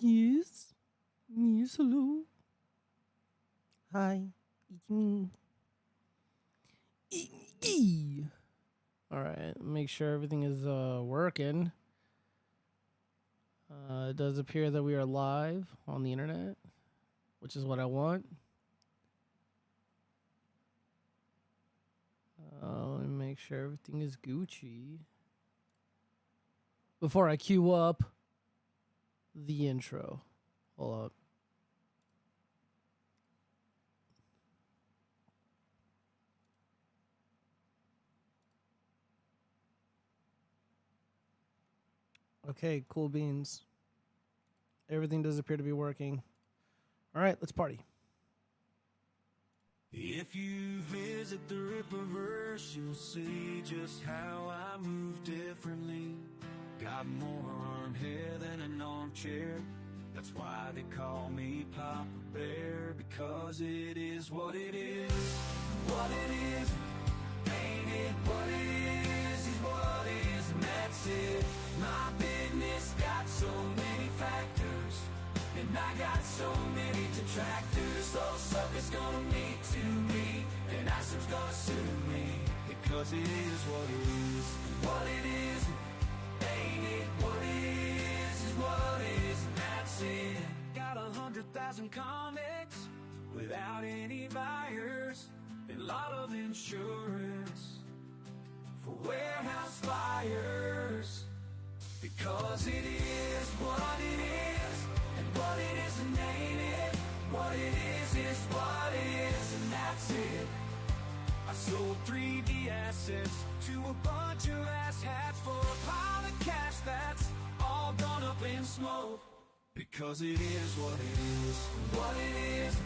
Yes. Yes, hello. Hi. It's me. All right. Make sure everything is working. It does appear that we are live on the internet, which is what I want. Let me make sure everything is Gucci before I queue up the intro. Hold up. Okay, cool beans. Everything does appear to be working. All right, let's party. If you visit the Rippaverse, you'll see just how I move differently. Got more arm hair than an armchair. That's why they call me Papa Bear, because it is what it is. What it is, ain't it? What it is what it is, and that's it. My business got so many factors, and I got so many detractors. Those suckers gonna need to me, and Asim's gonna sue me, because it is what it is. What it is, ain't it? What it is what it is, and that's it. Got 100,000 comics without any buyers, and a lot of insurance for warehouse fires, because it is what it is, and what it is and ain't it. What it is what it is, and that's it. I sold 3D assets to a bunch of asshats for a pile of cash that's all gone up in smoke, because it is what it is. What it is,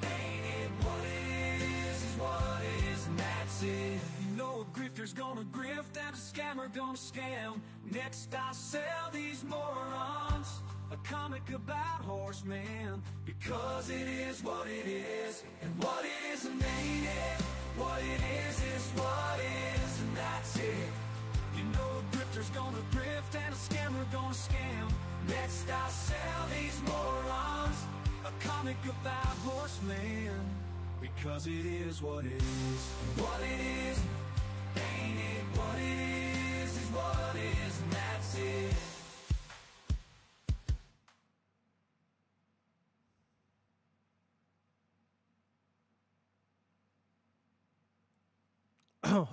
ain't it? What it is what it is, and that's it. You know a grifter's gonna grift and a scammer gonna scam. Next I sell these morons a comic about horsemen, because it is what it is, and what it is and ain't it. What it is what it is, and that's it. You know a grifter's gonna grift and a scammer gonna scam. Next I sell these morons a comic about horsemen, because it is what it is. What it is, ain't it? What it is what it is, and that's it.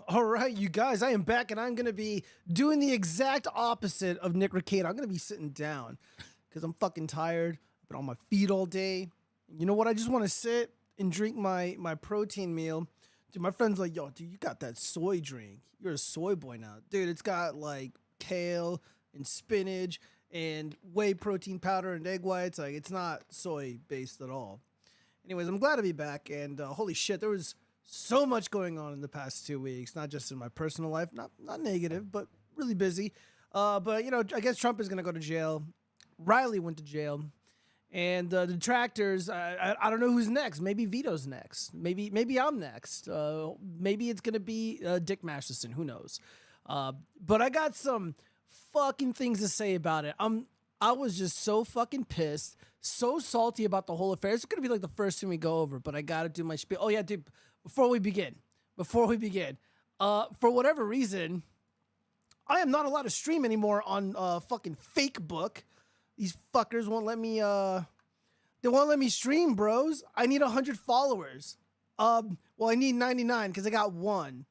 All right, you guys, I am back, and I'm going to be doing the exact opposite of Nick Ricade. I'm going to be sitting down because I'm fucking tired. I've been on my feet all day. You know what? I just want to sit and drink my protein meal. Dude, my friend's like, yo, dude, you got that soy drink. You're a soy boy now. Dude, it's got like kale and spinach and whey protein powder and egg whites. Like, it's not soy based at all. Anyways, I'm glad to be back, and holy shit, there was so much going on in the past 2 weeks, not just in my personal life, not negative, but really busy. But you know, I guess Trump is gonna go to jail. Riley went to jail, and the detractors. I don't know who's next. Maybe Vito's next. Maybe I'm next. Maybe it's gonna be Dick Masterson. Who knows? But I got some fucking things to say about it. I was just so fucking pissed, so salty about the whole affair. It's gonna be like the first thing we go over, but I gotta do my spiel. Oh yeah, dude. Before we begin, for whatever reason, I am not allowed to stream anymore on fucking Facebook. These fuckers won't let me. They won't let me stream, bros. I need 100 followers. Well, I need 99 because I got one,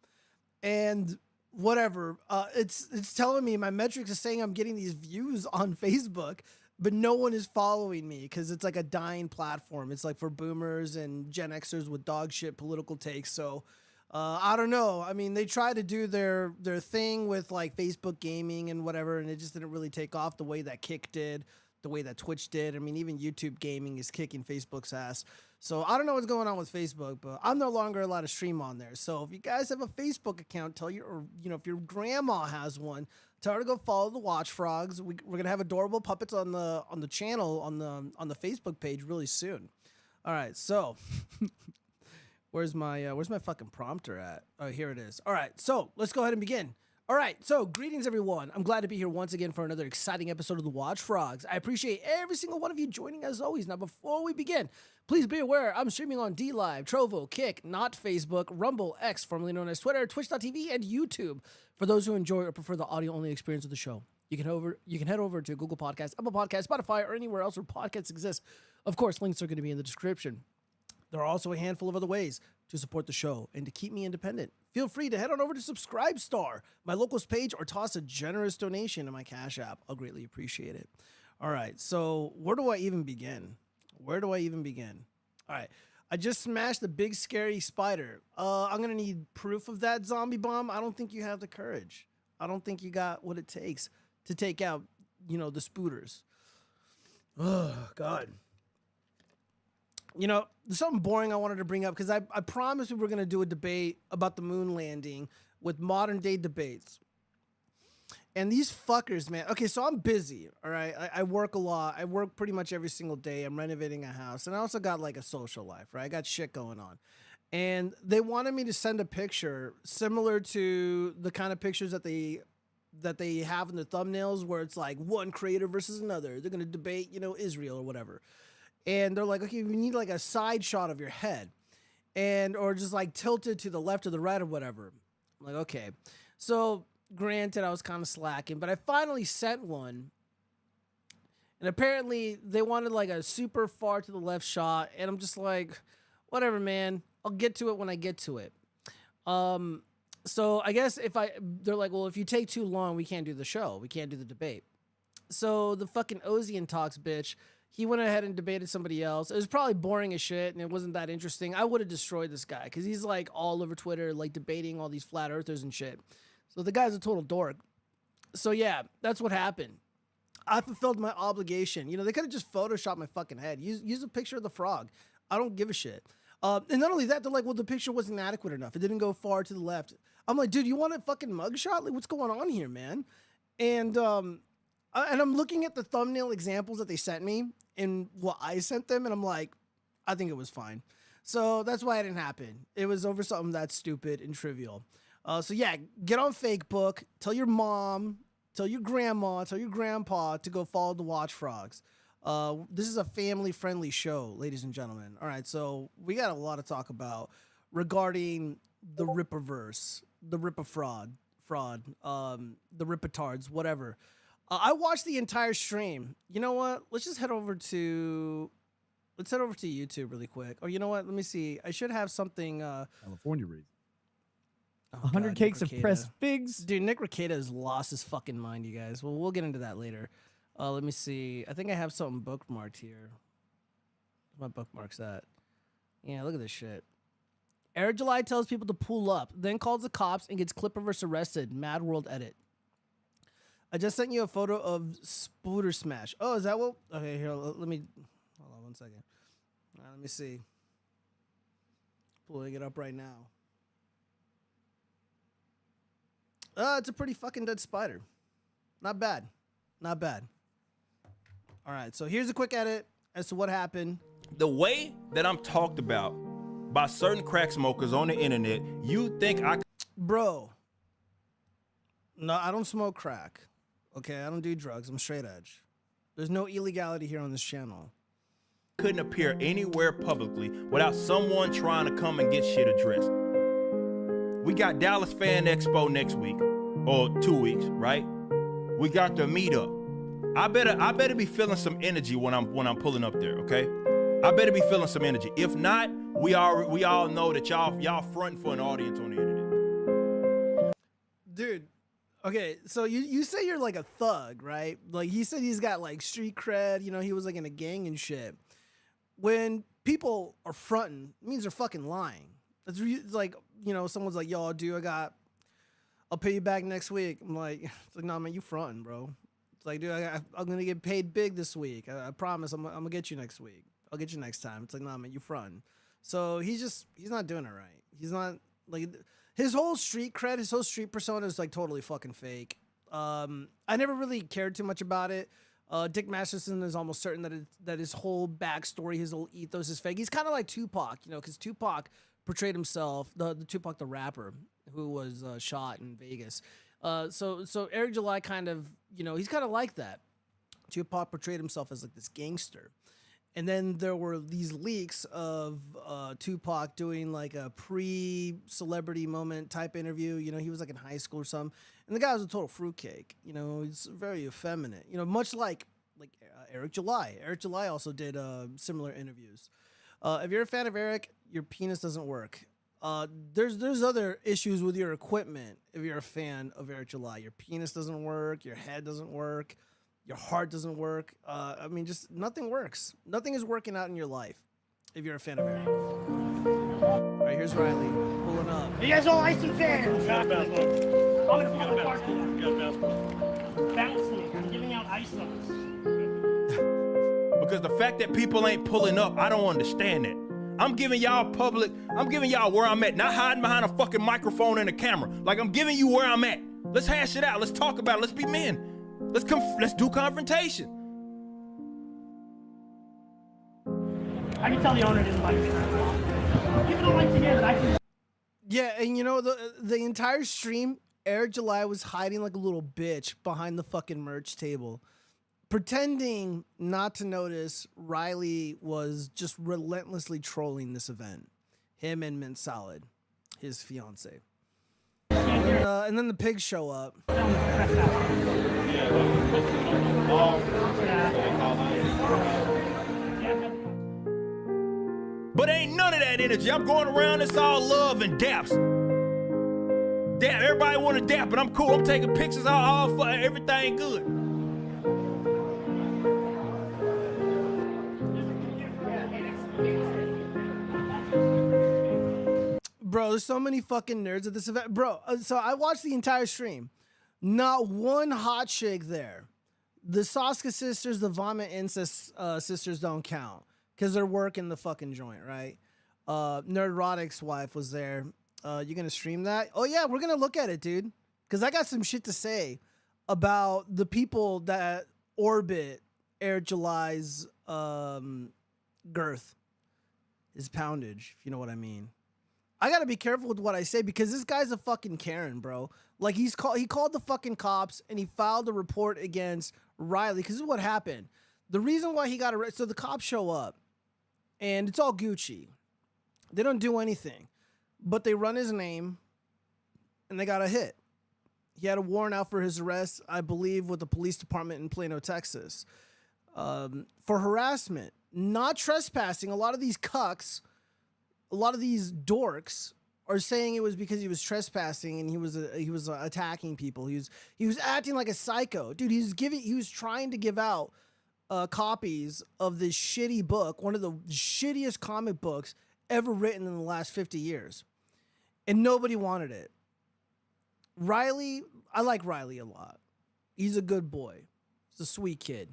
and whatever. It's telling me my metrics is saying I'm getting these views on Facebook, but no one is following me because it's like a dying platform. It's like for boomers and Gen Xers with dog shit political takes. So I don't know. I mean, they tried to do their thing with like Facebook gaming and whatever, and it just didn't really take off the way that Kick did, the way that Twitch did. I mean, even YouTube gaming is kicking Facebook's ass. So I don't know what's going on with Facebook, but I'm no longer allowed to stream on there. So if you guys have a Facebook account, tell your, or you know, if your grandma has one, tell her to go follow the watchfrogs. We're gonna have adorable puppets on the channel on the Facebook page really soon. All right, so where's my fucking prompter at? Oh, here it is. All right, so let's go ahead and begin. All right, so greetings, everyone. I'm glad to be here once again for another exciting episode of the Watch Frogs. I appreciate every single one of you joining as always. Now, before we begin, please be aware I'm streaming on dlive, Trovo, Kick, not Facebook, Rumble, X, formerly known as Twitter, Twitch.tv, and YouTube. For those who enjoy or prefer the audio-only experience of the show, you can head over to Google Podcasts, Apple Podcasts, Spotify, or anywhere else where podcasts exist. Of course, links are going to be in the description. There are also a handful of other ways to support the show and to keep me independent. Feel free to head on over to Subscribestar, my locals page, or toss a generous donation in my Cash App. I'll greatly appreciate it. All right, so where do I even begin? All right, I just smashed the big scary spider. I'm gonna need proof of that zombie bomb. I don't think you have the courage. I don't think you got what it takes to take out, the spooters. Oh, God. There's something boring I wanted to bring up because I promised we were going to do a debate about the moon landing with modern day debates. And these fuckers, man. Okay, so I'm busy, all right? I work a lot. I work pretty much every single day. I'm renovating a house. And I also got like a social life, right? I got shit going on. And they wanted me to send a picture similar to the kind of pictures that they have in the thumbnails where it's like one creator versus another. They're going to debate, Israel or whatever. And they're like, okay, we need like a side shot of your head or just like tilted to the left or the right or whatever. I'm like, okay. So granted, I was kind of slacking, but I finally sent one. And apparently they wanted like a super far to the left shot. And I'm just like, whatever, man. I'll get to it when I get to it. So I guess they're like, well, if you take too long, we can't do the show. We can't do the debate. So the fucking Ozian Talks bitch, he went ahead and debated somebody else. It was probably boring as shit, and it wasn't that interesting. I would have destroyed this guy, because he's, like, all over Twitter, like, debating all these flat earthers and shit. So the guy's a total dork. So, yeah, that's what happened. I fulfilled my obligation. They could have just photoshopped my fucking head. Use a picture of the frog. I don't give a shit. And not only that, they're like, well, the picture wasn't adequate enough. It didn't go far to the left. I'm like, dude, you want a fucking mugshot? Like, what's going on here, man? And I'm looking at the thumbnail examples that they sent me and what I sent them, and I'm like, I think it was fine. So that's why it didn't happen. It was over something that's stupid and trivial. So yeah, get on Facebook, tell your mom, tell your grandma, tell your grandpa to go follow the Watch Frogs. This is a family-friendly show, ladies and gentlemen. All right, so we got a lot to talk about regarding the Ripperverse, the Ripper fraud, the Rippetards, whatever. I watched the entire stream. You know what? Let's head over to YouTube really quick. Or you know what? Let me see. I should have something. California reason. 100 cakes of pressed figs. Dude, Nick Rekieta has lost his fucking mind, you guys. Well, we'll get into that later. Let me see. I think I have something bookmarked here. My bookmark's at. Yeah, look at this shit. Eric July tells people to pull up, then calls the cops and gets Clipperverse arrested. Mad World edit. I just sent you a photo of Spooter Smash. Oh, is that what? Okay, here, let me, hold on 1 second. All right, let me see. Pulling it up right now. It's a pretty fucking dead spider. Not bad. Not bad. All right, so here's a quick edit as to what happened. The way that I'm talked about by certain crack smokers on the internet, you think I... Bro. No, I don't smoke crack. Okay, I don't do drugs. I'm straight edge. There's no illegality here on this channel. couldn't appear anywhere publicly without someone trying to come and get shit addressed. We got Dallas Fan Expo next week, or 2 weeks, right? We got the meetup. I better be feeling some energy when I'm pulling up there, okay? I better be feeling some energy. If not, we all know that y'all fronting for an audience on the internet. Dude, okay, so you say you're like a thug, right? Like he said he's got like street cred, you know, he was like in a gang and shit. When people are fronting, it means they're fucking lying. It's like, you know, someone's like, yo, dude, I'll pay you back next week. I'm like, it's like, nah, man, you fronting, bro. It's like, dude, I'm gonna get paid big this week. I promise I'm gonna get you next week. I'll get you next time. It's like, nah, man, you fronting. So he's not doing it right. He's not, like, his whole street cred, his whole street persona is like totally fucking fake. I never really cared too much about it. Dick Masterson is almost certain that his whole backstory, his whole ethos is fake. He's kind of like Tupac, you know, because Tupac portrayed himself, the Tupac the rapper who was shot in Vegas. So Eric July kind of, he's kind of like that. Tupac portrayed himself as like this gangster. And then there were these leaks of Tupac doing like a pre-celebrity moment type interview. He was like in high school or something. And the guy was a total fruitcake. He's very effeminate. Much like Eric July. Eric July also did similar interviews. If you're a fan of Eric, your penis doesn't work. There's other issues with your equipment if you're a fan of Eric July. Your penis doesn't work. Your head doesn't work. Your heart doesn't work. Just nothing works. Nothing is working out in your life if you're a fan of Eric. All right, here's Riley pulling up. You guys all ice and fans. I'm giving out ice zones. Because the fact that people ain't pulling up, I don't understand it. I'm giving y'all where I'm at, not hiding behind a fucking microphone and a camera. Like, I'm giving you where I'm at. Let's hash it out. Let's talk about it. Let's be men. Let's do confrontation. I can tell the owner didn't like it. People don't like to hear that. I can. Yeah, and the entire stream, Eric July was hiding like a little bitch behind the fucking merch table, pretending not to notice Riley was just relentlessly trolling this event. Him and Mint Salad, his fiance. And then the pigs show up. But ain't none of that energy. I'm going around, it's all love and daps. Dap, everybody want to dap, but I'm cool. I'm taking pictures, all for everything good. Bro, there's so many fucking nerds at this event. Bro, so I watched the entire stream. Not one hot chick there. The Soska sisters, the Vomit Incest sisters don't count because they're working the fucking joint, right? Nerdrotic's wife was there. You gonna stream that? Oh yeah, we're gonna look at it, dude. Because I got some shit to say about the people that orbit Eric July's girth, his poundage, if you know what I mean. I gotta be careful with what I say because this guy's a fucking Karen, bro. Like he called the fucking cops and he filed a report against Riley because this is what happened. The reason why he got arrested, so the cops show up and it's all Gucci. They don't do anything, but they run his name and they got a hit. He had a warrant out for his arrest, I believe, with the police department in Plano, Texas, for harassment, not trespassing. A lot of these cucks, a lot of these dorks are saying it was because he was trespassing and he was attacking people. He was acting like a psycho, dude. He was trying to give out copies of this shitty book, one of the shittiest comic books ever written in the last 50 years, and nobody wanted it. Riley, I like Riley a lot. He's a good boy. He's a sweet kid.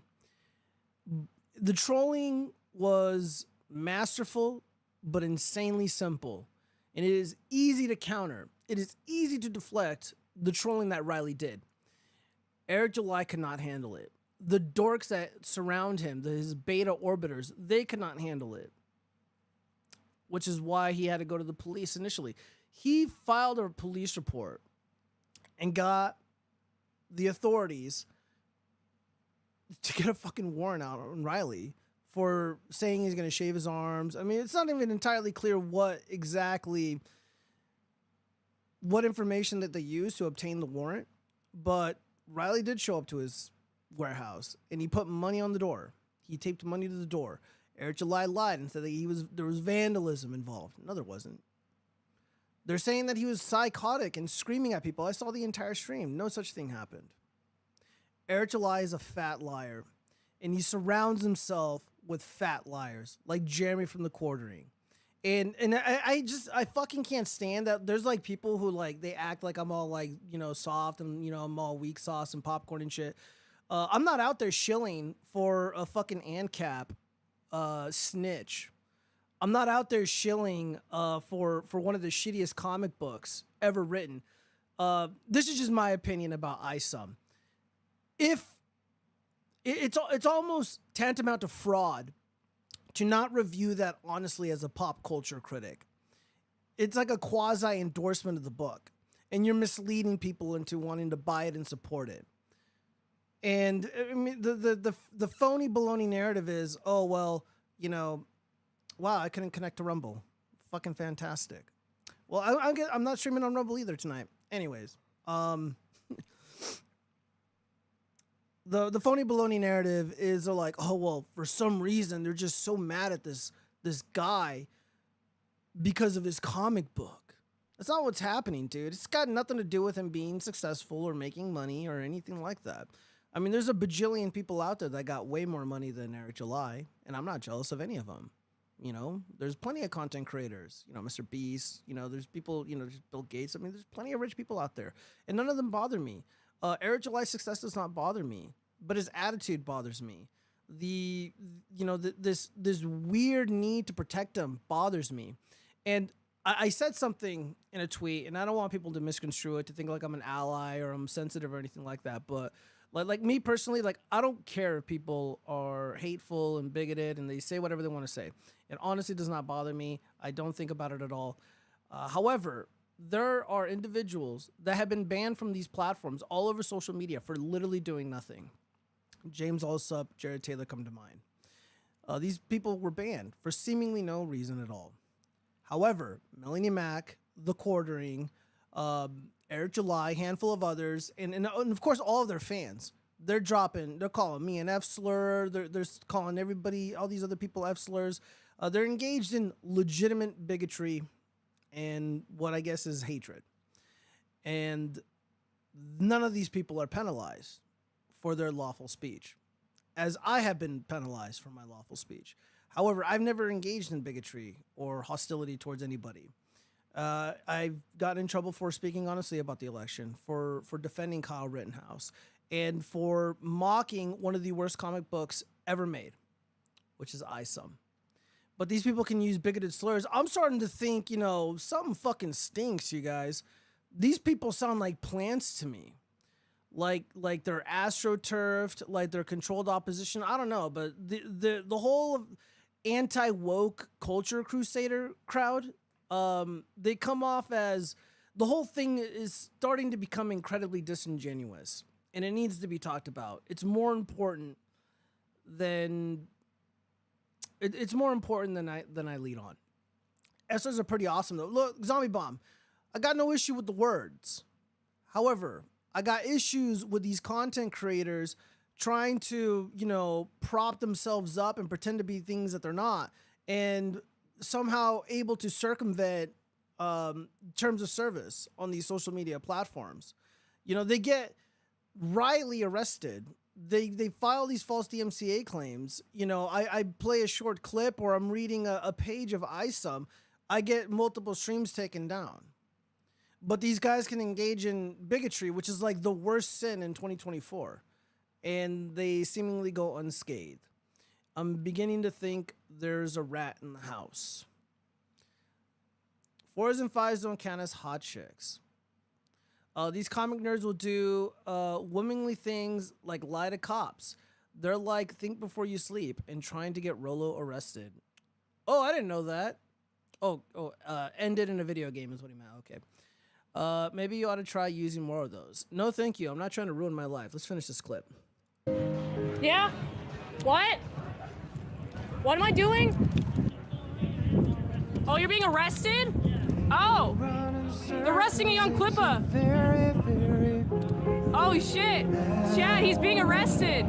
The trolling was masterful, but insanely simple. And it is easy to counter. It is easy to deflect the trolling that Riley did. Eric July could not handle it. The dorks that surround him, his beta orbiters, they could not handle it. Which is why he had to go to the police initially. He filed a police report and got the authorities to get a fucking warrant out on Riley for saying he's going to shave his arms. I mean, it's not even entirely clear what information that they used to obtain the warrant, but Riley did show up to his warehouse and he put money on the door. He taped money to the door. Eric July lied and said that there was vandalism involved. No, there wasn't. They're saying that he was psychotic and screaming at people. I saw the entire stream. No such thing happened. Eric July is a fat liar, and he surrounds himself with fat liars like Jeremy from The Quartering. And I fucking can't stand that. There's like people who like they act like I'm all like, soft and I'm all weak sauce and popcorn and shit. I'm not out there shilling for a fucking ANCAP snitch. I'm not out there shilling for one of the shittiest comic books ever written. This is just my opinion about ISOM. If it's almost tantamount to fraud to not review that honestly as a pop culture critic. It's like a quasi endorsement of the book. and you're misleading people into wanting to buy it and support it. And I mean, the phony baloney narrative is, oh, well, you know, wow, I couldn't connect to Rumble. Fucking fantastic. Well, I'm not streaming on Rumble either tonight. Anyways, the phony baloney narrative is like, oh, well, for some reason, they're just so mad at this guy because of his comic book. That's not what's happening, dude. It's got nothing to do with him being successful or making money or anything like that. I mean, there's a bajillion people out there that got way more money than Eric July, and I'm not jealous of any of them. You know, there's plenty of content creators, you know, Mr. Beast, you know, there's people, you know, there's Bill Gates. I mean, there's plenty of rich people out there, and none of them bother me. Eric July's success does not bother me, but his attitude bothers me. This weird need to protect him bothers me. And I said something in a tweet, and I don't want people to misconstrue it, to think like I'm an ally or I'm sensitive or anything like that, but like me personally, like, I don't care if people are hateful and bigoted and they say whatever they want to say. It honestly does not bother me. I don't think about it at all. However, there are individuals that have been banned from these platforms all over social media for literally doing nothing. James Allsup, Jared Taylor come to mind. These people were banned for seemingly no reason at all. However, Melanie Mack, The Quartering, Eric July, handful of others, and of course all of their fans. They're calling me an F slur. They're calling everybody, all these other people, F slurs. They're engaged in legitimate bigotry and what I guess is hatred. And none of these people are penalized for their lawful speech, as I have been penalized for my lawful speech. However, I've never engaged in bigotry or hostility towards anybody. I've gotten in trouble for speaking honestly about the election, for defending Kyle Rittenhouse, and for mocking one of the worst comic books ever made, which is ISOM. But these people can use bigoted slurs. I'm starting to think, you know, something fucking stinks, you guys. These people sound like plants to me. Like they're astroturfed, like they're controlled opposition. I don't know, but the whole anti-woke culture crusader crowd, they come off as, the whole thing is starting to become incredibly disingenuous, and it needs to be talked about. It's more important than I lead on. SRs are pretty awesome though. Look, Zombie Bomb, I got no issue with the words. However, I got issues with these content creators trying to, you know, prop themselves up and pretend to be things that they're not, and somehow able to circumvent terms of service on these social media platforms. You know, they get rightly arrested. They file these false DMCA claims. You know, I play a short clip or I'm reading a page of ISOM. I get multiple streams taken down. But these guys can engage in bigotry, which is like the worst sin in 2024. And they seemingly go unscathed. I'm beginning to think there's a rat in the house. 4s and 5s don't count as hot chicks. These comic nerds will do womanly things like lie to cops. They're like, think before you sleep, and trying to get Rolo arrested. Oh, I didn't know that. Ended in a video game is what he meant. Okay. Maybe you ought to try using more of those. No, thank you. I'm not trying to ruin my life. Let's finish this clip. Yeah? What? What am I doing? Oh, you're being arrested? Oh! They're arresting a young Clippa! Oh shit! Chad, he's being arrested!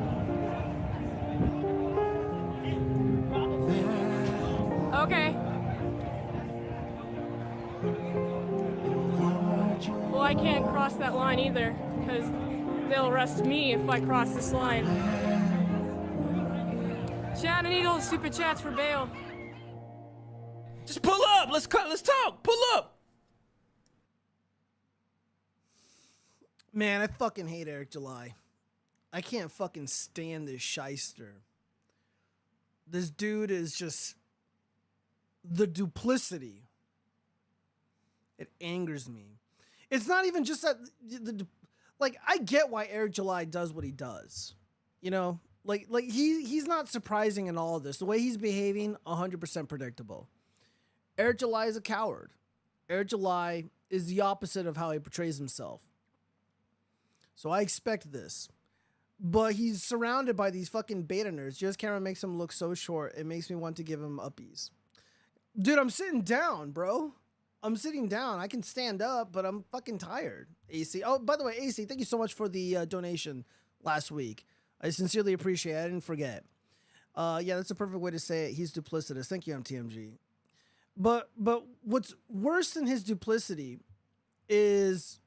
Okay. Well, I can't cross that line either, because they'll arrest me if I cross this line. Chad, I need all the stupid chats for bail. Just pull up. Let's talk. Pull up. Man, I fucking hate Eric July. I can't fucking stand this shyster. This dude is just, the duplicity. It angers me. It's not even just that, like, I get why Eric July does what he does. You know, like he's not surprising in all of this. The way he's behaving, 100% predictable. Eric July is a coward. Eric July is the opposite of how he portrays himself. So I expect this. But he's surrounded by these fucking beta nerds. Just camera makes him look so short. It makes me want to give him uppies. Dude, I'm sitting down, bro. I'm sitting down. I can stand up, but I'm fucking tired. AC. Oh, by the way, AC, thank you so much for the donation last week. I sincerely appreciate it. I didn't forget. Yeah, that's a perfect way to say it. He's duplicitous. Thank you, MTMG. But what's worse than his duplicity is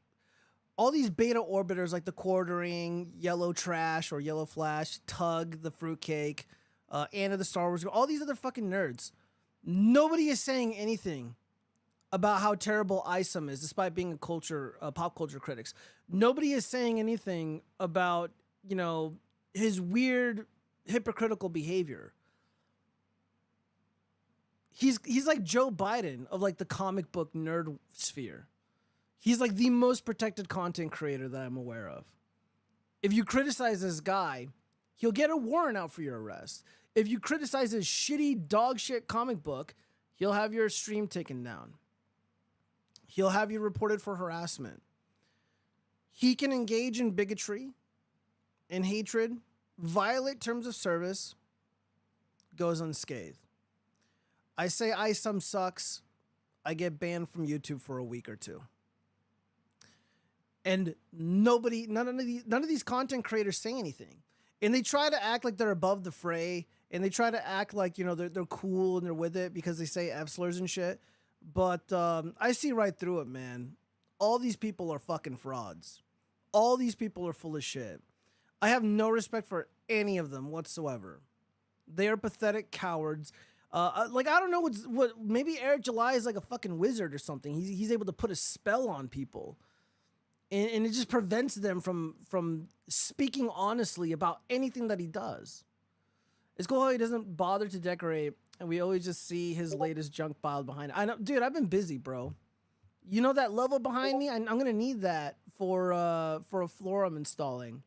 all these beta orbiters like the Quartering, Yellow Trash or Yellow Flash, Tug, the Fruitcake, Anna the Star Wars, all these other fucking nerds. Nobody is saying anything about how terrible ISOM is, despite being a pop culture critics. Nobody is saying anything about, you know, his weird hypocritical behavior. He's like Joe Biden of like the comic book nerd sphere. He's like the most protected content creator that I'm aware of. If you criticize this guy, he'll get a warrant out for your arrest. If you criticize his shitty dog shit comic book, he'll have your stream taken down. He'll have you reported for harassment. He can engage in bigotry and hatred, violate terms of service, goes unscathed. I say ISOM sucks, I get banned from YouTube for a week or two. And none of these content creators say anything. And they try to act like they're above the fray, and they try to act like, you know, they're cool and they're with it because they say F slurs and shit. But I see right through it, man. All these people are fucking frauds. All these people are full of shit. I have no respect for any of them whatsoever. They are pathetic cowards. Like, I don't know what maybe Eric July is like a fucking wizard or something. He's able to put a spell on people. And it just prevents them from speaking honestly about anything that he does. It's cool how he doesn't bother to decorate, and we always just see his latest junk piled behind it. I know, dude, I've been busy, bro. You know that level behind me? I'm gonna need that for a floor I'm installing.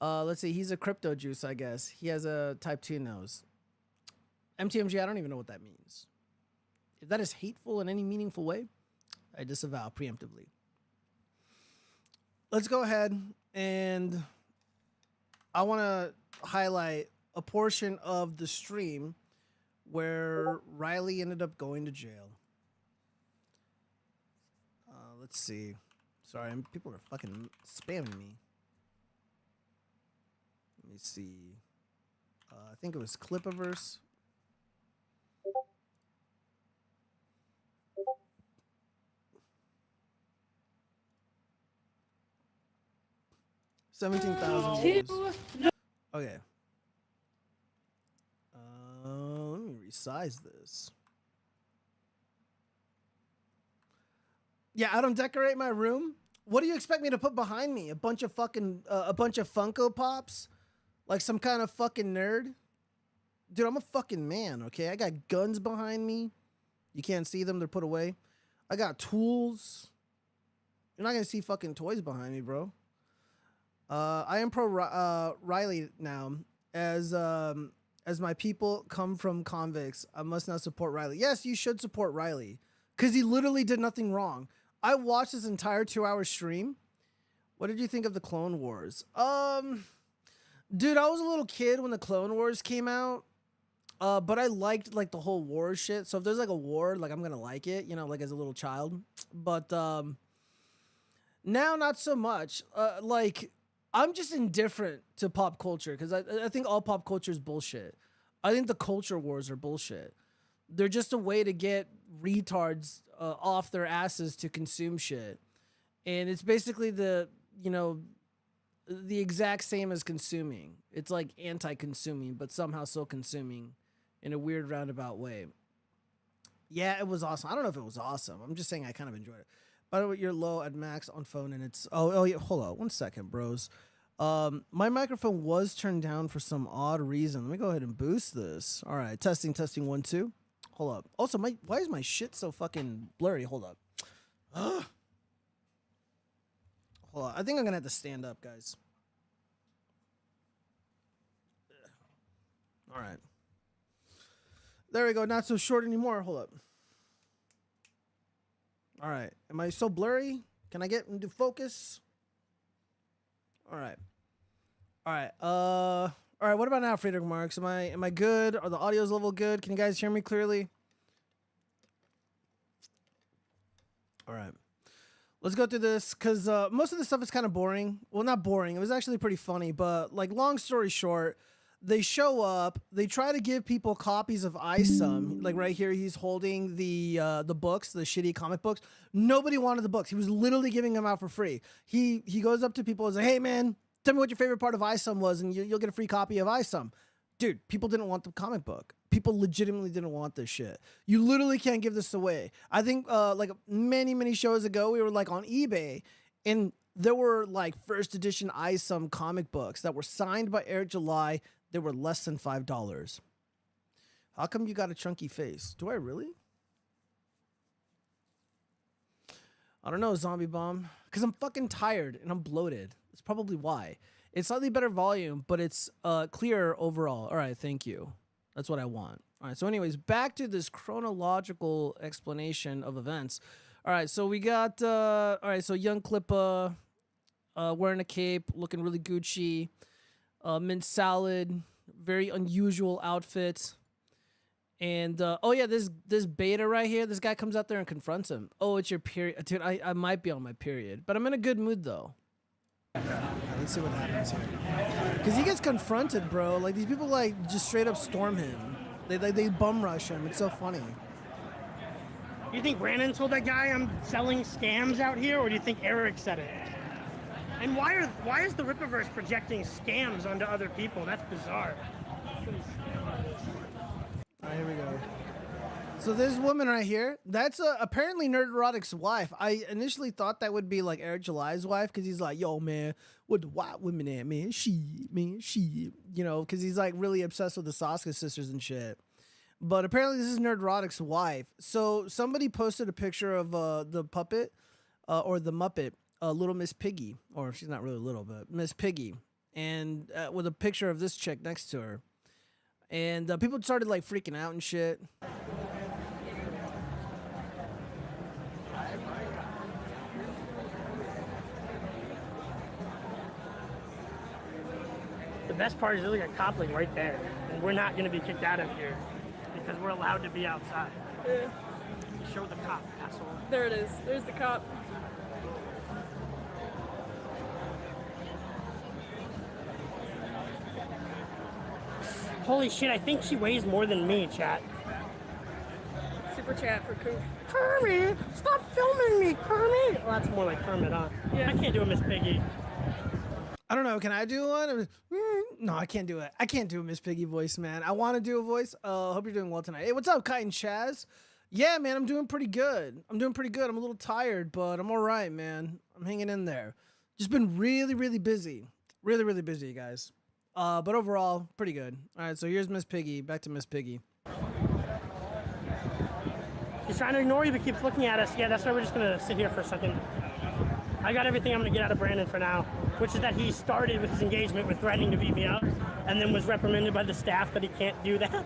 Let's see, he's a crypto juice, I guess. He has a type 2 nose. MTMG, I don't even know what that means. If that is hateful in any meaningful way, I disavow preemptively. Let's go ahead, and I want to highlight a portion of the stream where Riley ended up going to jail. Let's see. Sorry, people are fucking spamming me. Let me see. I think it was Clipiverse. $17,000 views. Okay. Let me resize this. Yeah, I don't decorate my room. What do you expect me to put behind me? A bunch of Funko Pops? Like some kind of fucking nerd? Dude, I'm a fucking man, okay? I got guns behind me. You can't see them, they're put away. I got tools. You're not gonna see fucking toys behind me, bro. I am pro Riley now. As my people come from convicts, I must not support Riley. Yes, you should support Riley, because he literally did nothing wrong. I watched this entire 2-hour stream. What did you think of the Clone Wars? Dude, I was a little kid when the Clone Wars came out. But I liked like the whole war shit. So if there's like a war, like I'm gonna like it, you know, like as a little child. But now not so much. Like I'm just indifferent to pop culture because I think all pop culture is bullshit. I think the culture wars are bullshit. They're just a way to get retards off their asses to consume shit. And it's basically the exact same as consuming. It's like anti-consuming, but somehow still consuming in a weird roundabout way. Yeah, it was awesome. I don't know if it was awesome. I'm just saying I kind of enjoyed it. By the way, you're low at max on phone, and it's... Oh, yeah, hold on. 1 second, bros. My microphone was turned down for some odd reason. Let me go ahead and boost this. All right, testing, 1, 2. Hold up. Also, why is my shit so fucking blurry? Hold up. Hold on. I think I'm going to have to stand up, guys. All right. There we go. Not so short anymore. Hold up. All right. Am I so blurry? Can I get into focus? All right. All right. All right. What about now, Friedrich Marx? Am I good? Are the audio's level good? Can you guys hear me clearly? All right. Let's go through this because most of the stuff is kind of boring. Well, not boring. It was actually pretty funny, but like long story short, they show up. They try to give people copies of ISOM. Like right here, he's holding the books, the shitty comic books. Nobody wanted the books. He was literally giving them out for free. He goes up to people and says, "Hey man, tell me what your favorite part of ISOM was, and you'll get a free copy of ISOM." Dude, people didn't want the comic book. People legitimately didn't want this shit. You literally can't give this away. I think like many shows ago, we were like on eBay, and there were like first edition ISOM comic books that were signed by Eric July. They were less than $5. How come you got a chunky face? Do I really? I don't know, Zombie Bomb. Because I'm fucking tired and I'm bloated. That's probably why. It's slightly better volume, but it's clearer overall. All right, thank you. That's what I want. All right, so anyways, back to this chronological explanation of events. All right, so we got, all right, so young Klippa wearing a cape, looking really Gucci. Mint salad, very unusual outfit. And, oh yeah, this beta right here, this guy comes out there and confronts him. Oh, it's your period. Dude, I might be on my period, but I'm in a good mood though. Let's see what happens here. Because he gets confronted, bro. Like, these people, like, just straight up storm him. They bum rush him. It's so funny. You think Brandon told that guy I'm selling scams out here, or do you think Eric said it? And why is the Rippaverse projecting scams onto other people? That's bizarre. All right, here we go. So this woman right here, that's apparently Nerd Erotic's wife. I initially thought that would be like Eric July's wife because he's like, yo, man, what the white women at, man? She, you know, because he's like really obsessed with the Saska sisters and shit. But apparently this is Nerd Erotic's wife. So somebody posted a picture of the puppet or the Muppet, Little Miss Piggy, or she's not really little, but Miss Piggy, and with a picture of this chick next to her. And people started like freaking out and shit. The best part is there's like a cop like right there, and we're not going to be kicked out of here because we're allowed to be outside. Yeah. Show the cop, asshole. There it is. There's the cop. Holy shit, I think she weighs more than me, chat. Super chat for Coop. Kermit, stop filming me, Kermit! Well, that's more like Kermit, huh? Yeah. I can't do a Miss Piggy. I don't know. Can I do one? No, I can't do it. I can't do a Miss Piggy voice, man. I want to do a voice. Hope you're doing well tonight. Hey, what's up, Kite and Chaz? Yeah, man, I'm doing pretty good. I'm a little tired, but I'm all right, man. I'm hanging in there. Just been really busy. Really busy, guys. But overall, pretty good. All right, so here's Miss Piggy. Back to Miss Piggy. He's trying to ignore you, but keeps looking at us. Yeah, that's why we're just gonna sit here for a second. I got everything I'm gonna get out of Brandon for now, which is that he started with his engagement with threatening to beat me up, and then was reprimanded by the staff that he can't do that.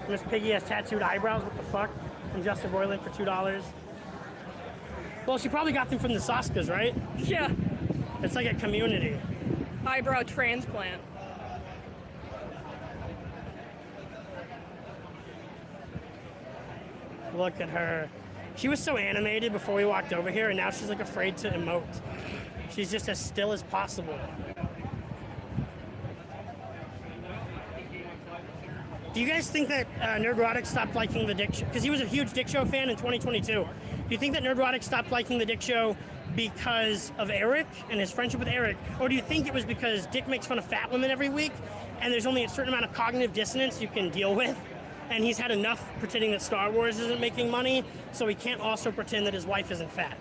Miss Piggy has tattooed eyebrows. What the fuck? From Justin Boylan for $2. Well, she probably got them from the Saskas, right? Yeah. It's like a community. Eyebrow transplant. Look at her. She was so animated before we walked over here, and now she's like afraid to emote. She's just as still as possible. Do you guys think that Nerdrotic stopped liking the Dick Show? Because he was a huge Dick Show fan in 2022. Do you think that Nerdrotic stopped liking the Dick Show because of Eric and his friendship with Eric? Or do you think it was because Dick makes fun of fat women every week, and there's only a certain amount of cognitive dissonance you can deal with? And he's had enough pretending that Star Wars isn't making money, so he can't also pretend that his wife isn't fat.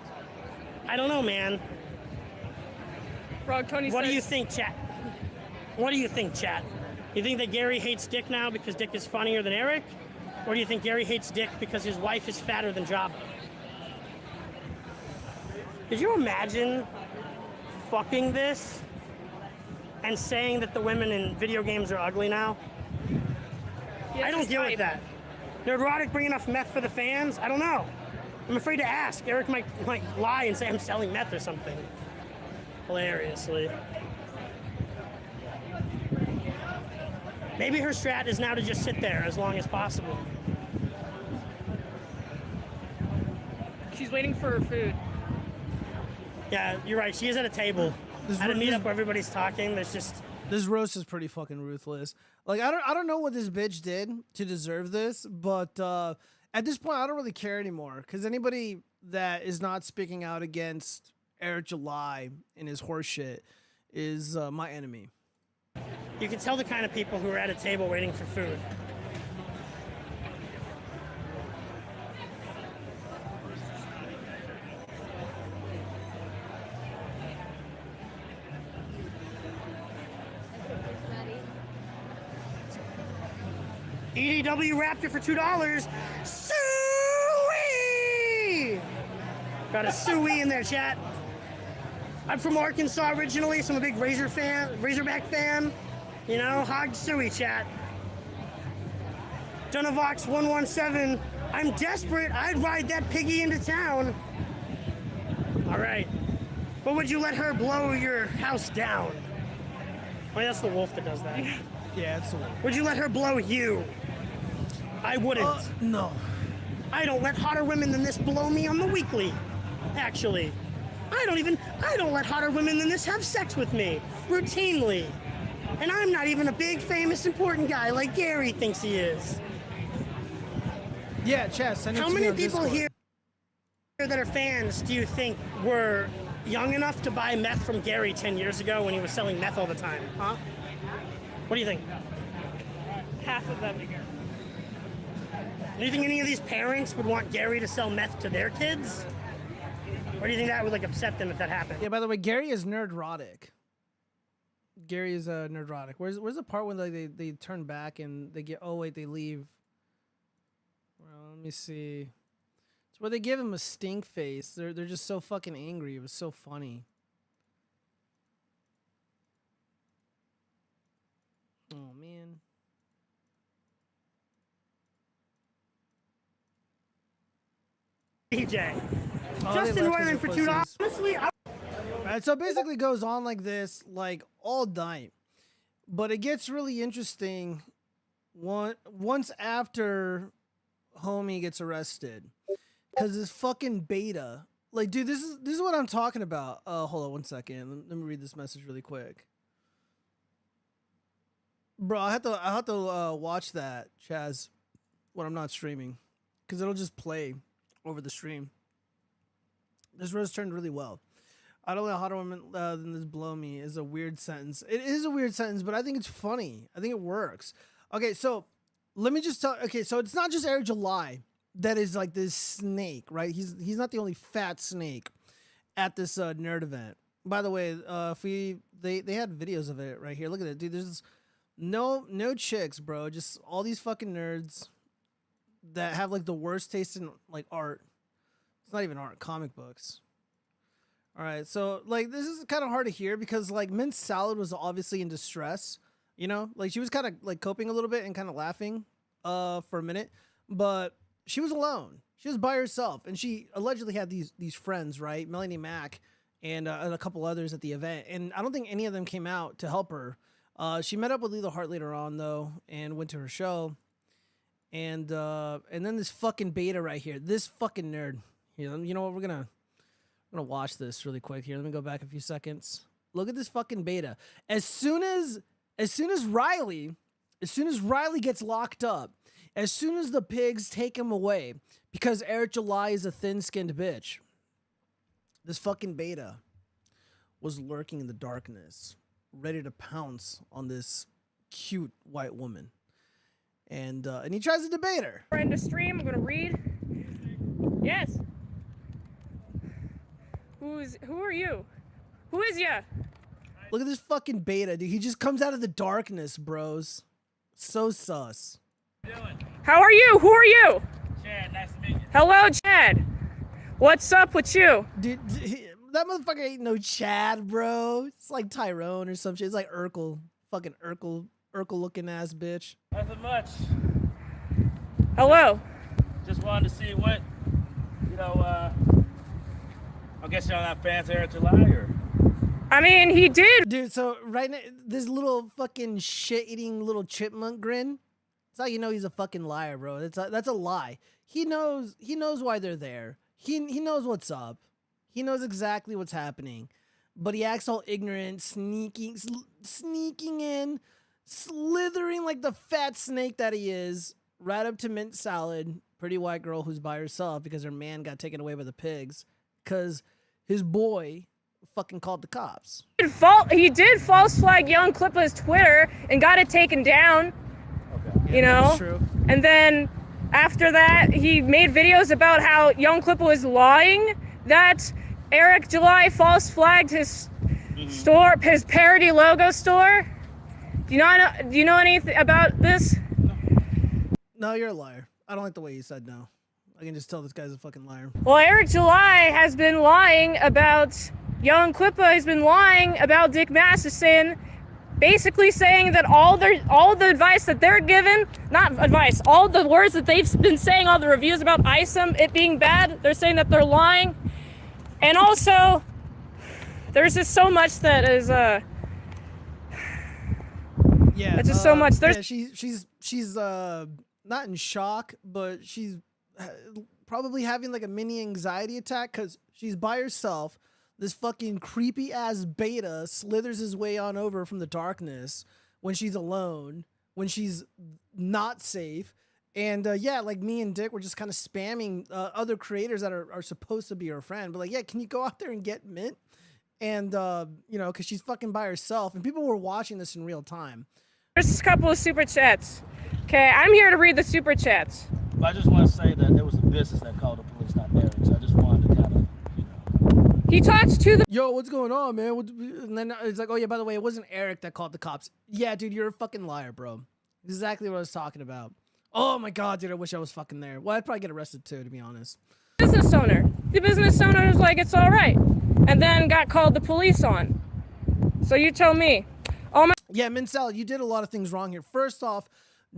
I don't know, man. Frog Tony What do says- you think, chat? What do you think, chat? You think that Gary hates Dick now because Dick is funnier than Eric? Or do you think Gary hates Dick because his wife is fatter than Jabba? Could you imagine fucking this and saying that the women in video games are ugly now? Yeah, I don't she's deal hype. with that. Nerdrotic bring enough meth for the fans? I don't know. I'm afraid to ask. Eric might lie and say I'm selling meth or something. Hilariously. Maybe her strat is now to just sit there as long as possible. She's waiting for her food. Yeah, you're right. She is at a table. At a meetup where everybody's talking, there's just... This roast is pretty fucking ruthless. Like, I don't know what this bitch did to deserve this, but at this point, I don't really care anymore. Because anybody that is not speaking out against Eric July and his horseshit is my enemy. You can tell the kind of people who are at a table waiting for food. EDW Raptor for $2. Suey! Got a Suey in there, chat. I'm from Arkansas originally, so I'm a big Razorback fan. You know, hog Suey, chat. Dunavox 117. I'm desperate. I'd ride that piggy into town. All right. But would you let her blow your house down? Oh, that's the wolf that does that. Yeah, it's the wolf. Would you let her blow you? I wouldn't. No. I don't let hotter women than this blow me on the weekly. Actually, I don't let hotter women than this have sex with me routinely. And I'm not even a big, famous, important guy like Gary thinks he is. Yeah, Chess, send it How to me many on people Discord. here that are fans do you think were young enough to buy meth from Gary 10 years ago when he was selling meth all the time? Huh? What do you think? Half of them. Do you think any of these parents would want Gary to sell meth to their kids? Or do you think that would like upset them if that happened? Yeah, by the way, Gary is nerdrotic. Gary is nerdrotic. Where's the part when like they turn back and they get, oh wait, they leave. Well, let me see. It's where they give him a stink face. They're just so fucking angry. It was so funny. Oh man. DJ. Oh, Justin they left 'cause Roiland for they're $2. pussies. Honestly, Right, so it basically goes on like this, like all night. But it gets really interesting once after homie gets arrested. Cause this fucking beta. Like, dude, this is what I'm talking about. Hold on one second. Let me read this message really quick. Bro, I have to watch that, Chaz, when I'm not streaming. Cause it'll just play over the stream. This roast turned really well. I don't let hotter women than this blow me is a weird sentence. It is a weird sentence, but I think it's funny. I think it works. Okay, so let me just tell. Okay, so it's not just Eric July that is like this snake, right? He's not the only fat snake at this nerd event. By the way, they had videos of it right here. Look at it, dude. There's no chicks, bro. Just all these fucking nerds that have like the worst taste in like art. It's not even art, comic books. All right, so like this is kind of hard to hear because like Mint Salad was obviously in distress, you know, like she was kind of like coping a little bit and kind of laughing for a minute, but she was alone. She was by herself, and she allegedly had these friends, right? Melanie Mack and a couple others at the event, and I don't think any of them came out to help her. She met up with Lila Hart later on though, and went to her show, and then this fucking beta right here, this fucking nerd. You know what? I'm gonna watch this really quick here. Let me go back a few seconds. Look at this fucking beta. As soon as Riley gets locked up, as soon as the pigs take him away, because Eric July is a thin-skinned bitch, this fucking beta was lurking in the darkness, ready to pounce on this cute white woman. And he tries to debate her. We're in the stream. I'm gonna read. Yes. Who are you? Who is ya? Look at this fucking beta, dude. He just comes out of the darkness, bros. So sus. How are you? Who are you? Chad, nice to meet you. Hello, Chad. What's up with you? Dude, that motherfucker ain't no Chad, bro. It's like Tyrone or some shit. It's like Urkel. Fucking Urkel looking ass bitch. Nothing much. Hello. Just wanted to see what So, I guess y'all not fans of Eric July, or? I mean, he did. Dude, so right now, this little fucking shit-eating little chipmunk grin, that's how you know he's a fucking liar, bro. That's a lie. He knows why they're there. He knows what's up. He knows exactly what's happening. But he acts all ignorant, sneaking in, slithering like the fat snake that he is, right up to Mint Salad, pretty white girl who's by herself because her man got taken away by the pigs, because his boy fucking called the cops. He did false flag Young Clippa's Twitter and got it taken down. Okay. You know? That's true. And then after that, he made videos about how Young Clippa was lying that Eric July false flagged his store, his parody logo store. Do you know anything about this? No, you're a liar. I don't like the way you said no. I can just tell this guy's a fucking liar. Well, Eric July has been lying about Young Clippa. Has been lying about Dick Masterson, basically saying that all the advice that they're given, not advice, all the words that they've been saying, all the reviews about ISOM, it being bad, they're saying that they're lying. And also, there's just so much that is Yeah, it's just so much. There's yeah, she's not in shock, but she's probably having like a mini anxiety attack because she's by herself. This fucking creepy ass beta slithers his way on over from the darkness when she's alone, when she's not safe. And yeah, like me and Dick were just kind of spamming other creators that are supposed to be her friend. But like, yeah, can you go out there and get Mint? And, you know, because she's fucking by herself. And people were watching this in real time. a couple of super chats. Okay, I'm here to read the super chats. But I just want to say that there was a business that called the police, not Eric. So I just wanted to kind of, He talks to the Yo, what's going on, man? And then it's like, oh yeah, by the way, it wasn't Eric that called the cops. Yeah, dude, you're a fucking liar, bro. Exactly what I was talking about. Oh my god, dude, I wish I was fucking there. Well, I'd probably get arrested too, to be honest. business owner. The business owner was like, it's all right. And then got called the police on. So you tell me. Oh my. Yeah, Minsal, you did a lot of things wrong here. First off,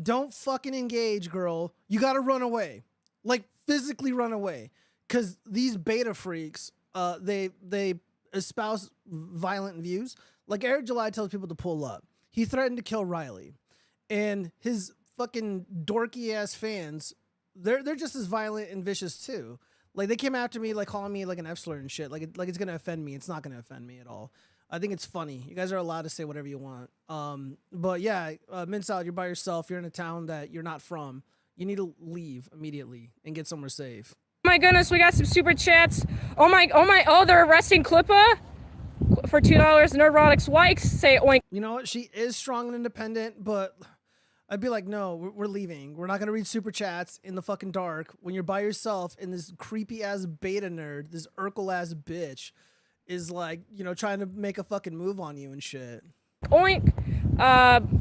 don't fucking engage, girl. You gotta run away. Like, physically run away. Because these beta freaks, they espouse violent views. Like Eric July tells people to pull up. He threatened to kill Riley. And his fucking dorky ass fans, they're just as violent and vicious too. Like they came after me, like calling me like an F slur and shit. Like it's gonna offend me. It's not gonna offend me at all. I think it's funny. You guys are allowed to say whatever you want. But yeah, Minsal, you're by yourself. You're in a town that you're not from. You need to leave immediately and get somewhere safe. Oh my goodness, we got some super chats. Oh, they're arresting Clippa for $2. Neurotics Wikes say oink. You know what? She is strong and independent, but I'd be like, no, we're leaving. We're not going to read super chats in the fucking dark when you're by yourself and this creepy ass beta nerd, this Urkel ass bitch is like, you know, trying to make a fucking move on you and shit. Oink.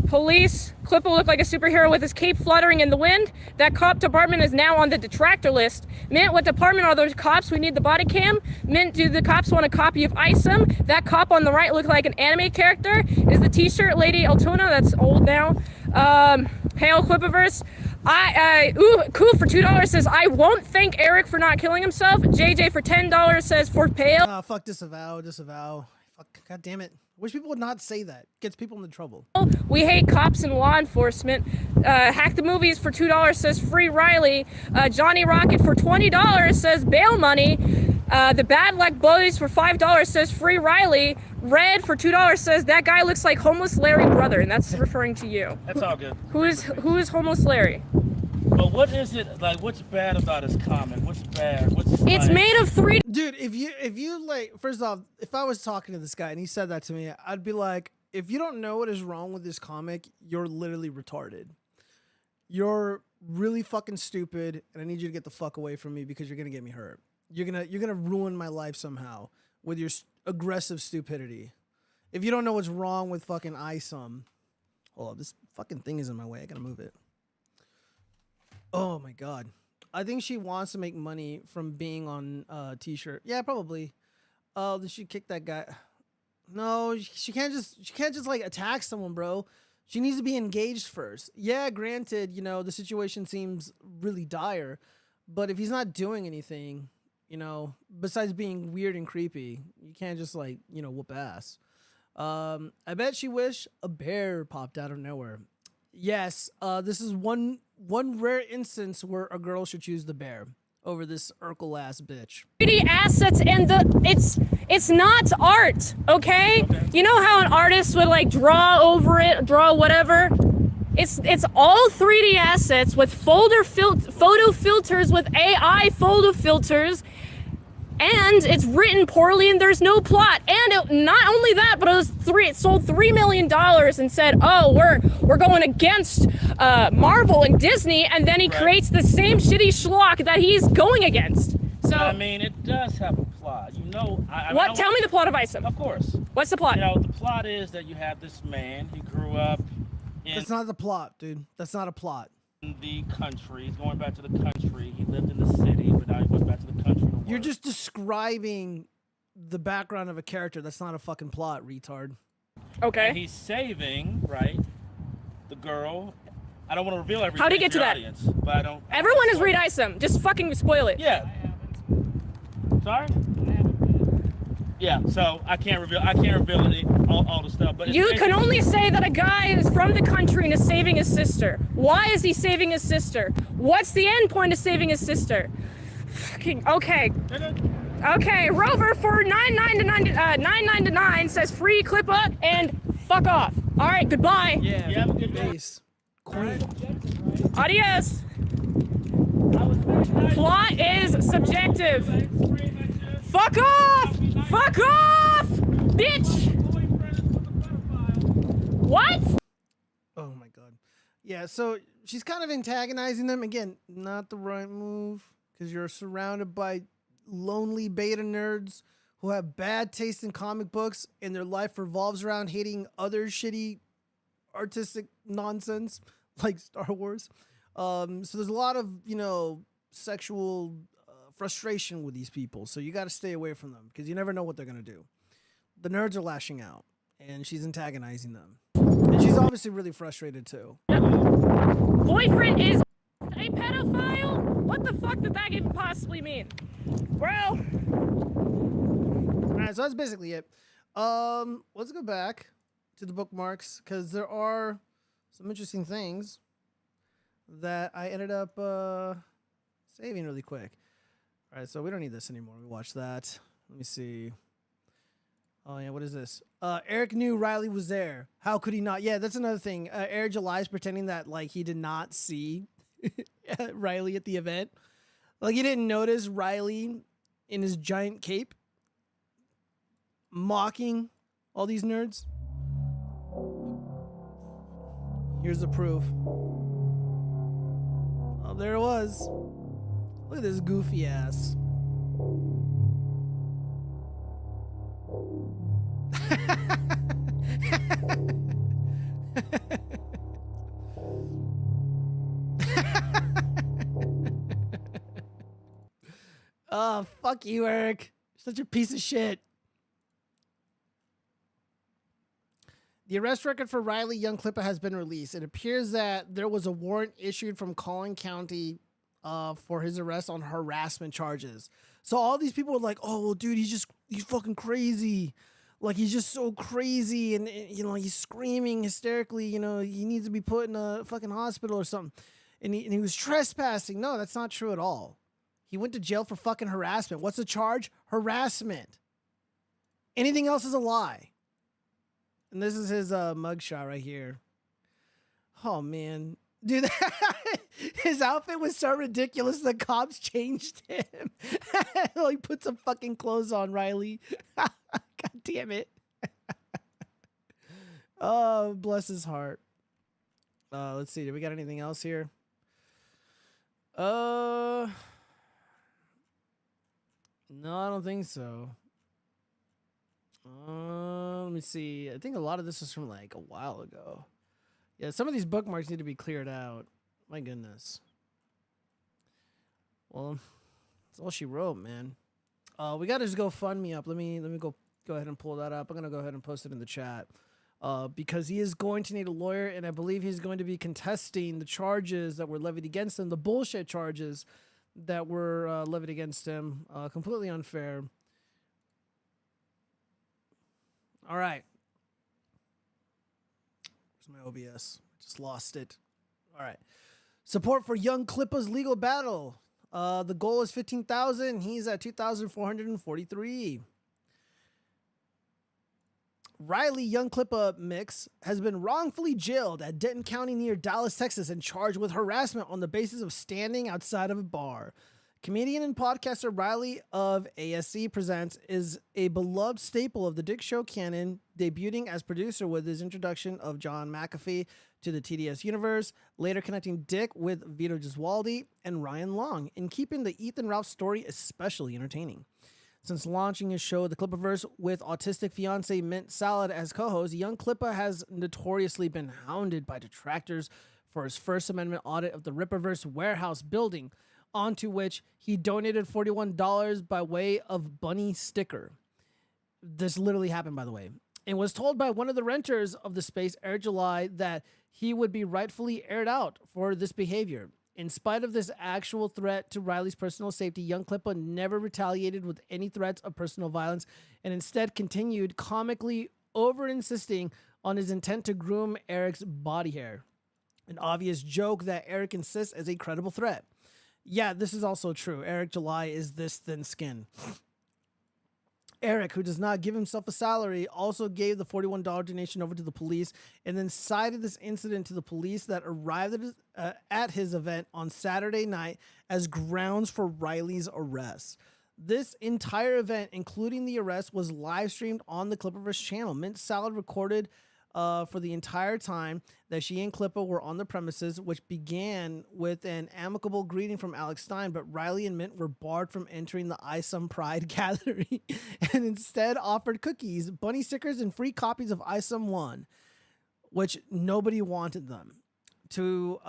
Police. Clippa looked like a superhero with his cape fluttering in the wind. That cop department is now on the detractor list. Mint, what department are those cops? We need the body cam. Mint, do the cops want a copy of ISOM? That cop on the right looked like an anime character. Is the t-shirt Lady Altona? That's old now. Hail Clippaverse. Cool for $2 says, I won't thank Eric for not killing himself. JJ for $10 says, for pale. Fuck disavow. Fuck, god damn it. Wish people would not say that. Gets people into trouble. We hate cops and law enforcement. Hack the Movies for $2 says free Riley. Johnny Rocket for $20 says bail money. The Bad Luck Boys for $5 says free Riley. Red for $2 says that guy looks like Homeless Larry brother, and that's referring to you. that's all good. Who is Homeless Larry? But what is it, like, what's bad about his comment? What's bad? It's made of 3. Dude, if you like, first off, if I was talking to this guy and he said that to me, I'd be like, if you don't know what is wrong with this comic, you're literally retarded. You're really fucking stupid, and I need you to get the fuck away from me because you're gonna get me hurt. You're gonna ruin my life somehow with your aggressive stupidity. If you don't know what's wrong with fucking ISOM, hold up, this fucking thing is in my way. I gotta move it. Oh my god. I think she wants to make money from being on t-shirt. Yeah, probably. Oh, did she kick that guy? No, she can't just like attack someone, bro. She needs to be engaged first. Yeah, granted, you know, the situation seems really dire, but if he's not doing anything, You know, besides being weird and creepy, you can't just like, you know, whoop ass. I bet she wished a bear popped out of nowhere. Yes, this is one rare instance where a girl should choose the bear over this Urkel ass bitch. 3D assets and it's not art, okay? You know how an artist would like draw over it, draw whatever? It's all 3D assets with photo filters, with AI photo filters, and it's written poorly and there's no plot. And not only that, but it sold $3 million and said, oh, we're going against Marvel and Disney, and then he creates the same shitty schlock that he's going against. So I mean, it does have a plot. You know, what? Tell me the plot of Isom. Of course. What's the plot? You know, the plot is that you have this man. He grew up in That's not the plot, dude. That's not a plot. the country. He's going back to the country. He lived in the city, but now he goes back to the country. You're just describing the background of a character. That's not a fucking plot, retard. Okay. And he's saving, right, the girl. I don't want to reveal everything. How'd he get to that? Audience, but I don't. Everyone has read Isom. Just fucking spoil it. Yeah. Sorry. Yeah. So I can't reveal. All the stuff. But You can only say that a guy is from the country and is saving his sister. Why is he saving his sister? What's the end point of saving his sister? Fucking okay. Okay, Rover for 999 says free clipper and fuck off. All right, goodbye. Yeah, You have a good day. base. Queen. Adios. Plot is subjective. Fuck off! Fuck off! Bitch! What? Oh my god. Yeah, so she's kind of antagonizing them. Again, not the right move, because you're surrounded by lonely beta nerds who have bad taste in comic books and their life revolves around hating other shitty artistic nonsense like Star Wars. So there's a lot of, you know, sexual frustration with these people. So you got to stay away from them because you never know what they're going to do. The nerds are lashing out and she's antagonizing them. And she's obviously really frustrated too. Boyfriend is a pedophile? What the fuck did that even possibly mean? Well, all right, so that's basically it. Let's go back to the bookmarks because there are some interesting things that I ended up saving really quick. All right, so we don't need this anymore. We watched that. Let me see. Oh yeah, what is this? Eric knew Riley was there. How could he not? Yeah, that's another thing. Eric July is pretending that like he did not see Riley at the event. Like he didn't notice Riley in his giant cape mocking all these nerds. Here's the proof. Oh, there it was. Look at this goofy ass. Oh, fuck you, Eric. Such a piece of shit. The arrest record for Riley Young Clipper has been released. It appears that there was a warrant issued from Collin County for his arrest on harassment charges. So all these people were like, oh, well, dude, he's fucking crazy. Like, he's just so crazy. And, you know, he's screaming hysterically. You know, he needs to be put in a fucking hospital or something. And he was trespassing. No, that's not true at all. He went to jail for fucking harassment. What's the charge? Harassment. Anything else is a lie. And this is his mugshot right here. Oh, man. Dude, his outfit was so ridiculous, the cops changed him. He put some fucking clothes on, Riley. God damn it. Oh, bless his heart. Let's see. Do we got anything else here? No, I don't think so. Let me see. I think a lot of this is from like a while ago. Yeah, some of these bookmarks need to be cleared out. My goodness. Well, that's all she wrote, man. We got his GoFundMe up. Let me go ahead and pull that up. I'm gonna go ahead and post it in the chat. Because he is going to need a lawyer, and I believe he's going to be contesting the charges that were levied against him, the bullshit charges that were levied against him. Completely unfair. All right. Where's my OBS? Just lost it. All right. Support for Young Clippa's legal battle. The goal is 15,000. He's at 2,443. Riley Young Clippa Mix has been wrongfully jailed at Denton County near Dallas, Texas, and charged with harassment on the basis of standing outside of a bar. Comedian and podcaster Riley of ASC Presents is a beloved staple of the Dick Show canon, debuting as producer with his introduction of John McAfee to the TDS universe, later connecting Dick with Vito Gesualdi and Ryan Long, and keeping the Ethan Ralph story especially entertaining. Since launching his show, The Clippaverse, with autistic fiancé Mint Salad as co-host, Young Clippa has notoriously been hounded by detractors for his First Amendment audit of the Rippaverse warehouse building, onto which he donated $41 by way of bunny sticker. This literally happened, by the way. And was told by one of the renters of the space, Eric July, that he would be rightfully aired out for this behavior. In spite of this actual threat to Riley's personal safety, Young Clippa never retaliated with any threats of personal violence and instead continued comically over-insisting on his intent to groom Eric's body hair. An obvious joke that Eric insists is a credible threat. Yeah, this is also true. Eric July is this thin skin. Eric, who does not give himself a salary, also gave the $41 donation over to the police and then cited this incident to the police that arrived at his event on Saturday night as grounds for Riley's arrest. This entire event, including the arrest, was live streamed on the Clippaverse channel. Mint Salad recorded for the entire time that she and Clippa were on the premises, which began with an amicable greeting from Alex Stein, but Riley and Mint were barred from entering the ISOM Pride gathering and instead offered cookies, bunny stickers, and free copies of ISOM 1, which nobody wanted them, to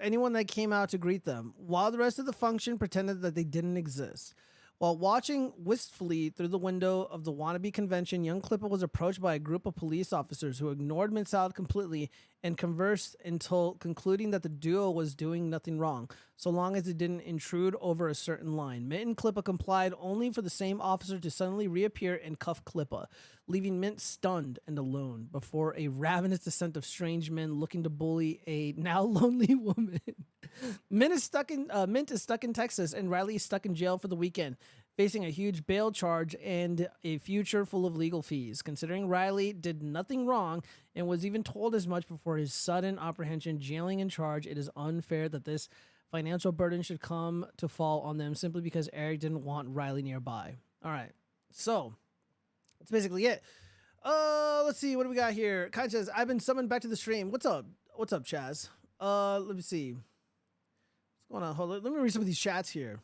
anyone that came out to greet them, while the rest of the function pretended that they didn't exist. While watching wistfully through the window of the wannabe convention, Young Clippa was approached by a group of police officers who ignored Mint Salad completely and conversed until concluding that the duo was doing nothing wrong, so long as it didn't intrude over a certain line. Mint and Clippa complied, only for the same officer to suddenly reappear and cuff Clippa, leaving Mint stunned and alone before a ravenous descent of strange men looking to bully a now lonely woman. Mint is stuck in Texas, and Riley is stuck in jail for the weekend, facing a huge bail charge and a future full of legal fees. Considering Riley did nothing wrong and was even told as much before his sudden apprehension, jailing, and charge, it is unfair that this financial burden should come to fall on them simply because Eric didn't want Riley nearby. All right, so that's basically it. Let's see, what do we got here? Kai says, I've been summoned back to the stream. What's up, Chaz? Let me see. What's going on? Hold on. Let me read some of these chats here.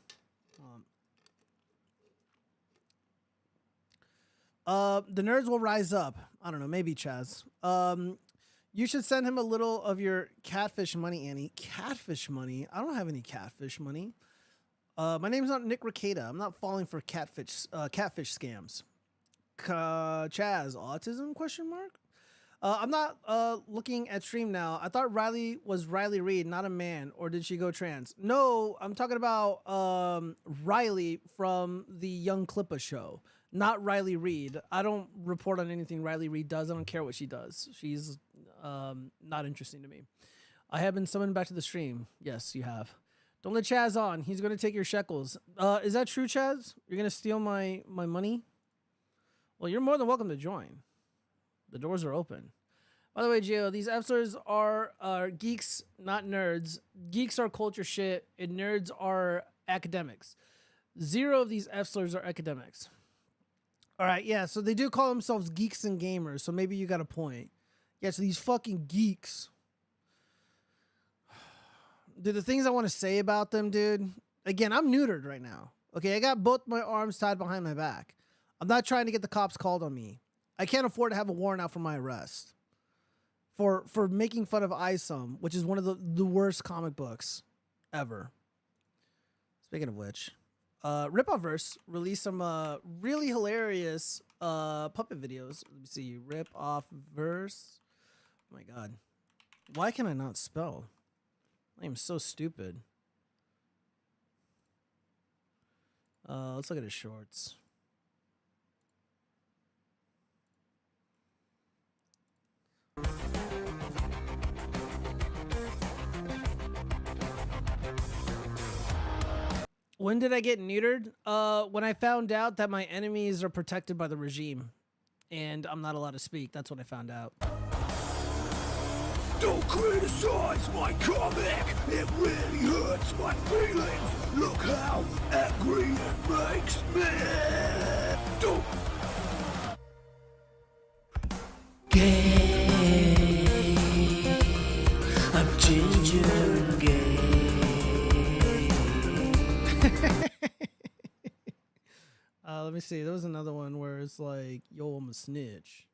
The nerds will rise up. I don't know, maybe Chaz. You should send him a little of your catfish money, Annie. Catfish money? I don't have any catfish money. My name's not Nick Ricada. I'm not falling for catfish scams. Chaz, autism? Question mark. I'm not looking at stream now. I thought Riley was Riley Reid, not a man, or did she go trans? No, I'm talking about Riley from the Young Clippa show, not Riley Reid. I don't report on anything Riley Reid does. I don't care what she does. She's not interesting to me. I have been summoned back to the stream. Yes, you have. Don't let Chaz on. He's going to take your shekels. Is that true, Chaz? You're going to steal my money? Well, you're more than welcome to join. The doors are open. By the way, Gio, these Fslers are geeks, not nerds. Geeks are culture shit, and nerds are academics. 0 of these Fslers are academics. All right, yeah, so they do call themselves geeks and gamers, so maybe you got a point. Yeah, so these fucking geeks. Dude, the things I want to say about them, dude. Again, I'm neutered right now. Okay, I got both my arms tied behind my back. I'm not trying to get the cops called on me. I can't afford to have a warrant out for my arrest. For making fun of ISOM, which is one of the worst comic books ever. Speaking of which, Rippaverse released some really hilarious puppet videos. Let me see. Rippaverse. Oh my god. Why can I not spell? I am so stupid. Let's look at his shorts. When did I get neutered? When I found out that my enemies are protected by the regime, and I'm not allowed to speak. That's what I found out. Don't criticize my comic. It really hurts my feelings. Look how angry it makes me. Don't. Gay. I'm ginger and gay. Let me see. There was another one where it's like, yo, I'm a snitch.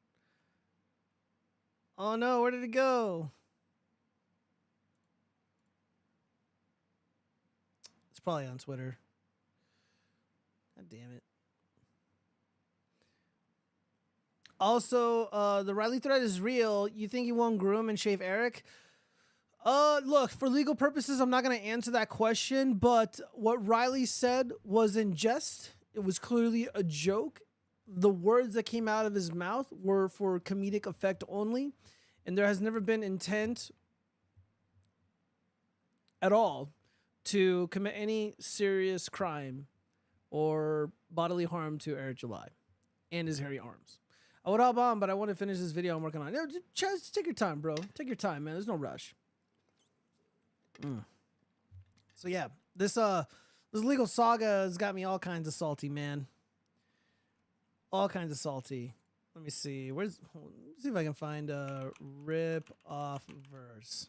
Oh no, where did it go? It's probably on Twitter. God damn it. Also, the Riley threat is real. You think you won't groom and shave Eric? Look, for legal purposes, I'm not going to answer that question, but what Riley said was in jest. It was clearly a joke. The words that came out of his mouth were for comedic effect only, and there has never been intent at all to commit any serious crime or bodily harm to Eric July and his hairy arms. I would hop on, but I want to finish this video I'm working on. No, just take your time, bro. Take your time, man. There's no rush. So yeah, this legal saga has got me all kinds of salty, man. All kinds of salty. Let me see. Let's see if I can find a rip off verse.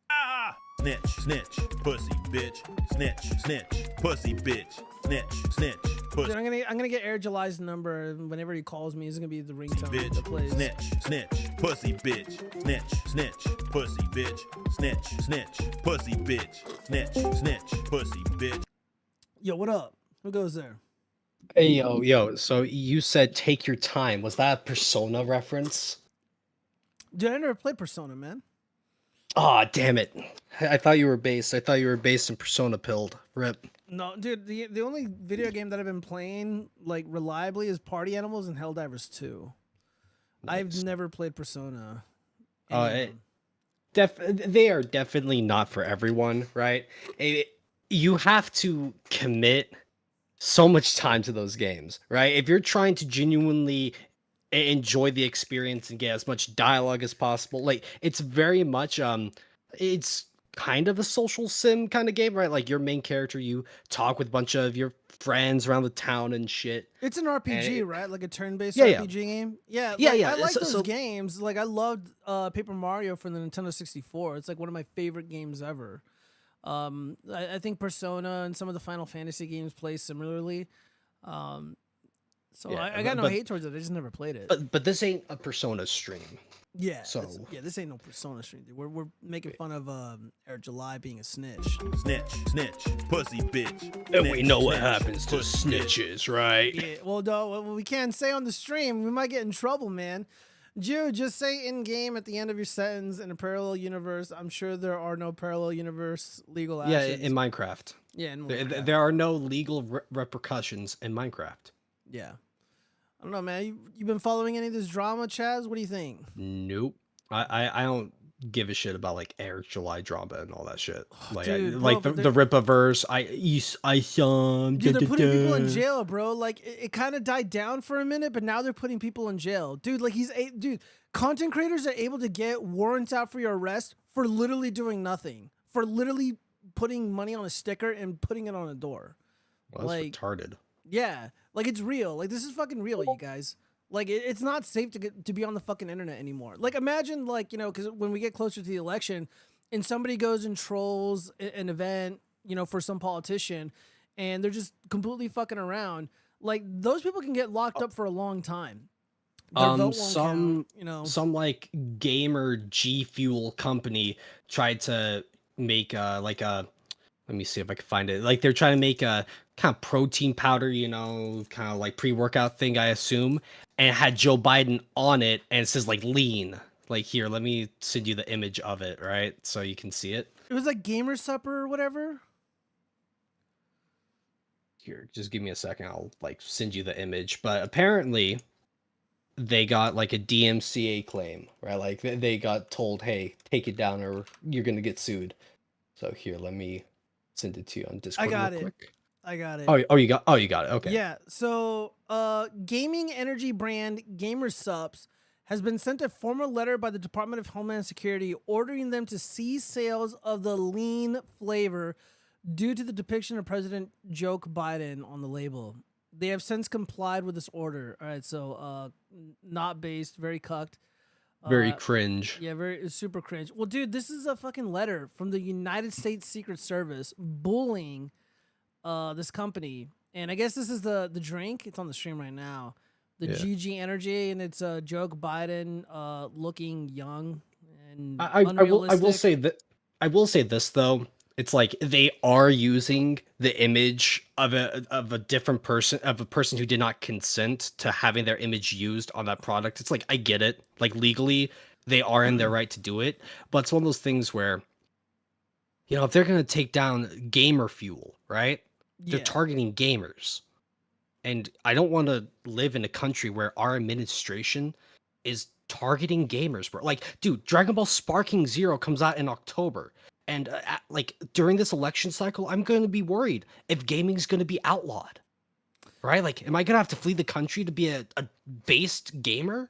Ah! Snitch, snitch, pussy, bitch. Snitch, snitch, pussy, bitch. Snitch, snitch, pussy. Dude, I'm gonna get Air July's number, and whenever he calls me, it's gonna be the ringtone Bitch, that plays. snitch, snitch, pussy, bitch. Snitch, snitch, pussy, bitch. Snitch, snitch, pussy, bitch. Snitch, snitch, pussy, bitch. Yo, what up? Who goes there? Hey, yo, so you said take your time. Was that a Persona reference? Dude, I never played Persona, man. Aw, damn it. I thought you were based. I thought you were based in Persona Pilled. Rip. No, dude, the only video game that I've been playing like reliably is Party Animals and Helldivers 2. Nice. I've never played Persona. They are definitely not for everyone, right? You have to commit so much time to those games, right? If you're trying to genuinely enjoy the experience and get as much dialogue as possible, like it's very much it's kind of a social sim kind of game, right? Like your main character, you talk with a bunch of your friends around the town and shit. It's an RPG, right? Like a turn-based Yeah, RPG game. Yeah, Yeah, like, yeah. I like So- those so- games. Like I loved Paper Mario for the Nintendo 64. It's like one of my favorite games ever. I think Persona and some of the Final Fantasy games play similarly. So Yeah, I got no but- hate towards it. I just never played it. But this ain't a Persona stream. Yeah. So- this ain't no Persona stream, dude. We're making fun of Eric July being a snitch. Snitch, snitch, pussy, bitch. And we Snitch, know what snitch, happens to pussy, bitch. snitches, right? Yeah. Well, no, what we can't say on the stream. We might get in trouble, man. Jude, just say in game at the end of your sentence in a parallel universe. I'm sure there are no parallel universe legal Yeah, actions. in Minecraft. Yeah, in There, Minecraft. there are no legal repercussions in Minecraft. Yeah. I don't know, man. You been following any of this drama, Chaz? What do you think? Nope. I don't give a shit about like Eric July drama and all that shit. Like Dude, bro, like but the Rippaverse. Dude, they're putting people in jail, bro. Like it kind of died down for a minute, but now they're putting people in jail. Dude, like dude, content creators are able to get warrants out for your arrest for literally doing nothing. For literally putting money on a sticker and putting it on a door. Well, that's like- retarded. Yeah, like it's real. Like this is fucking real, you guys. Like it's not safe to be on the fucking internet anymore. Like imagine like, you know, because when we get closer to the election and somebody goes and trolls an event, you know, for some politician and they're just completely fucking around, like those people can get locked up for a long time. Their vote won't count, you know. Some like gamer G Fuel company tried to make like a, let me see if I can find it. Like they're trying to make a kind of protein powder, you know, kind of like pre-workout thing, I assume, and it had Joe Biden on it, and it says like lean. Like here, let me send you the image of it, right? So you can see it. It was like Gamer Supper or whatever. here, just give me a second. I'll like send you the image. But apparently, they got like a DMCA claim, right? Like they got told, "Hey, take it down, or you're gonna get sued." So here, let me send it to you on Discord got real it. quick. I got it. Oh, you got it. Okay. Yeah. So, gaming energy brand GamerSups has been sent a formal letter by the Department of Homeland Security ordering them to cease sales of the lean flavor due to the depiction of President Joe Biden on the label. They have since complied with this order. All right. So, not based, very cucked. Very cringe. Yeah, very super cringe. Well, dude, this is a fucking letter from the United States Secret Service bullying this company, and I guess this is the drink. It's on the stream right now. The GG Energy, and it's Joe Biden looking young and I unrealistic. I will say this though. It's like they are using the image of a different person, of a person who did not consent to having their image used on that product. It's like, I get it. Like legally, they are in their right to do it, but it's one of those things where, you know, if they're gonna take down gamer fuel, right? They're Yeah. targeting gamers. And I don't want to live in a country where our administration is targeting gamers, bro. Like, dude, Dragon Ball Sparking Zero comes out in October. And like during this election cycle, I'm going to be worried if gaming's going to be outlawed. Right? Like, am I going to have to flee the country to be a based gamer?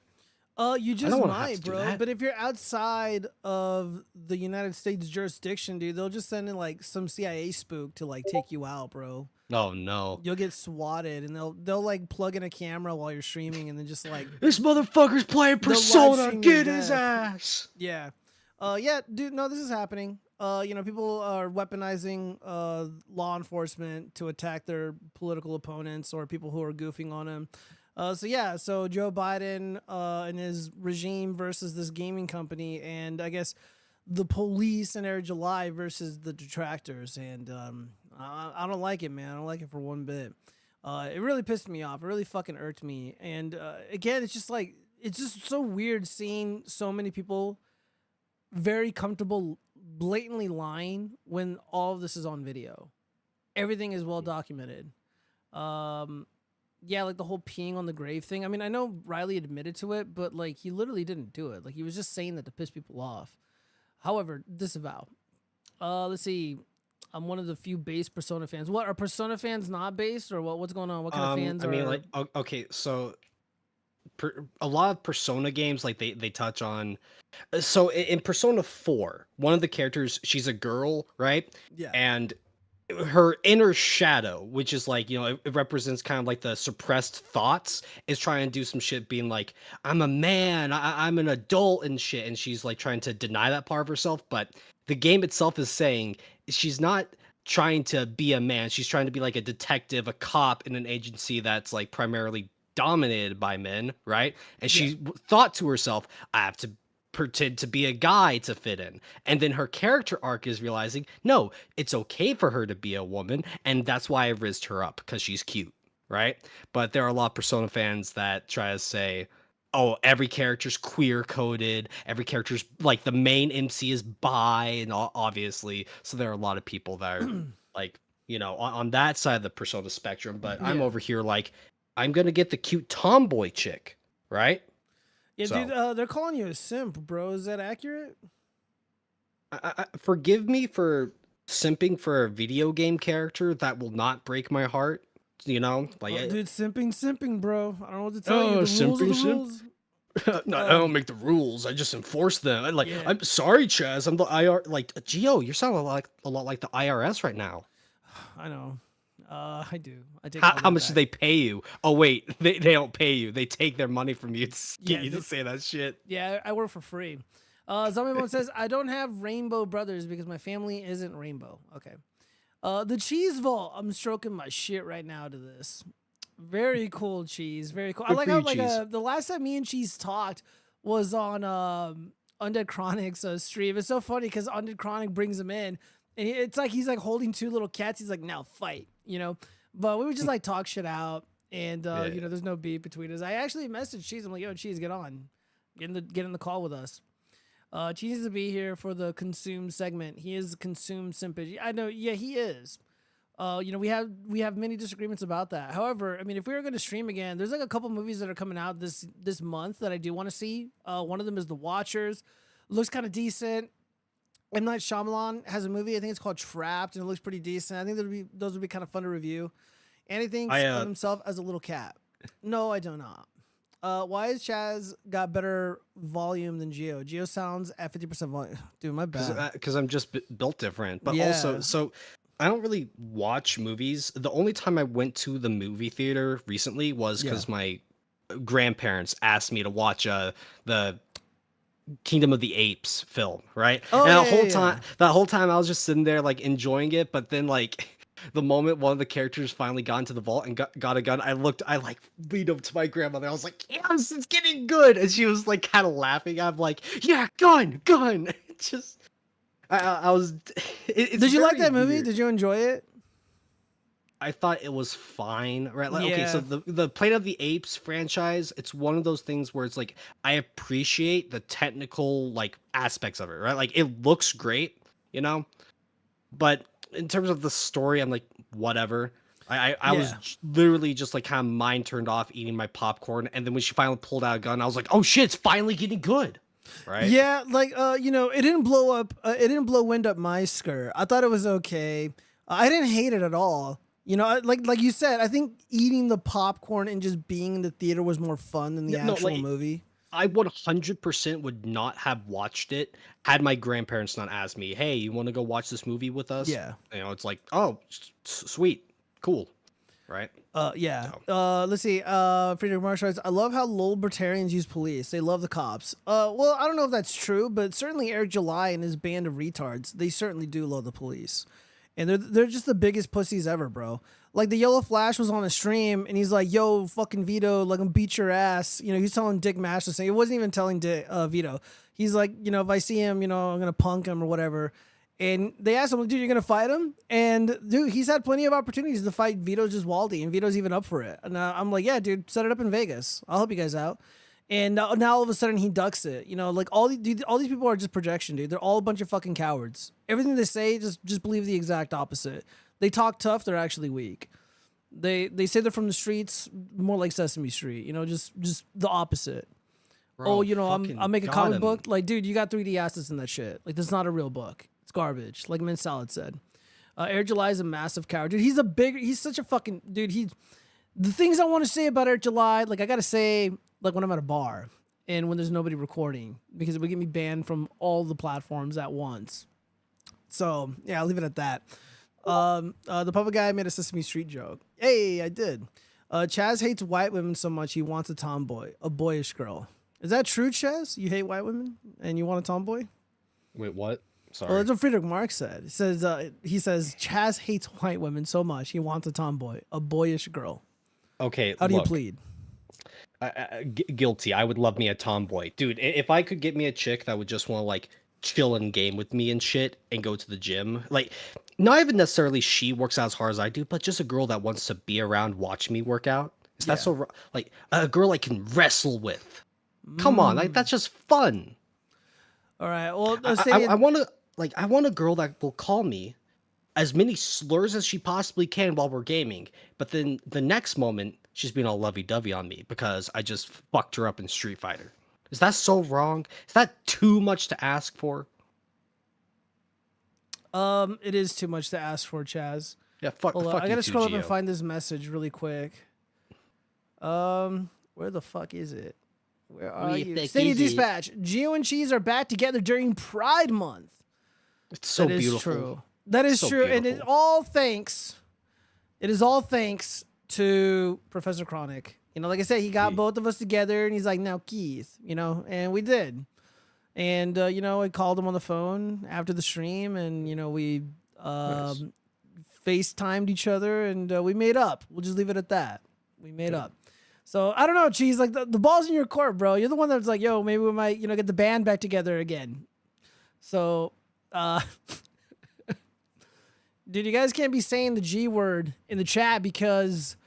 You I just don't wanna have might, to do bro. that. But if you're outside of the United States jurisdiction, dude, they'll just send in like some CIA spook to like take you out, bro. Oh, no. You'll get swatted, and they'll like plug in a camera while you're streaming, and then just like This motherfucker's playing They'll live Persona. stream your Get his death. ass. yeah, yeah, dude. No, this is happening. You know, people are weaponizing law enforcement to attack their political opponents or people who are goofing on them. So Joe Biden and his regime versus this gaming company, and I guess the police in July versus the detractors, and I don't like it, man. I don't like it for one bit. It really pissed me off. It really fucking irked me. And again, it's just so weird seeing so many people very comfortable blatantly lying when all of this is on video. Everything is well documented. Yeah, like the whole peeing on the grave thing. I mean, I know Riley admitted to it, but like he literally didn't do it. Like he was just saying that to piss people off. However, disavow. Let's see. I'm one of the few base Persona fans. What are Persona fans not based, or what? What's going on? What kind of fans I are? mean, like, okay, so a lot of Persona games, like they touch on. So in Persona 4, one of the characters, she's a girl, right? Yeah. And her inner shadow, which is like, you know, it represents kind of like the suppressed thoughts, is trying to do some shit, being like, I'm a man, I'm an adult and shit, and she's like trying to deny that part of herself. But the game itself is saying she's not trying to be a man, she's trying to be like a detective, a cop in an agency that's like primarily dominated by men, right? And she thought to herself, I have to pretend to be a guy to fit in. And then her character arc is realizing, no, it's okay for her to be a woman, and that's why I rizzed her up, because she's cute, right? But there are a lot of Persona fans that try to say, oh, every character's queer coded, every character's like the main MC is bi, and obviously, so there are a lot of people that are like, you know, on that side of the Persona spectrum. But I'm over here like, I'm gonna get the cute tomboy chick, right? Yeah, So- dude, they're calling you a simp, bro. Is that accurate? Forgive me for simping for a video game character that will not break my heart. You know, like, Dude, simping, bro. I don't know what to tell you. The rules are simping, the simp. rules. no, I don't make the rules. I just enforce them. I'm like, Yeah. I'm sorry, Chaz. I'm the IR. Like, Gio, you're sounding a lot like the IRS right now. I know. I do. I take How much do they pay you? Oh wait, they don't pay you. They take their money from you to get you to say that shit. Yeah, I work for free. Zombie Bone says, I don't have rainbow brothers because my family isn't rainbow. Okay. The Cheese Vault. I'm stroking my shit right now to this. Very cool, Cheese. Very cool. I Good like for how you, like Cheese. the last time me and Cheese talked was on Undead Chronic's stream. It's so funny because Undead Chronic brings him in, and it's like he's like holding two little cats. He's like, now fight, you know. But we would just like talk shit out, and you know, there's no beef between us. I actually messaged Cheese. I'm like, yo, Cheese, get on, get in the call with us. Cheese needs to be here for the consume segment. He is consume simpage. I know, yeah, he is. we have many disagreements about that. However, I mean, if we were going to stream again, there's like a couple movies that are coming out this month that I do want to see. One of them is The Watchers. Looks kind of decent. M. Night Shyamalan has a movie. I think it's called Trapped, and it looks pretty decent. I think those would be kind of fun to review. And he thinks of himself as a little cat. No, I do not. Why has Chaz got better volume than Geo? Geo sounds at 50% volume. Dude, my bad. Because I'm just built different. But also, so I don't really watch movies. The only time I went to the movie theater recently was because my grandparents asked me to watch the Kingdom of the Apes film, right? Oh, and that whole time I was just sitting there like enjoying it, but then like the moment one of the characters finally got into the vault and got a gun, I like leaned up to my grandmother. I was like, yes, it's getting good. And she was like kind of laughing. I'm like, yeah, gun. It's just I was Did you like that movie? Weird. Did you enjoy it? I thought it was fine, right? Like, okay, so the Planet of the Apes franchise, it's one of those things where it's like I appreciate the technical like aspects of it, right? Like it looks great, you know, but in terms of the story, I'm like whatever. I was literally just like kind of mind turned off eating my popcorn, and then when she finally pulled out a gun, I was like, oh shit, it's finally getting good, right? Yeah, like it didn't blow up. It didn't blow wind up my skirt. I thought it was okay. I didn't hate it at all. You know, like you said, I think eating the popcorn and just being in the theater was more fun than the actual movie. I 100% would not have watched it had my grandparents not asked me, hey, you want to go watch this movie with us? Yeah. You know, it's like, oh, sweet, cool, right? Yeah. Let's see. Friedrich Marsh writes, I love how libertarians use police. They love the cops. Well, I don't know if that's true, but certainly Eric July and his band of retards, they certainly do love the police. And they're just the biggest pussies ever, bro. Like the Yellow Flash was on a stream and he's like, yo, fucking Vito, like I'm beat your ass. You know, he's telling Dick Mash the same. It wasn't even telling Vito. He's like, you know, if I see him, you know, I'm going to punk him or whatever. And they asked him, dude, you're going to fight him? And dude, he's had plenty of opportunities to fight Vito Giswaldi, and Vito's even up for it. And I'm like, yeah, dude, set it up in Vegas. I'll help you guys out. And now all of a sudden he ducks it. You know, like all these people are just projection, dude. They're all a bunch of fucking cowards. Everything they say, just believe the exact opposite. They talk tough, they're actually weak. They say they're from the streets, more like Sesame Street. You know, just the opposite. Bro, oh, you know, I'll make a comic book. Like, dude, you got 3D assets in that shit. Like, that's not a real book. It's garbage. Like Mint Salad said. Eric July is a massive coward, dude. He's such a fucking dude. The things I want to say about Eric July, like I gotta say. Like when I'm at a bar and when there's nobody recording, because it would get me banned from all the platforms at once. So yeah, I'll leave it at that. The public guy made a Sesame Street joke. Hey, I did. Chaz hates white women so much he wants a tomboy, a boyish girl. Is that true, Chaz? You hate white women and you want a tomboy? Wait, what? Sorry. Well, that's what Friedrich Marx said. He says Chaz hates white women so much he wants a tomboy, a boyish girl. Okay. How do you plead? Guilty. I would love me a tomboy, dude. If I could get me a chick that would just want to like chill and game with me and shit and go to the gym, like not even necessarily she works out as hard as I do, but just a girl that wants to be around, watch me work out. Is that so? Like a girl I can wrestle with. Come on, like that's just fun. All right. Well, I want a girl that will call me as many slurs as she possibly can while we're gaming, but then the next moment she's being all lovey-dovey on me because I just fucked her up in Street Fighter. Is that so wrong? Is that too much to ask for? It is too much to ask for, Chaz. Yeah, fuck. I gotta scroll up Gio. and find this message really quick. Where the fuck is it? Where are you? Stadium Dispatch. Gio and Cheese are back together during Pride Month. It's so that beautiful. Is true. That is so true, beautiful. And it is all thanks to Professor Chronic. You know, like I said, he got both of us together and he's like, now Keith, you know, and we did. And, you know, I called him on the phone after the stream and, you know, we FaceTimed each other and we made up. We'll just leave it at that. We made up. So I don't know, Cheese, like the ball's in your court, bro. You're the one that's like, yo, maybe we might, you know, get the band back together again. So, dude, you guys can't be saying the G word in the chat because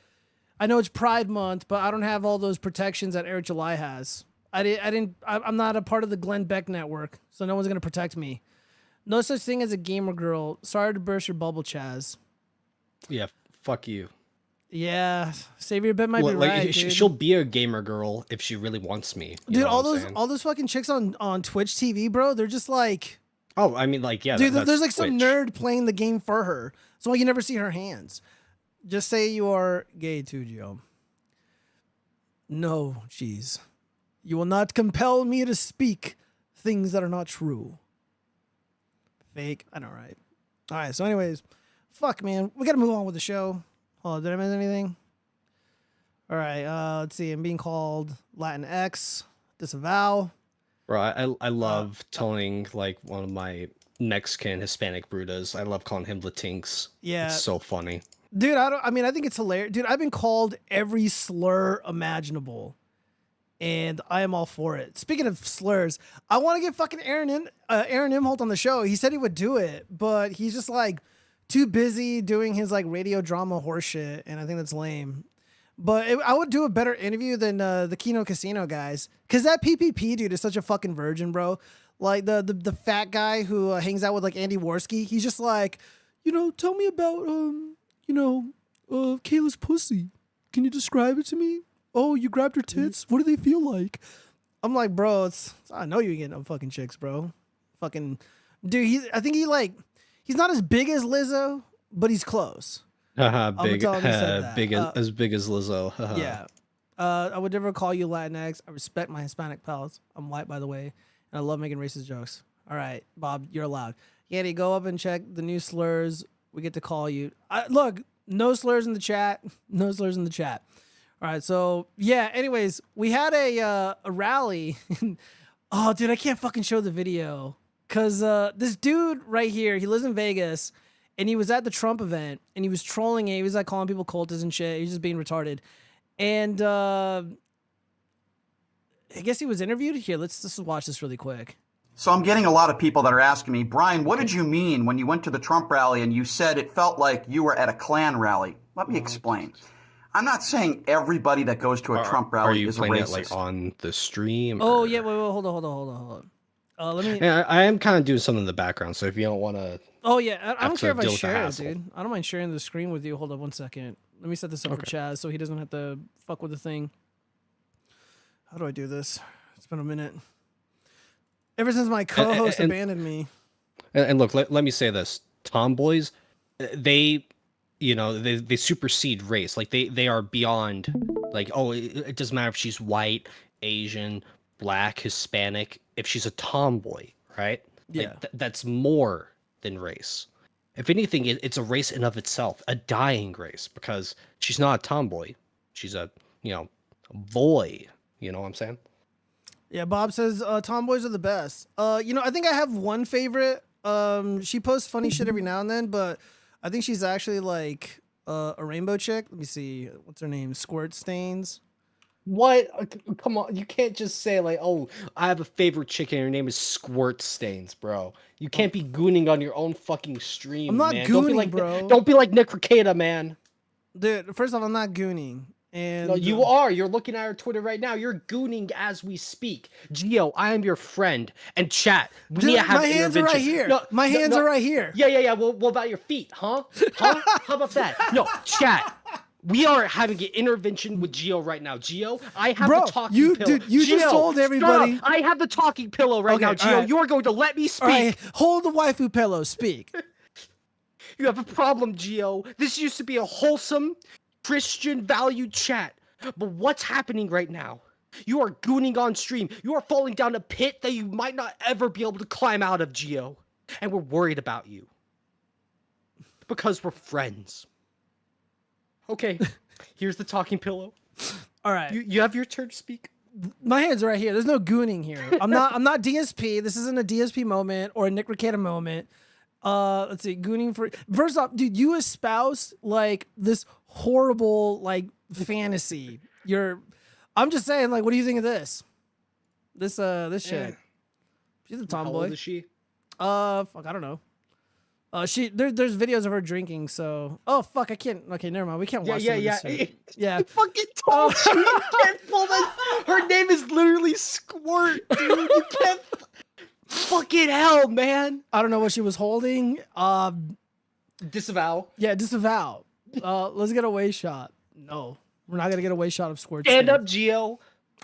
I know it's Pride Month, but I don't have all those protections that Eric July has. I'm not a part of the Glenn Beck network, so no one's gonna protect me. No such thing as a gamer girl. Sorry to burst your bubble, Chaz. Yeah, fuck you. Yeah, save your bet might be Like, right, dude. she'll be a gamer girl if she really wants me. You Dude, know all what I'm saying? those fucking chicks on Twitch TV, bro, they're just like, Oh, I mean, like, yeah. dude, that's there's like some Twitch. nerd playing the game for her. So why you never see her hands. Just say you are gay too, Gio. No, jeez. You will not compel me to speak things that are not true. Fake. I know, right? All right. So, anyways, fuck, man. We gotta move on with the show. Oh, did I miss anything? All right. Let's see. I'm being called LINQS. Disavow. Bro, I love telling like one of my Mexican Hispanic brutas. I love calling him LINQS. Yeah. It's so funny. Dude, I mean, I think it's hilarious. Dude, I've been called every slur imaginable, and I am all for it. Speaking of slurs, I want to get fucking Aaron Imholt on the show. He said he would do it, but he's just like too busy doing his like radio drama horseshit, and I think that's lame. But I would do a better interview than the Kino Casino guys, because that PPP dude is such a fucking virgin, bro. Like the fat guy who hangs out with like Andy Worski. He's just like, tell me about Kayla's pussy. Can you describe it to me? Oh, you grabbed her tits? What do they feel like? I'm like, bro, I know you're getting up fucking chicks, bro. Fucking dude, I think he's not as big as Lizzo, but he's close. Big, as big as Lizzo. Yeah. I would never call you Latinx. I respect my Hispanic pals. I'm white, by the way, and I love making racist jokes. All right, Bob, you're allowed. Yandy, go up and check the new slurs. We get to call you. Look, no slurs in the chat. No slurs in the chat. All right, so yeah. Anyways, we had a rally. Oh, dude, I can't fucking show the video because this dude right here, he lives in Vegas, and he was at the Trump event, and he was trolling it. He was like calling people cultists and shit. He was just being retarded, and I guess he was interviewed. Here, let's just watch this really quick. So I'm getting a lot of people that are asking me, Brian, what did you mean when you went to the Trump rally and you said it felt like you were at a Klan rally? Let me explain. I'm not saying everybody that goes to a Trump rally is a racist. Are you playing it like on the stream? Oh, yeah, wait, hold on. Let me. Yeah, I am kind of doing something in the background, so if you don't want to. Oh yeah, I don't care if I share it, hassle. dude. I don't mind sharing the screen with you. Hold up 1 second. Let me set this up for Chaz so he doesn't have to fuck with the thing. How do I do this? It's been a minute. Ever since my co-host abandoned me. And look, let me say this: tomboys, they supersede race. Like they are beyond. Like, oh, it doesn't matter if she's white, Asian, black, Hispanic. If she's a tomboy, right? Yeah, like, that's more than race. If anything, it's a race in of itself, a dying race, because she's not a tomboy. She's a boy. You know what I'm saying? Yeah, Bob says tomboys are the best. I think I have one favorite. She posts funny shit every now and then, but I think she's actually like a rainbow chick. Let me see. What's her name? Squirt Stains. What? Come on. You can't just say like, oh, I have a favorite chick and her name is Squirt Stains, bro. You can't be gooning on your own fucking stream, I'm not man. gooning, bro. Don't be like Nick Ricada, man. Dude, first off, I'm not gooning. And no, you are. You're looking at our Twitter right now. You're gooning as we speak. Gio, I am your friend. And chat, we need to have my hands are right here. My hands are right here. Yeah. Well, what about your feet, huh? How about that? No, chat. We are having an intervention with Gio right now. Gio, I have the talking pillow. Dude, you just told everybody. I have the talking pillow right now, Gio. Right. You are going to let me speak. All right. Hold the waifu pillow. Speak. You have a problem, Gio. This used to be a wholesome, Christian valued chat. But what's happening right now? You are gooning on stream. You are falling down a pit that you might not ever be able to climb out of, Gio. And we're worried about you. Because we're friends. Okay, here's the talking pillow. All right. You have your turn to speak. My hands are right here. There's no gooning here. I'm not DSP. This isn't a DSP moment or a Nick Ricada moment. Let's see, gooning for first off, dude, you espouse like this horrible like fantasy. I'm just saying, like, what do you think of this? This chick. She's a tomboy. How old is she? Fuck, I don't know. There's videos of her drinking, so fuck, I can't. Okay, never mind. We can't watch. Yeah. You fucking told you. You can't pull that. Her name is literally Squirt, dude. You can't. Fucking hell, man. I don't know what she was holding. Disavow. Yeah, disavow. Let's get a way shot. No, we're not gonna get a way shot of Squirt. Stand up, Geo.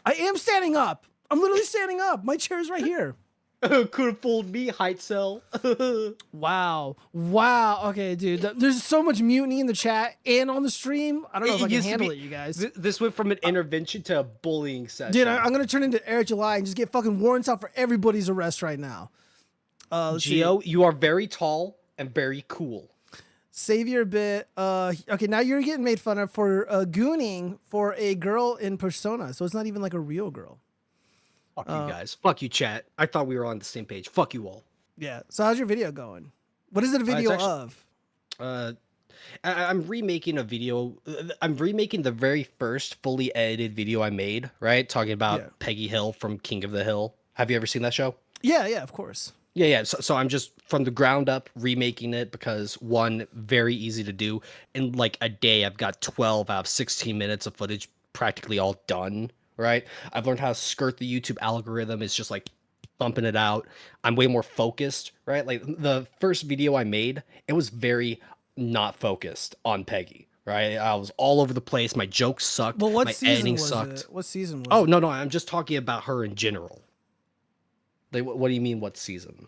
I am standing up. I'm literally standing up. My chair's right here. Could have fooled me, height cell. Wow. Okay, dude. There's so much mutiny in the chat and on the stream. I don't know if I can handle it, you guys. This went from an intervention to a bullying session. Dude, I'm gonna turn into Eric July and just get fucking warrants out for everybody's arrest right now. Geo, you are very tall and very cool. Save your bit. Okay, now you're getting made fun of for gooning for a girl in Persona, so it's not even like a real girl. Fuck you guys. Fuck you, chat. I thought we were on the same page. Fuck you all. Yeah. So how's your video going? What is it a video of? I'm remaking a video. I'm remaking the very first fully edited video I made, right? Talking about Peggy Hill from King of the Hill. Have you ever seen that show? Yeah, of course. Yeah. So I'm just from the ground up remaking it because one, very easy to do. In like a day, I've got 12 out of 16 minutes of footage practically all done, right? I've learned how to skirt the YouTube algorithm. It's just like bumping it out. I'm way more focused, right? Like the first video I made, it was very not focused on Peggy, right? I was all over the place. My jokes sucked. Well, what my season editing was sucked. it? What season was Oh, it? no. I'm just talking about her in general. Like, what do you mean, what season?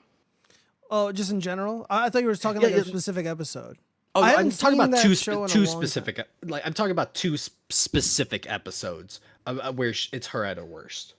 Oh, just in general? I thought you were talking like a specific episode. Oh, I'm talking about two specific. specific. Like I'm talking about two specific episodes where it's her at her worst.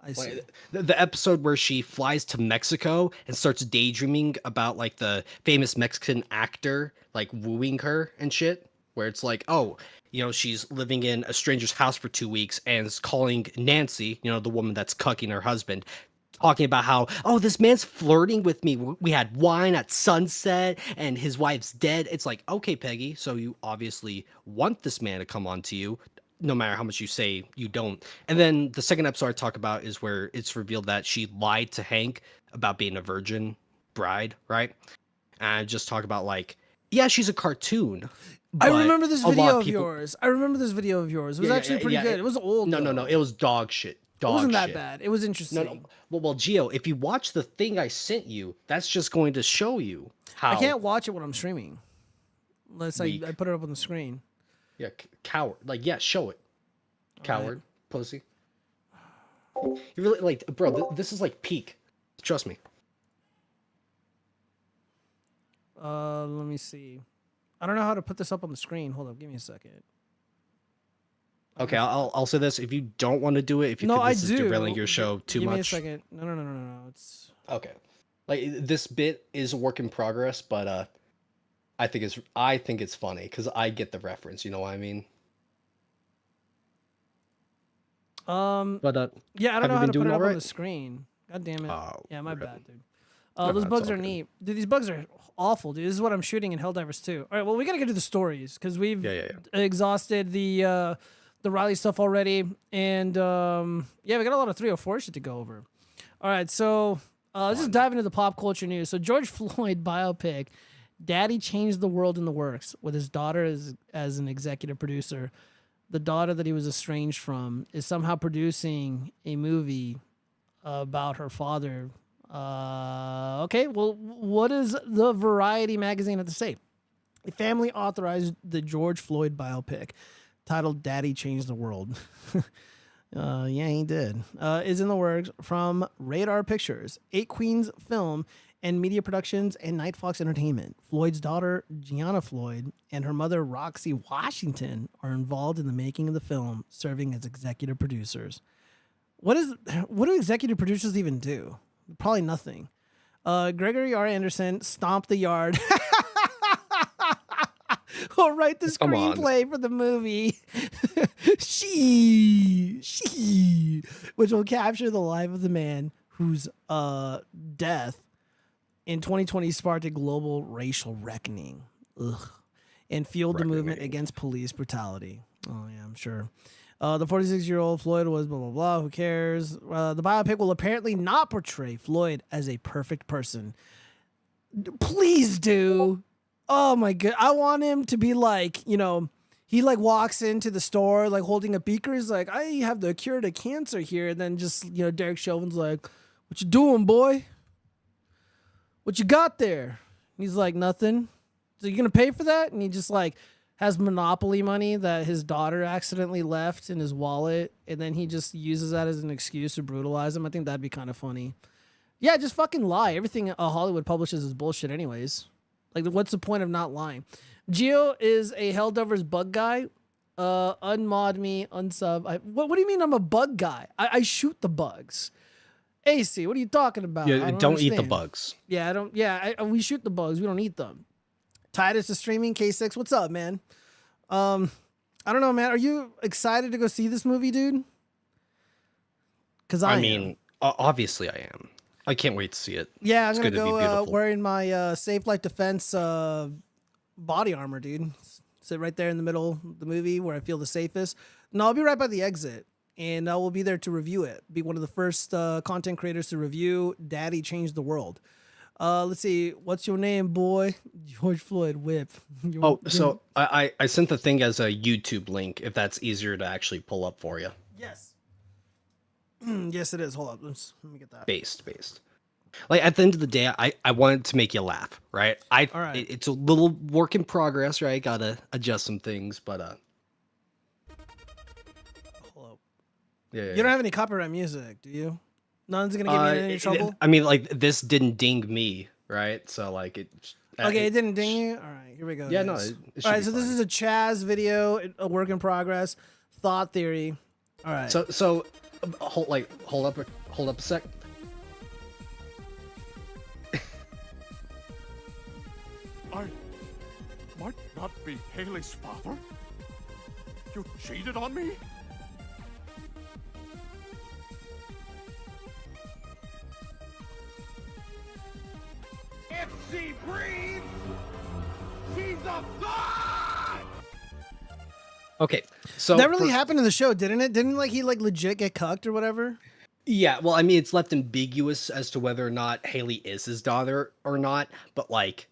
I see. Like, the episode where she flies to Mexico and starts daydreaming about like the famous Mexican actor like wooing her and shit. Where it's like, oh, you know, she's living in a stranger's house for 2 weeks and is calling Nancy, you know, the woman that's cucking her husband, talking about how, oh, this man's flirting with me. We had wine at sunset and his wife's dead. It's like, okay, Peggy, so you obviously want this man to come on to you, no matter how much you say you don't. And then the second episode I talk about is where it's revealed that she lied to Hank about being a virgin bride, right? And I just talk about like, yeah, she's a cartoon. I remember this video of yours. It was actually pretty good. It was old. No. It was dog shit. It wasn't that bad. It was interesting. No. Well, Gio, if you watch the thing I sent you, that's just going to show you how. I can't watch it when I'm streaming, unless I put it up on the screen. Yeah, coward. Like, yeah, show it. Coward, pussy. You really like, bro? This is like peak. Trust me. Let me see. I don't know how to put this up on the screen. Hold up, give me a second. Okay, I'll say this: if you don't want to do it, if you think this is derailing your show too much, give me a second. No. It's okay. Like this bit is a work in progress, but I think it's funny because I get the reference. You know what I mean? But yeah, I don't know how to put it up on the screen. God damn it! Yeah, my bad, dude. Those bugs are neat, dude. These bugs are awful, dude. This is what I'm shooting in Helldivers 2. All right, well, we gotta get to the stories because we've exhausted the Riley stuff already, and yeah, we got a lot of 304 shit to go over. All right, so let's just dive into the pop culture news. So George Floyd biopic, Daddy Changed the World in the works with his daughter as an executive producer. The daughter that he was estranged from is somehow producing a movie about her father. Okay, well, what does the Variety magazine have to say? A family authorized the George Floyd biopic titled Daddy Changed the World. Yeah, he did. Is in the works from Radar Pictures, 8 Queens Film and Media Productions, and Night Fox Entertainment. Floyd's daughter, Gianna Floyd, and her mother, Roxy Washington, are involved in the making of the film, serving as executive producers. What do executive producers even do? Probably nothing. Gregory R. Anderson stomped the yard. Will write the screenplay for the movie. Which will capture the life of the man whose death in 2020 sparked a global racial reckoning. And fueled the movement against police brutality. Oh yeah, I'm sure. The 46-year-old Floyd was blah, blah, blah. Who cares? The biopic will apparently not portray Floyd as a perfect person. Please do. Oh, my God. I want him to be like, you know, he like walks into the store like holding a beaker. He's like, I have the cure to chance here. And then just, you know, Derek Chauvin's like, what you doing, boy? What you got there? And he's like, nothing. So you going to pay for that? And he just like has Monopoly money that his daughter accidentally left in his wallet, and then he just uses that as an excuse to brutalize him. I think that'd be kind of funny. Yeah, just fucking lie. Everything Hollywood publishes is bullshit anyways. Like, what's the point of not lying? Geo is a Helldivers bug guy. Unmod me, unsub. What do you mean I'm a bug guy? I shoot the bugs. AC, what are you talking about? Yeah, I don't eat the understand. bugs. Yeah, I don't. Yeah, we shoot the bugs. We don't eat them. Titus is streaming. K6, what's up, man? I don't know, man. Are you excited to go see this movie, dude? Because I mean, obviously I am. I can't wait to see it. Yeah, I'm It's gonna gonna be go beautiful. wearing my Safe Flight Defense body armor, dude. Sit right there in the middle of the movie where I feel the safest. No, I'll be right by the exit, and I will be there to review it. Be one of the first content creators to review Daddy Changed the World. Let's see. What's your name, boy? George Floyd Whip. So I sent the thing as a YouTube link if that's easier to actually pull up for you. Yes. Yes, it is. Hold up. Let me get that. Based. Like at the end of the day, I wanted to make you laugh, right? All right. It's a little work in progress, right? Gotta adjust some things, but Hold up. yeah. You don't have any copyright music, do you? None's gonna get me in any trouble. I mean, like this didn't ding me, right? So like it. Okay, it didn't ding you. All right, here we go. Yeah, no. guys. It should All right, be so this fine. is a Chaz video, a work in progress, thought theory. All right. So hold up a sec. I might not be Haley's father. You cheated on me? If she breathes, she's a god! Okay, so that really happened in the show, didn't it? Didn't like he like legit get cucked or whatever? Yeah, well, I mean, it's left ambiguous as to whether or not Haley is his daughter or not, but like,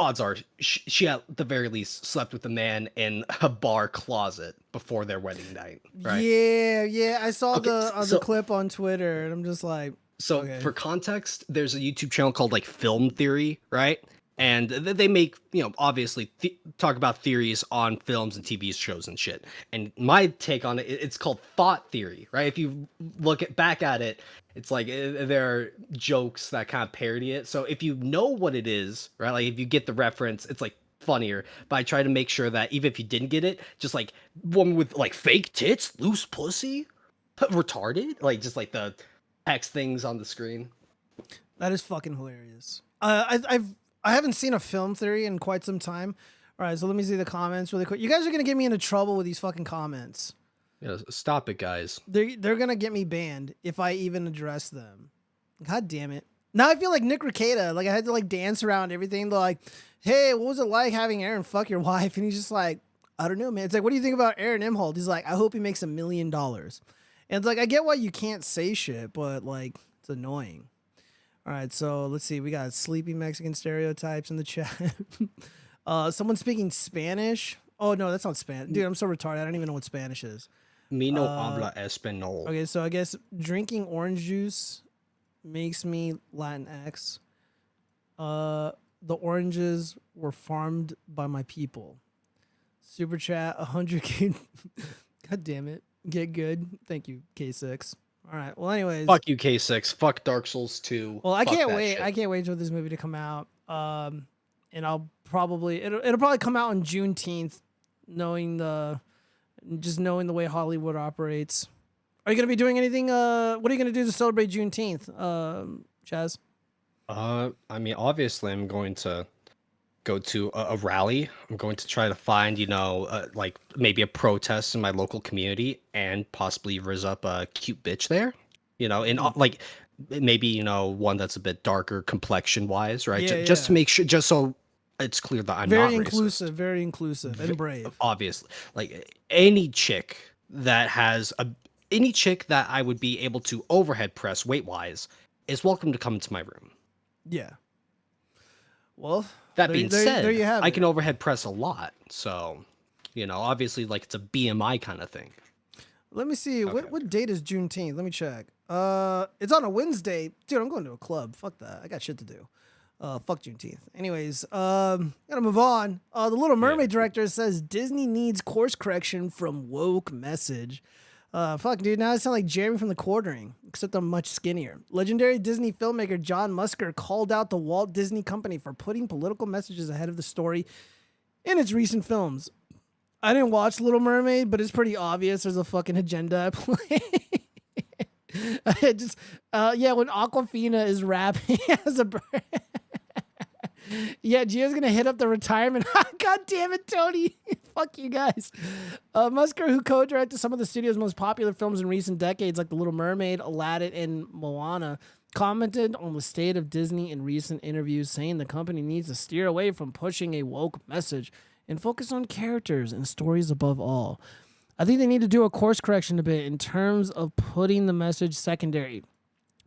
odds are she at the very least slept with a man in a bar closet before their wedding night, right? Yeah. I saw Okay, the clip on Twitter, and I'm just like, So okay. for context, there's a YouTube channel called like Film Theory, right? And they make, obviously talk about theories on films and TV shows and shit. And my take on it, it's called thought theory, right? If you look back at it, it's like there are jokes that kind of parody it. So if you know what it is, right? Like if you get the reference, it's like funnier. But I try to make sure that even if you didn't get it, just like woman with like fake tits, loose pussy, retarded, like just like the text things on the screen. That is fucking hilarious. I haven't seen a film theory in quite some time. All right, so let me see the comments really quick. You guys are gonna get me into trouble with these fucking comments. Yeah, stop it, guys. They're gonna get me banned if I even address them. God damn it. Now I feel like Nick Rekieta. Like I had to like dance around everything. They're like, hey, what was it like having Aaron fuck your wife? And he's just like, I don't know, man. It's like, what do you think about Aaron Imholt? He's like, I hope he makes $1 million. And it's like, I get why you can't say shit, but like, it's annoying. All right, so let's see. We got sleepy Mexican stereotypes in the chat. Someone speaking Spanish. Oh, no, that's not Spanish. Dude, I'm so retarded. I don't even know what Spanish is. Me no habla español. Okay, so I guess drinking orange juice makes me Latinx. The oranges were farmed by my people. Super chat, 100K. God damn it. Get good. Thank you, K6. All right. Well, anyways. Fuck you, K6. Fuck Dark Souls 2. Well, I Fuck can't that wait. shit. I can't wait for this movie to come out. And I'll probably it'll probably come out on Juneteenth, knowing the way Hollywood operates. Are you gonna be doing anything? What are you gonna do to celebrate Juneteenth, Chaz? I mean, obviously, I'm going to go to a rally. I'm going to try to find, like maybe a protest in my local community and possibly raise up a cute bitch there, and like maybe, one that's a bit darker complexion wise, right? Yeah, just to make sure, just so it's clear that I'm very not inclusive, racist. very inclusive and brave. Obviously, like any chick that I would be able to overhead press weight wise is welcome to come into my room. Yeah. Well, That being said, there you have I it. can overhead press a lot. So, obviously, like it's a BMI kind of thing. Let me see. Okay. What date is Juneteenth? Let me check. It's on a Wednesday. Dude, I'm going to a club. Fuck that. I got shit to do. Fuck Juneteenth. Anyways, gotta move on. The Little Mermaid director says Disney needs course correction from woke message. Fuck, dude. Now I sound like Jeremy from The Quartering, except I'm much skinnier. Legendary Disney filmmaker John Musker called out the Walt Disney Company for putting political messages ahead of the story in its recent films. I didn't watch Little Mermaid, but it's pretty obvious there's a fucking agenda at play. When Aquafina is rapping as a bird. Yeah, Gio's gonna hit up the retirement. God damn it, Tony. Fuck you guys. Musker, who co-directed some of the studio's most popular films in recent decades, like The Little Mermaid, Aladdin, and Moana, commented on the state of Disney in recent interviews, saying the company needs to steer away from pushing a woke message and focus on characters and stories above all. I think they need to do a course correction a bit in terms of putting the message secondary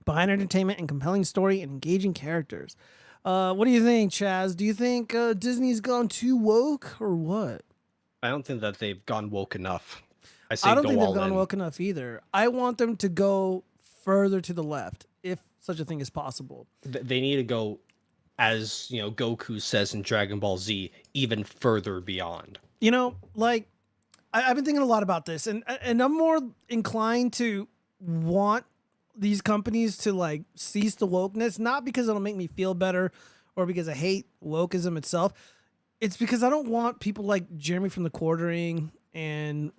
behind entertainment and compelling story and engaging characters. What do you think, Chaz? Do you think Disney's gone too woke or what? I don't think that they've gone woke enough. I don't think they've gone woke enough either. I want them to go further to the left, if such a thing is possible. They need to go, as you know, Goku says in Dragon Ball Z, even further beyond. You know, like I've been thinking a lot about this, and I'm more inclined to want these companies to like cease the wokeness, not because it'll make me feel better or because I hate wokeism itself. It's because I don't want people like Jeremy from The Quartering and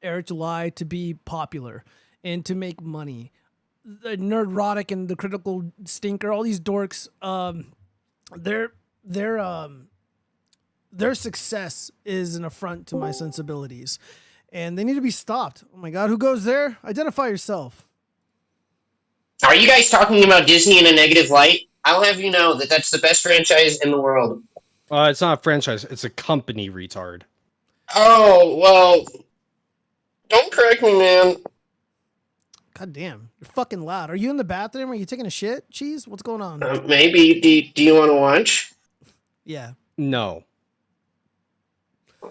Eric July to be popular and to make money. The Nerdrotic and the Critical Stinker, all these dorks, their success is an affront to my sensibilities, and they need to be stopped. Oh my God, who goes there? Identify yourself. Are you guys talking about Disney in a negative light? I'll have you know that that's the best franchise in the world. It's not a franchise. It's a company, retard. Oh, well, don't correct me, man. God damn, you're fucking loud. Are you in the bathroom? Are you taking a shit? Cheese? What's going on? Maybe. Do you want to watch? Yeah. No.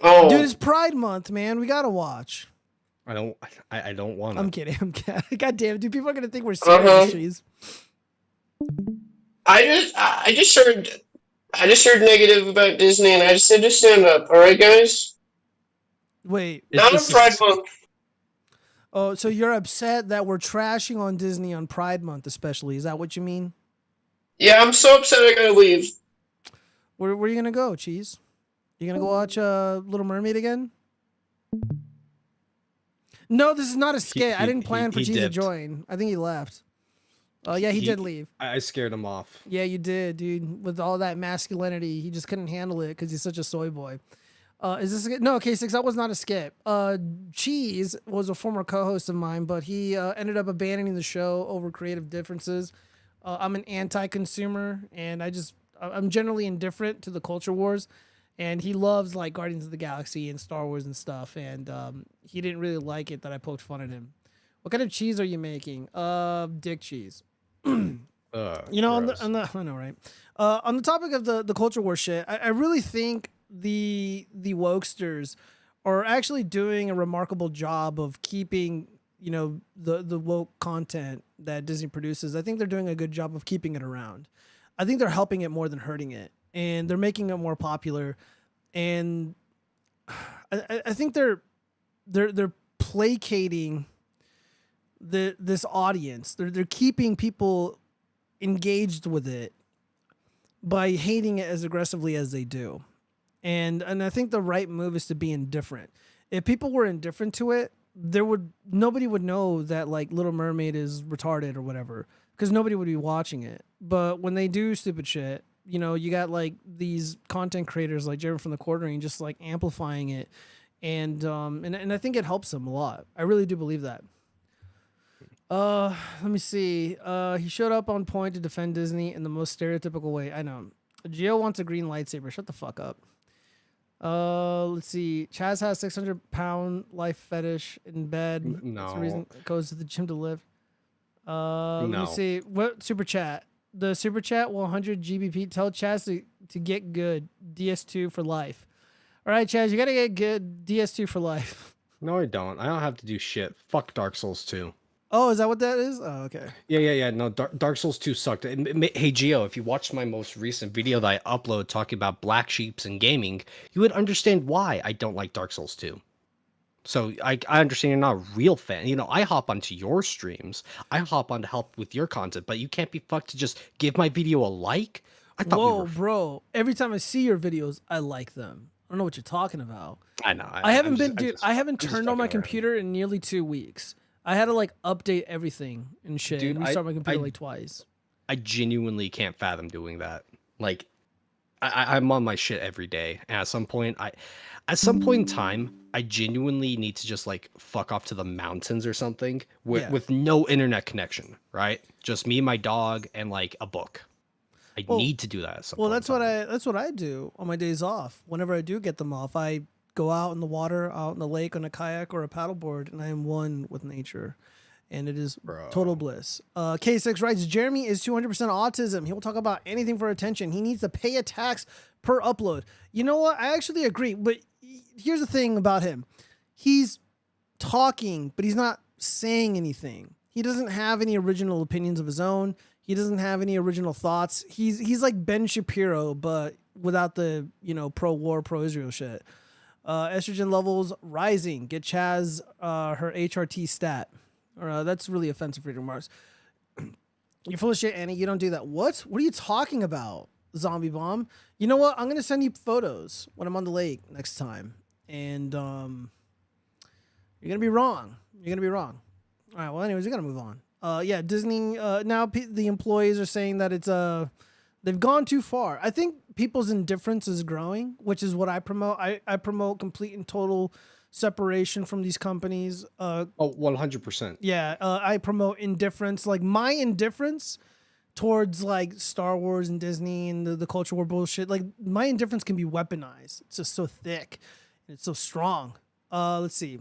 Oh. Dude, it's Pride Month, man. We gotta watch. I don't want to. I'm kidding. God damn it, dude. People are gonna think we're serious. Cheese. I just heard negative about Disney, and I just said to stand up. All right, guys. Wait. Not on Pride Month. Oh, so you're upset that we're trashing on Disney on Pride Month, especially? Is that what you mean? Yeah, I'm so upset I gotta leave. Where are you gonna go, Cheese? You gonna go watch Little Mermaid again? No, this is not a skit. I didn't plan for Cheese to join. I think he left. Oh, yeah, he did leave. I scared him off. Yeah, you did, dude. With all that masculinity, he just couldn't handle it because he's such a soy boy. Is this a skit? No, K6, that was not a skit. Cheese was a former co-host of mine, but he ended up abandoning the show over creative differences. I'm an anti-consumer, and I'm generally indifferent to the culture wars. And he loves like Guardians of the Galaxy and Star Wars and stuff. And he didn't really like it that I poked fun at him. What kind of cheese are you making? Dick cheese. You know, on the I know, right? On the topic of the culture war shit, I really think the wokesters are actually doing a remarkable job of keeping, you know, the woke content that Disney produces. I think they're doing a good job of keeping it around. I think they're helping it more than hurting it. And they're making it more popular, and I think they're placating this audience. They're keeping people engaged with it by hating it as aggressively as they do, and I think the right move is to be indifferent. If people were indifferent to it, nobody would know that like Little Mermaid is retarded or whatever, because nobody would be watching it. But when they do stupid shit, you know, you got like these content creators like Jeremy from The Quartering just like amplifying it, and I think it helps them a lot. I really do believe that. Let me see. He showed up on point to defend Disney in the most stereotypical way. I know. Gio wants a green lightsaber. Shut the fuck up. Let's see. Chaz has 600-pound life fetish in bed. No. That's the reason it goes to the gym to live. Let me see. What super chat? The super chat 100 GBP. Tell Chaz to get good. DS2 for life. All right, Chaz, you gotta get good. DS2 for life. No, I don't. I don't have to do shit. Fuck Dark Souls 2. Oh, is that what that is? Oh, okay. Yeah. No, Dark Souls 2 sucked. Hey, Gio, if you watched my most recent video that I upload talking about black sheeps and gaming, you would understand why I don't like Dark Souls 2. So I understand you're not a real fan. You know, I hop onto your streams. I hop on to help with your content, but you can't be fucked to just give my video a like. I thought Whoa, bro. Every time I see your videos, I like them. I don't know what you're talking about. I know. I haven't I haven't turned on my computer in nearly 2 weeks. I had to like update everything and shit. Dude, and restart my computer like twice. I genuinely can't fathom doing that. Like, I'm on my shit every day. And at some point in time, I genuinely need to just like fuck off to the mountains or something with no internet connection, right? Just me, my dog, and like a book. I need to do that at some point. That's what I do on my days off. Whenever I do get them off, I go out in the water, out in the lake on a kayak or a paddleboard, and I am one with nature. And it is total bliss. K6 writes, Jeremy is 200% autism. He will talk about anything for attention. He needs to pay a tax per upload. You know what? I actually agree. But here's the thing about him. He's talking, but he's not saying anything. He doesn't have any original opinions of his own. He doesn't have any original thoughts. He's like Ben Shapiro, but without the, pro-war, pro-Israel shit. Estrogen levels rising. Get Chaz her HRT stat. That's really offensive freedom remarks. You're full of shit, Annie. You don't do that. What? What are you talking about, Zombie Bomb? You know what? I'm going to send you photos when I'm on the lake next time. And you're going to be wrong. You're going to be wrong. All right. Well, anyways, we got to move on. Yeah, Disney, now the employees are saying that it's they've gone too far. I think people's indifference is growing, which is what I promote. I promote complete and total separation from these companies. 100%. Yeah, I promote indifference. Like my indifference towards like Star Wars and Disney and the culture war bullshit. Like my indifference can be weaponized. It's just so thick and it's so strong. Let's see.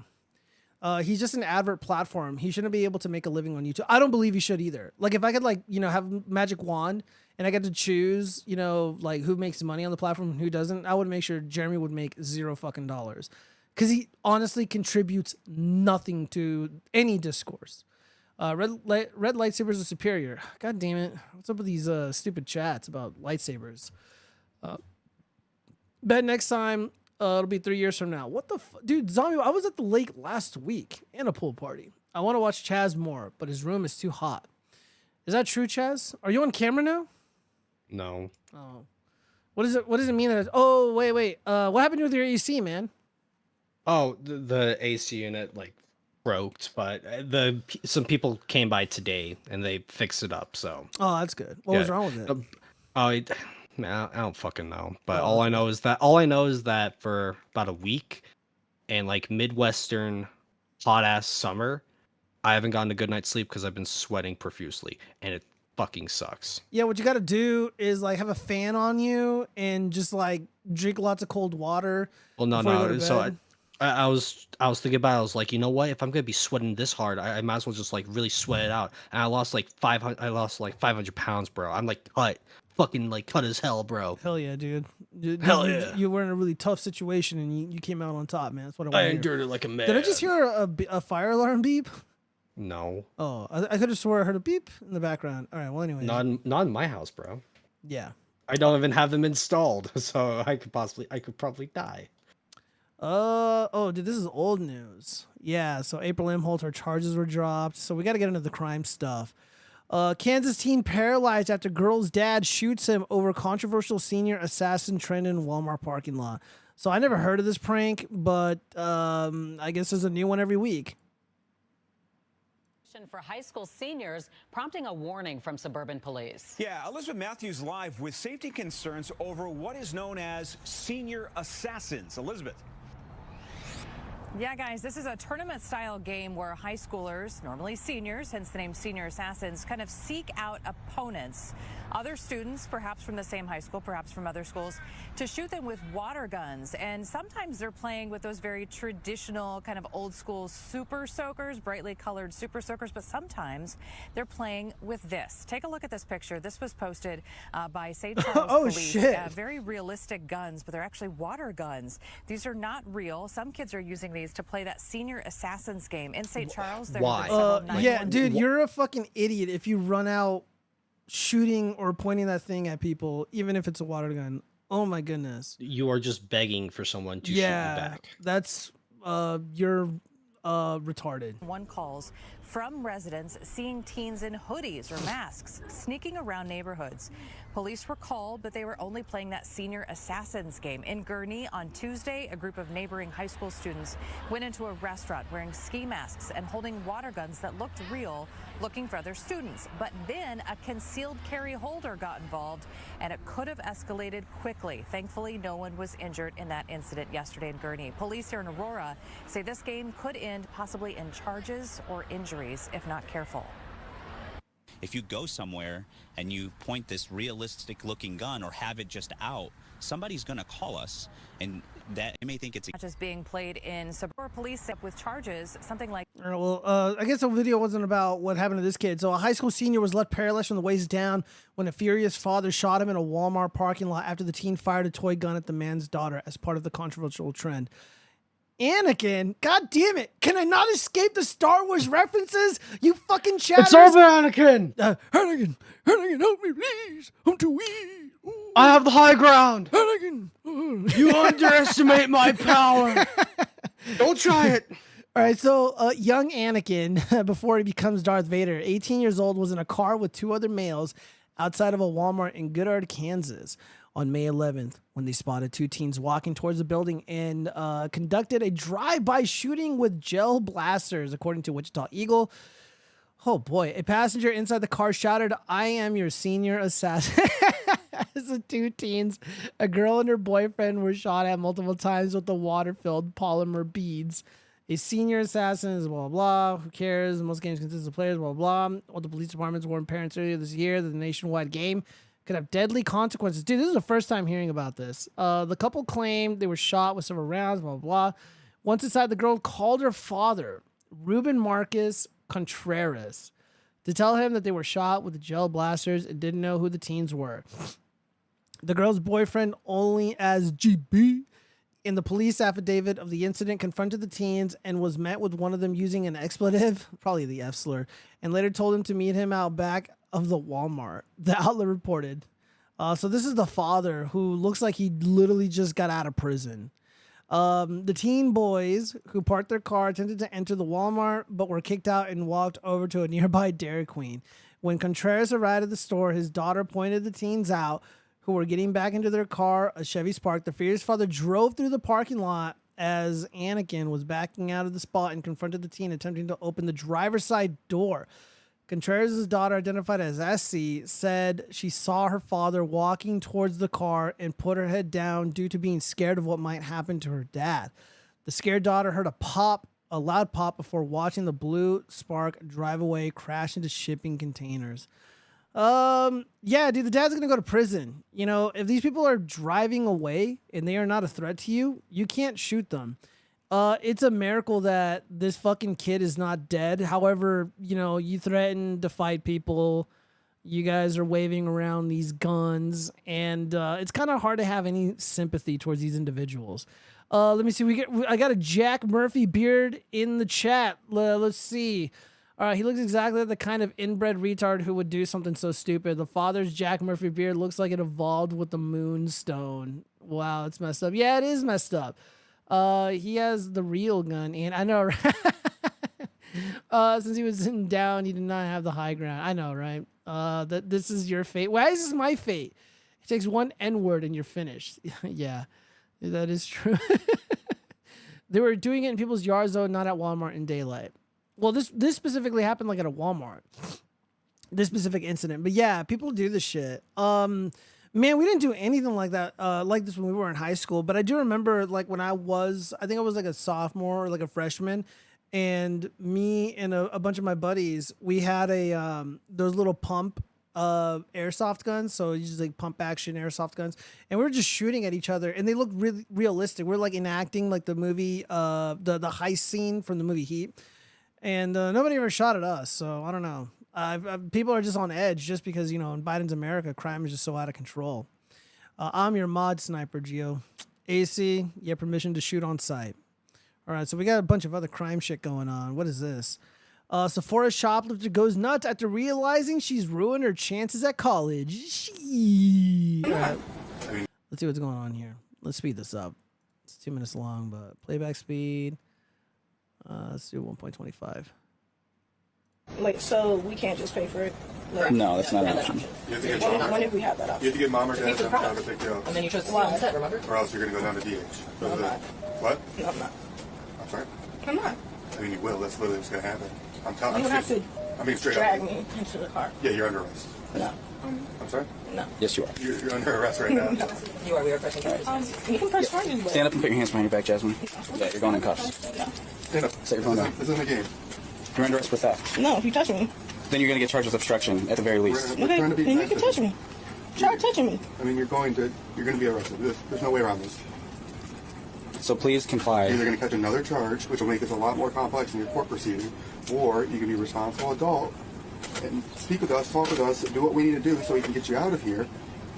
He's just an advert platform. He shouldn't be able to make a living on YouTube. I don't believe he should either. Like if I could have magic wand and I get to choose, like who makes money on the platform and who doesn't, I would make sure Jeremy would make $0 fucking. Because he honestly contributes nothing to any discourse. Red lightsabers are superior. God damn it. What's up with these stupid chats about lightsabers? Bet next time it'll be 3 years from now. What the dude, Zombie, I was at the lake last week and a pool party. I want to watch Chaz more, but his room is too hot. Is that true, Chaz? Are you on camera now? No. Oh. What does it mean that oh, wait. What happened with your AC, man? Oh, the AC unit like broke, but some people came by today and they fixed it up. So. Oh, that's good. What was wrong with it? Man, I don't fucking know. But all I know is that for about a week, and like Midwestern hot ass summer, I haven't gotten a good night's sleep because I've been sweating profusely, and it fucking sucks. Yeah, what you got to do is like have a fan on you and just like drink lots of cold water. Well, no. So I was thinking about it. I was like, you know what? If I'm gonna be sweating this hard, I might as well just like really sweat it out. And I lost like 500 pounds, bro. I'm like fucking cut as hell, bro. Hell yeah, dude. Hell yeah. You were in a really tough situation and you came out on top, man. That's what I endured it like a man. Did I just hear a fire alarm beep? No. Oh, I could have swore I heard a beep in the background. All right, well, anyway. Not in my house, bro. Yeah. I don't even have them installed, so I could probably die. Dude, this is old news. Yeah, so April Imholt, her charges were dropped. So we got to get into the crime stuff. Kansas teen paralyzed after girl's dad shoots him over controversial senior assassin trend in Walmart parking lot. So I never heard of this prank, but I guess there's a new one every week. For high school seniors, prompting a warning from suburban police. Yeah, Elizabeth Matthews live with safety concerns over what is known as senior assassins. Elizabeth. Yeah, guys, this is a tournament-style game where high schoolers, normally seniors, hence the name Senior Assassins, kind of seek out opponents, other students, perhaps from the same high school, perhaps from other schools, to shoot them with water guns. And sometimes they're playing with those very traditional, kind of old-school super soakers, brightly colored super soakers, but sometimes they're playing with this. Take a look at this picture. This was posted by St. Charles Police. Shit. Very realistic guns, but they're actually water guns. These are not real. Some kids are using these days to play that senior assassins game in St. Charles. There Why? have been several Yeah, 911 dude, you're a fucking idiot if you run out shooting or pointing that thing at people, even if it's a water gun. Oh my goodness. You are just begging for someone to shoot you back. That's you're retarded. One calls from residents seeing teens in hoodies or masks sneaking around neighborhoods. Police were called, but they were only playing that senior assassins game. In Gurnee on Tuesday, a group of neighboring high school students went into a restaurant wearing ski masks and holding water guns that looked real, looking for other students. But then a concealed carry holder got involved, and it could have escalated quickly. Thankfully, no one was injured in that incident yesterday in Gurnee. Police here in Aurora say this game could end possibly in charges or injuries if not careful. If you go somewhere and you point this realistic looking gun or have it just out, somebody's going to call us, and that they may think it's Just being played in suburban police with charges, something like. All right, well, I guess the video wasn't about what happened to this kid. So a high school senior was left paralyzed from the waist down when a furious father shot him in a Walmart parking lot after the teen fired a toy gun at the man's daughter as part of the controversial trend. Anakin, god damn it, can I not escape the Star Wars references? You fucking chatters. It's over, Anakin! Anakin, help me, please. I'm too weak. I have the high ground. Anakin. You underestimate my power. Don't try it. All right, so young Anakin, before he becomes Darth Vader, 18 years old, was in a car with two other males outside of a Walmart in Goodard, Kansas on May 11th when they spotted two teens walking towards the building and conducted a drive-by shooting with gel blasters, according to Wichita Eagle. Oh boy, a passenger inside the car shouted, "I am your senior assassin." As the two teens, a girl and her boyfriend, were shot at multiple times with the water-filled polymer beads. A senior assassin is blah, blah, who cares? Most games consist of players, blah, blah. All the police departments warned parents earlier this year that the nationwide game could have deadly consequences. Dude, this is the first time hearing about this. The couple claimed they were shot with several rounds, blah, blah, blah. Once inside, the girl called her father, Ruben Marcus Contreras, to tell him that they were shot with the gel blasters and didn't know who the teens were. The girl's boyfriend, only as GB, in the police affidavit of the incident, confronted the teens and was met with one of them using an expletive, probably the F slur, and later told him to meet him out back of the Walmart, the outlet reported. So this is the father who looks like he literally just got out of prison. The teen boys who parked their car attempted to enter the Walmart, but were kicked out and walked over to a nearby Dairy Queen. When Contreras arrived at the store, his daughter pointed the teens out, who were getting back into their car, a Chevy Spark. The furious father drove through the parking lot as Anakin was backing out of the spot and confronted the teen, attempting to open the driver's side door. Contreras' daughter, identified as SC, said she saw her father walking towards the car and put her head down due to being scared of what might happen to her dad. The scared daughter heard a loud pop before watching the blue Spark drive away, crash into shipping containers. Yeah, dude, the dad's gonna go to prison. You know, if these people are driving away and they are not a threat to you, you can't shoot them. It's a miracle that this fucking kid is not dead. However, you know, you threaten to fight people. You guys are waving around these guns, and it's kind of hard to have any sympathy towards these individuals. Let me see. I got a Jack Murphy beard in the chat. Let's see. All right, he looks exactly like the kind of inbred retard who would do something so stupid. The father's Jack Murphy beard looks like it evolved with the moonstone. Wow, it's messed up. Yeah, it is messed up. He has the real gun, and I know, right? Since he was sitting down, he did not have the high ground. I know, right? That this is your fate. Why is this my fate? It takes one N-word and you're finished. Yeah, that is true. They were doing it in people's yards, though, not at Walmart in daylight. Well, this specifically happened like at a Walmart. This specific incident. But yeah, people do this shit. Man, we didn't do anything like that, like this when we were in high school. But I do remember, like, when I think I was like a sophomore or like a freshman, and me and a bunch of my buddies, we had those little pump airsoft guns. So you just like pump action airsoft guns, and we were just shooting at each other, and they looked really realistic. We're like enacting like the movie, the heist scene from the movie Heat. And nobody ever shot at us, so I don't know. People are just on edge just because, you know, in Biden's America, crime is just so out of control. I'm your mod sniper, Gio. AC, you have permission to shoot on site. All right, so we got a bunch of other crime shit going on. What is this? Sephora shoplifter goes nuts after realizing she's ruined her chances at college. All right. Let's see what's going on here. Let's speed this up. It's 2 minutes long, but playback speed. Let's do 1.25. Wait, so we can't just pay for it? Like, No, that's not an option. You have to get when did we have that option? You have to get mom or dad to pick you up. And then you trust the law instead, remember? Or else you're going to go down to DH. No, I'm not. What? No, I'm not. I'm sorry? I'm not. I mean, you will. That's literally what's going to happen. I'm telling You have to I mean, straight drag up. me into the car. Yeah, you're under arrest. No. I'm sorry? No. Yes, you are. You're under arrest right now. No. You are. We are pressing charges. You can press charges. but- Stand up and put your hands behind your back, Jasmine. Yeah, you're going in cuffs. No. Stand up. Set your phone down. This isn't a game. You're under arrest for theft. No, if you touch me. Then you're going to get charged with obstruction, at the very least. Okay, then you can touch me. Try touching me. I mean, you're going to be arrested. There's no way around this. So please comply. You're either going to catch another charge, which will make this a lot more complex in your court proceeding, or you can be a responsible adult and speak with us, talk with us, do what we need to do so we can get you out of here,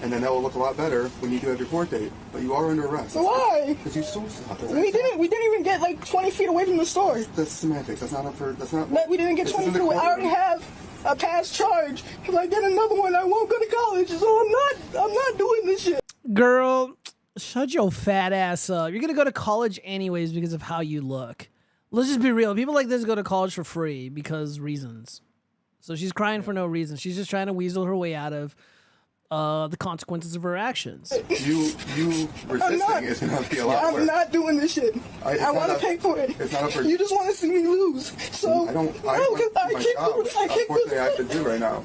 and then that will look a lot better when you do have your court date. But you are under arrest. Why? Because you stole stuff. We didn't even get like 20 feet away from the store. That's semantics. That's not up for. That's not. But we didn't get this 20 isn't feet the away. I already have a past charge. If I get another one, I won't go to college. So I'm not doing this shit. Girl, shut your fat ass up. You're gonna go to college anyways because of how you look. Let's just be real. People like this go to college for free because reasons. So she's crying for no reason. She's just trying to weasel her way out of the consequences of her actions. You resisting is going to be a lot worse. I'm not doing this shit. I want to pay for it. It's not up for. You just want to see me lose. So I don't. I can't Unfortunately, I have to do right now.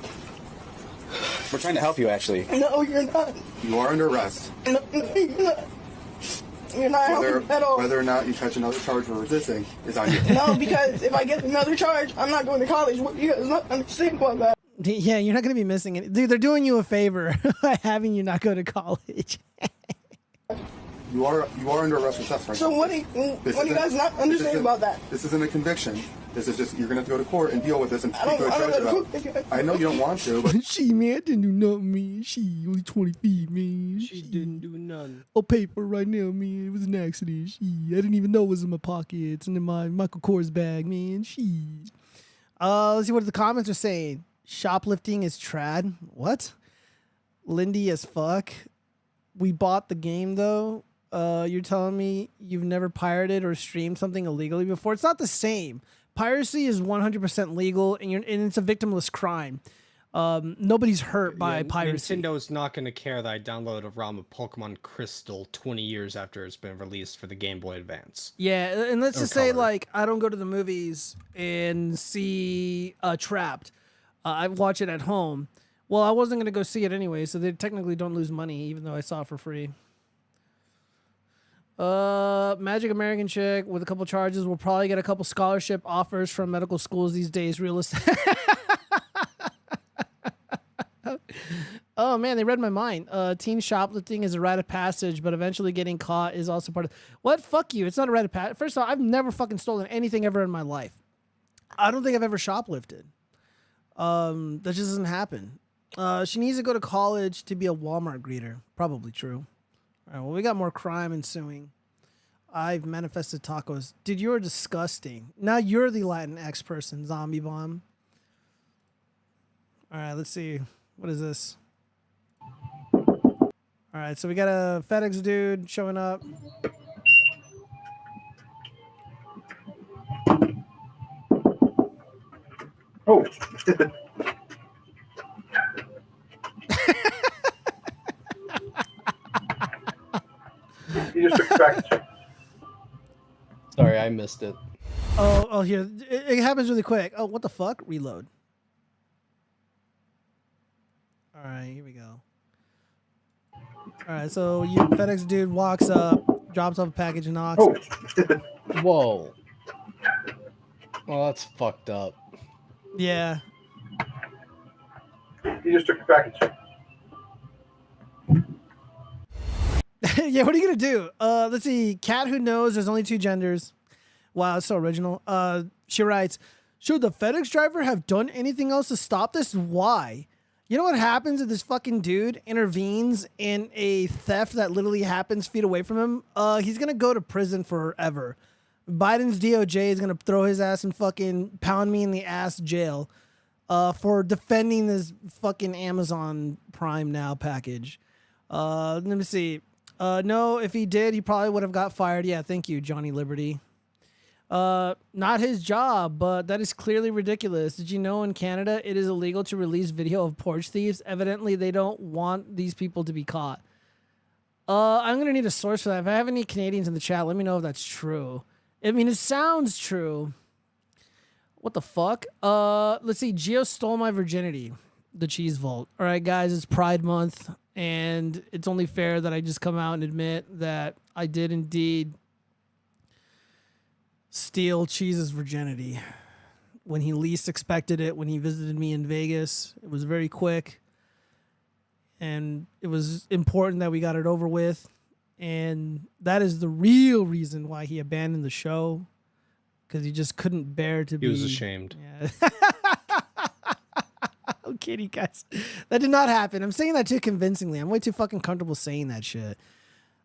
We're trying to help you, actually. No, you're not. You are under arrest. No, you're not. You're not helping at all. Whether or not you catch another charge for resisting is on you. No, because if I get another charge, I'm not going to college. What you guys not understand about that? Yeah, you're not gonna be missing it, dude. They're doing you a favor by having you not go to college. You are under arrest for theft right So now. what do you guys not understand about that? This isn't a conviction. This is just you're gonna have to go to court and deal with this and speak to a judge about. I know you don't want to, but She, man, didn't do nothing, man. She only 20 feet, man. She didn't do none. I'll pay for it right now, man. It was an accident. I didn't even know it was in my pockets and in my Michael Kors bag, man. Let's see what the comments are saying. Shoplifting is trad. What? Lindy as fuck. We bought the game though. You're telling me you've never pirated or streamed something illegally before? It's not the same. Piracy is 100% legal, and it's a victimless crime. Nobody's hurt by piracy. Nintendo's not going to care that I downloaded a ROM of Pokemon Crystal 20 years after it's been released for the Game Boy Advance. Yeah, and let's Or just say, Color. like, I don't go to the movies and see Trapped. I watch it at home. Well, I wasn't going to go see it anyway, so they technically don't lose money, even though I saw it for free. Magic American chick with a couple charges will probably get a couple scholarship offers from medical schools these days. Realistic. Oh man, they read my mind. Teen shoplifting is a rite of passage, but eventually getting caught is also part of. What? Fuck you! It's not a rite of passage. First of all, I've never fucking stolen anything ever in my life. I don't think I've ever shoplifted. That just doesn't happen. She needs to go to college to be a Walmart greeter. Probably true. All right, well, we got more crime ensuing. I've manifested tacos. Dude, you're disgusting. Now you're the Latinx person, Zombie Bomb. All right, let's see. What is this? All right, so we got a FedEx dude showing up. oh. You just took a package. Sorry, I missed it. Oh, here. It happens really quick. Oh, what the fuck? Reload. All right, here we go. All right, so you FedEx dude walks up, drops off a package, and knocks. Oh. Whoa. Well, that's fucked up. Yeah. You just took a package. Yeah, what are you gonna do? Let's see. Cat who knows there's only 2 genders. Wow, it's so original. She writes, should the FedEx driver have done anything else to stop this? Why? You know what happens if this fucking dude intervenes in a theft that literally happens feet away from him? He's gonna go to prison forever. Biden's DOJ is gonna throw his ass in fucking pound me in the ass jail for defending this fucking Amazon Prime Now package. Let me see. No, if he did, he probably would have got fired. Yeah, thank you, Johnny Liberty. Not his job, but that is clearly ridiculous. Did you know in Canada it is illegal to release video of porch thieves? Evidently, they don't want these people to be caught. I'm gonna need a source for that. If I have any Canadians in the chat, let me know if that's true. I mean, it sounds true. What the fuck? Let's see. Gio stole my virginity. The cheese vault. All right, guys, it's Pride Month, and it's only fair that I just come out and admit that I did indeed steal Cheese's virginity when he least expected it. When he visited me in Vegas, it was very quick, and it was important that we got it over with. And that is the real reason why he abandoned the show, because he just couldn't bear to be. He was ashamed. Yeah. I'm kidding, guys. That did not happen. I'm saying that too convincingly. I'm way too fucking comfortable saying that shit.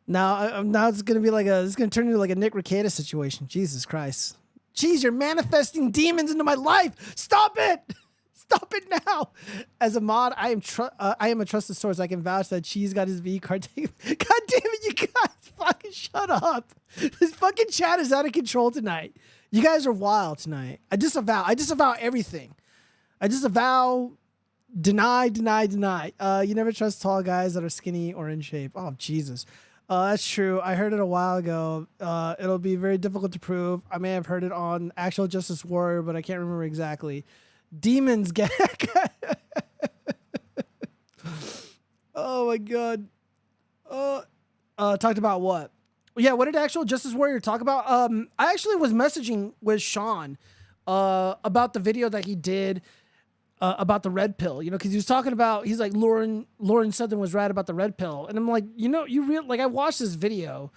Now it's gonna be like it's gonna turn into like a Nick Rekieta situation. Jesus Christ. Jeez, you're manifesting demons into my life. Stop it. Stop it now. As a mod, I am a trusted source. I can vouch that Cheese got his V card taken. God damn it, you guys. Fucking shut up. This fucking chat is out of control tonight. You guys are wild tonight. I disavow everything. I disavow, deny. You never trust tall guys that are skinny or in shape. Oh, Jesus. That's true. I heard it a while ago. It'll be very difficult to prove. I may have heard it on Actual Justice Warrior, but I can't remember exactly. Demons get. Oh my god. Talked about what? Yeah, what did Actual Justice Warrior talk about? I actually was messaging with Sean about the video that he did about the red pill, you know, because he was talking about, he's like, Lauren Southern was right about the red pill. And I'm like, you know, I watched this video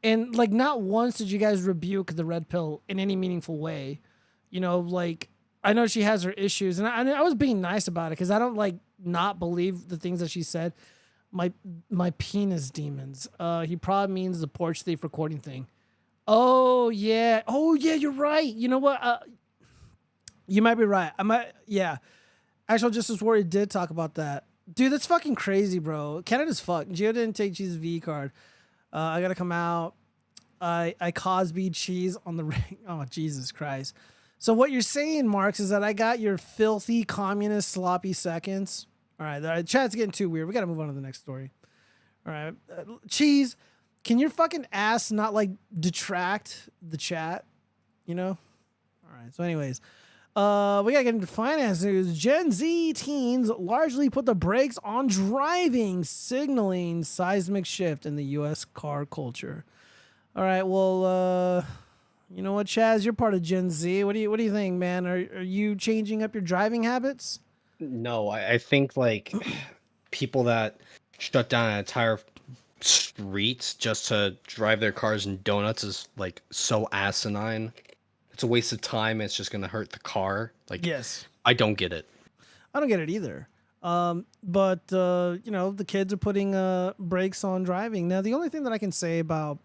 and like not once did you guys rebuke the red pill in any meaningful way. You know, like, I know she has her issues, and I was being nice about it because I don't like not believe the things that she said. My penis demons. He probably means the porch thief recording thing. Oh yeah, you're right. You know what? You might be right. Yeah. Actual Justice Warrior did talk about that. Dude, that's fucking crazy, bro. Canada's fucked. Gio didn't take Cheese's V card. I gotta come out. I Cosby Cheese on the ring. Oh, Jesus Christ. So what you're saying, Marks, is that I got your filthy communist sloppy seconds. All right, the chat's getting too weird. We got to move on to the next story. All right. Cheese, can your fucking ass not, like, detract the chat? You know? All right, so anyways. We got to get into finance news. Gen Z teens largely put the brakes on driving, signaling seismic shift in the U.S. car culture. All right, well, you know what, Chaz? You're part of Gen Z. What do you think, man? Are you changing up your driving habits? No, I think like people that shut down an entire street just to drive their cars in donuts is like so asinine. It's a waste of time. It's just gonna hurt the car. Like, yes, I don't get it. I don't get it either. But you know, the kids are putting brakes on driving. Now, the only thing that I can say about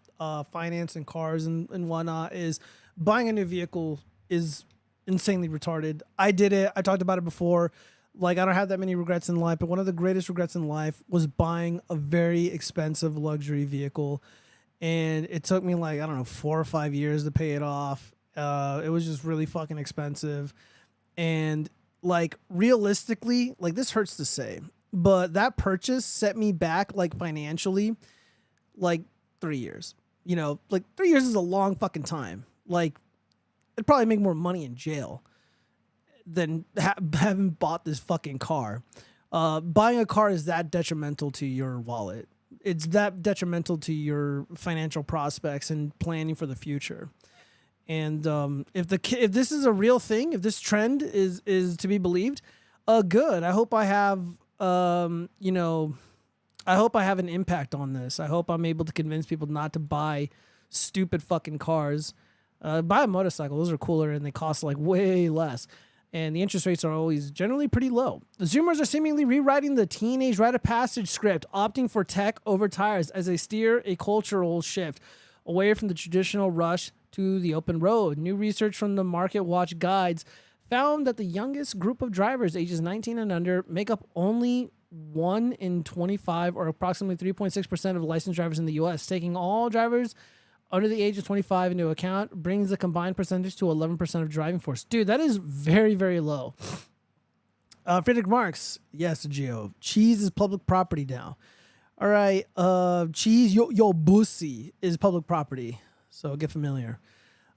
finance and cars and whatnot is buying a new vehicle is insanely retarded. I did it. I talked about it before. Like, I don't have that many regrets in life, but one of the greatest regrets in life was buying a very expensive luxury vehicle. And it took me like, I don't know, 4 or 5 years to pay it off. It was just really fucking expensive. And like, realistically, like, this hurts to say, but that purchase set me back, like, financially, like 3 years. You know, like 3 years is a long fucking time. Like, I'd probably make more money in jail than having bought this fucking car. Buying a car is that detrimental to your wallet. It's that detrimental to your financial prospects and planning for the future. And if this is a real thing, if this trend is to be believed, good. I hope I have you know, I hope I have an impact on this. I hope I'm able to convince people not to buy stupid fucking cars. Buy a motorcycle. Those are cooler and they cost like way less. And the interest rates are always generally pretty low. The Zoomers are seemingly rewriting the teenage rite of passage script, opting for tech over tires as they steer a cultural shift. away from the traditional rush to the open road. New research from the Market Watch Guides found that the youngest group of drivers, ages 19 and under, make up only 1 in 25, or approximately 3.6% of licensed drivers in the U.S. Taking all drivers under the age of 25 into account brings the combined percentage to 11% of driving force. Dude, that is very, very low. Friedrich Marx, yes, Gio. Cheese is public property now. All right, cheese, yo, bussy is public property, so get familiar.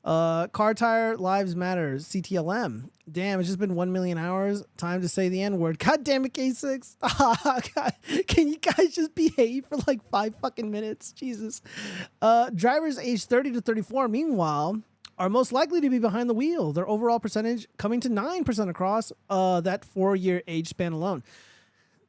Car Tire Lives Matter, CTLM. Damn, it's just been 1 million hours. Time to say the N-word. God damn it, K6. God, can you guys just behave for like 5 fucking minutes? Jesus. Drivers aged 30 to 34, meanwhile, are most likely to be behind the wheel. Their overall percentage coming to 9% across that 4-year age span alone.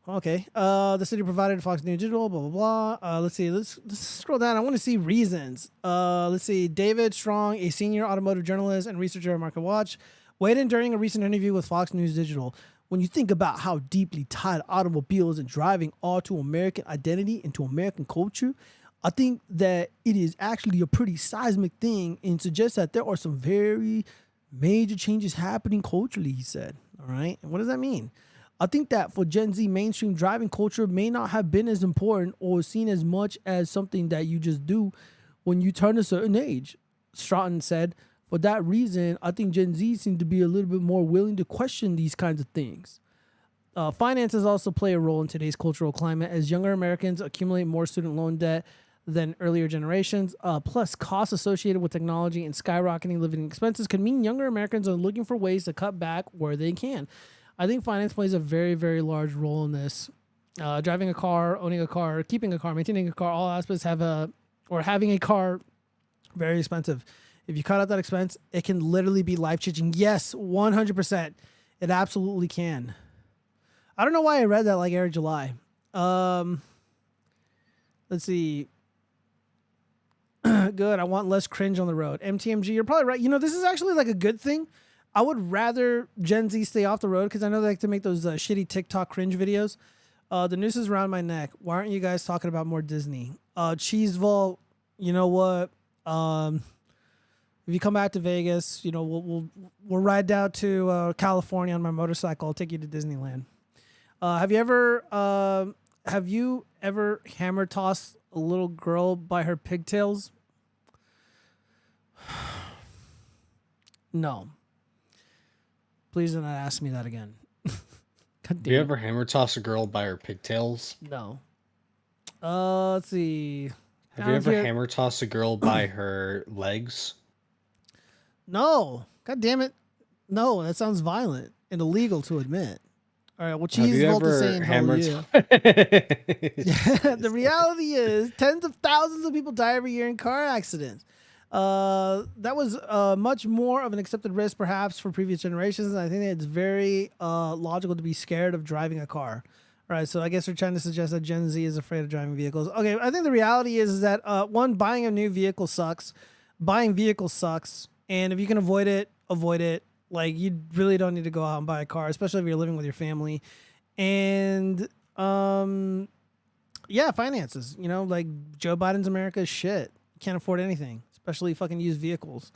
Okay. The city provided Fox News Digital, blah, blah, blah. Let's see. Let's scroll down. I want to see reasons. Let's see. David Strong, a senior automotive journalist and researcher at Market Watch, weighed in during a recent interview with Fox News Digital. When you think about how deeply tied automobiles and driving are to American identity and to American culture, I think that it is actually a pretty seismic thing and suggests that there are some very major changes happening culturally, he said. All right. And what does that mean? I think that for Gen Z, mainstream driving culture may not have been as important or seen as much as something that you just do when you turn a certain age. Stratton said, for that reason, I think Gen Z seem to be a little bit more willing to question these kinds of things. Finances also play a role in today's cultural climate as younger Americans accumulate more student loan debt than earlier generations. Plus, costs associated with technology and skyrocketing living expenses can mean younger Americans are looking for ways to cut back where they can. I think finance plays a very, very large role in this. Driving a car, owning a car, keeping a car, maintaining a car, all aspects having a car, very expensive. If you cut out that expense, it can literally be life-changing. Yes, 100%. It absolutely can. I don't know why I read that like Eric July. Let's see. Good. I want less cringe on the road. MTMG, you're probably right. You know, this is actually like a good thing. I would rather Gen Z stay off the road because I know they like to make those shitty TikTok cringe videos. The noose is around my neck. Why aren't you guys talking about more Disney? Cheese Vault, you know what? If you come back to Vegas, you know, we'll ride down to California on my motorcycle. I'll take you to Disneyland. Have you ever hammer tossed a little girl by her pigtails? No. Please do not ask me that again. Have you ever hammer tossed a girl by her pigtails? No. Let's see. Have you ever hammer tossed a girl by her legs? No. God damn it. No, that sounds violent and illegal to admit. All right, well, Cheese Vault is saying hell yeah. The reality is tens of thousands of people die every year in car accidents. That was much more of an accepted risk perhaps for previous generations. And I think that it's very logical to be scared of driving a car. All right, so I guess we're trying to suggest that Gen Z is afraid of driving vehicles. Okay, I think the reality is that, one, buying a new vehicle sucks. Buying vehicles sucks. And if you can avoid it, avoid it. Like, you really don't need to go out and buy a car, especially if you're living with your family. And, yeah, finances. You know, like, Joe Biden's America is shit. Can't afford anything, especially fucking used vehicles.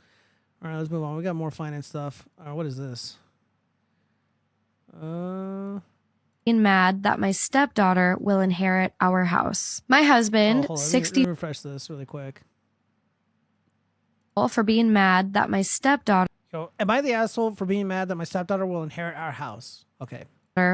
All right, let's move on. We got more finance stuff. What is this? Mad that my stepdaughter will inherit our house. My husband, Let me refresh this really quick. For being mad that my stepdaughter am I the asshole for being mad that my stepdaughter will inherit our house? Okay.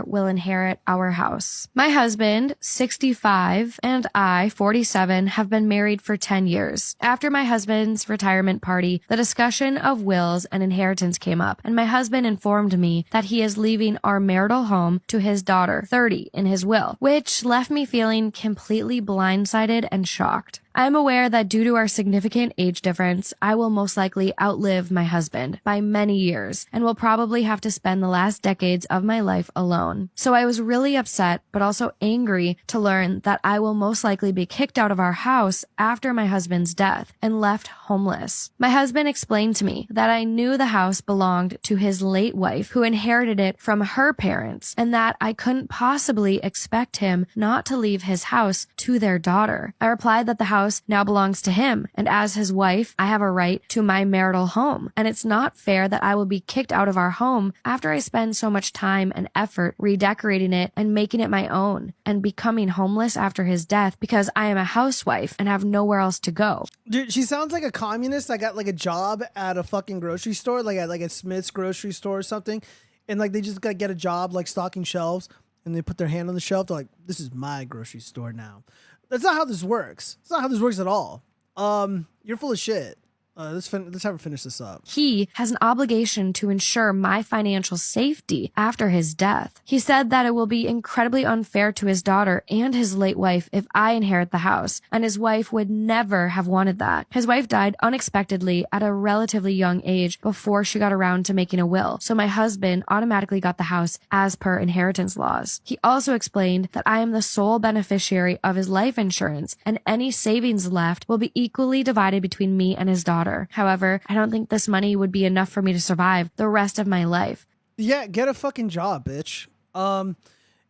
Will inherit our house. My husband, 65, and I, 47, have been married for 10 years. After my husband's retirement party, the discussion of wills and inheritance came up, and my husband informed me that he is leaving our marital home to his daughter, 30, in his will, which left me feeling completely blindsided and shocked. I am aware that due to our significant age difference, I will most likely outlive my husband by many years and will probably have to spend the last decades of my life alone. So I was really upset, but also angry to learn that I will most likely be kicked out of our house after my husband's death and left homeless. My husband explained to me that I knew the house belonged to his late wife who inherited it from her parents and that I couldn't possibly expect him not to leave his house to their daughter. I replied that the house house now belongs to him, and as his wife, I have a right to my marital home. And it's not fair that I will be kicked out of our home after I spend so much time and effort redecorating it and making it my own, and becoming homeless after his death because I am a housewife and have nowhere else to go. Dude, she sounds like a communist. I got like a job at a fucking grocery store, like at Smith's grocery store or something, and like they just gotta get a job like stocking shelves, and they put their hand on the shelf. They're like, "This is my grocery store now." That's not how this works. It's not how this works at all. You're full of shit. Let's have her finish this up. He has an obligation to ensure my financial safety after his death. He said that it will be incredibly unfair to his daughter and his late wife if I inherit the house, and his wife would never have wanted that. His wife died unexpectedly at a relatively young age before she got around to making a will, so my husband automatically got the house as per inheritance laws. He also explained that I am the sole beneficiary of his life insurance, and any savings left will be equally divided between me and his daughter. However, I don't think this money would be enough for me to survive the rest of my life. Yeah, get a fucking job, bitch.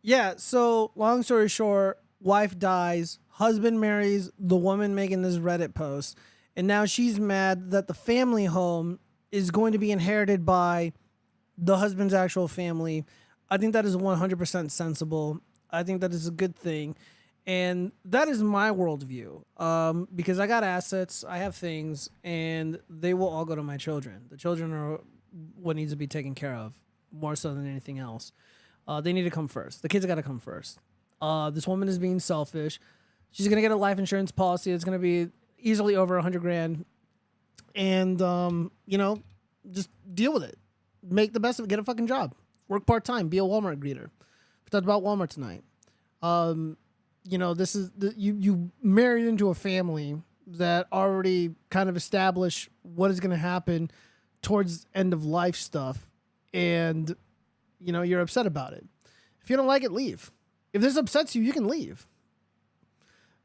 Yeah, so long story short, wife dies, husband marries the woman making this Reddit post, and now she's mad that the family home is going to be inherited by the husband's actual family. I think that is 100% sensible. I think that is a good thing. And that is my worldview, because I got assets, I have things, and they will all go to my children. The children are what needs to be taken care of, more so than anything else. They need to come first. The kids got to come first. This woman is being selfish. She's going to get a life insurance policy. It's going to be easily over $100,000. And, you know, just deal with it. Make the best of it. Get a fucking job. Work part-time. Be a Walmart greeter. We talked about Walmart tonight. You know, this is you married into a family that already kind of established what is going to happen towards end of life stuff, and you know you're upset about it. If you don't like it, leave. If this upsets you, you can leave.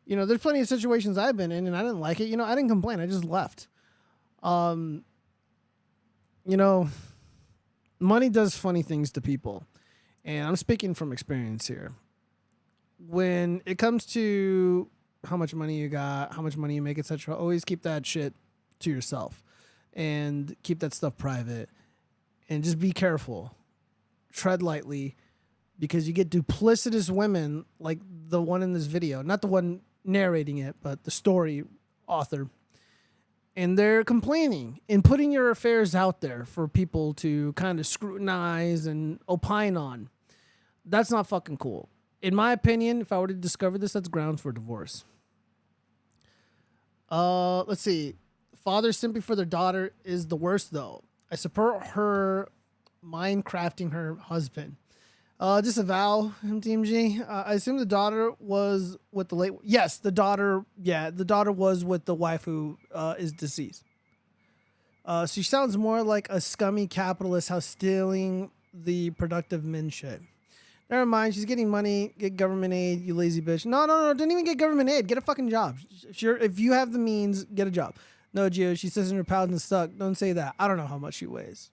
You know, there's plenty of situations I've been in, and I didn't like it. You know, I didn't complain. I just left. You know, money does funny things to people, and I'm speaking from experience here. When it comes to how much money you got, how much money you make, etc., always keep that shit to yourself and keep that stuff private, and just be careful. Tread lightly, because you get duplicitous women like the one in this video, not the one narrating it, but the story author. And they're complaining and putting your affairs out there for people to kind of scrutinize and opine on. That's not fucking cool. In my opinion, if I were to discover this, that's grounds for divorce. Let's see. Father simping for their daughter is the worst, though. I support her Minecrafting her husband. Disavow him, TMG. I assume the daughter was with the late... Yes, the daughter... Yeah, the daughter was with the wife who is deceased. She sounds more like a scummy capitalist house stealing the productive men shit. Never mind, she's getting money, get government aid, you lazy bitch. No, don't even get government aid. Get a fucking job. Sure, if you have the means, get a job. No, Gio, she's 600 pounds and stuck. Don't say that. I don't know how much she weighs.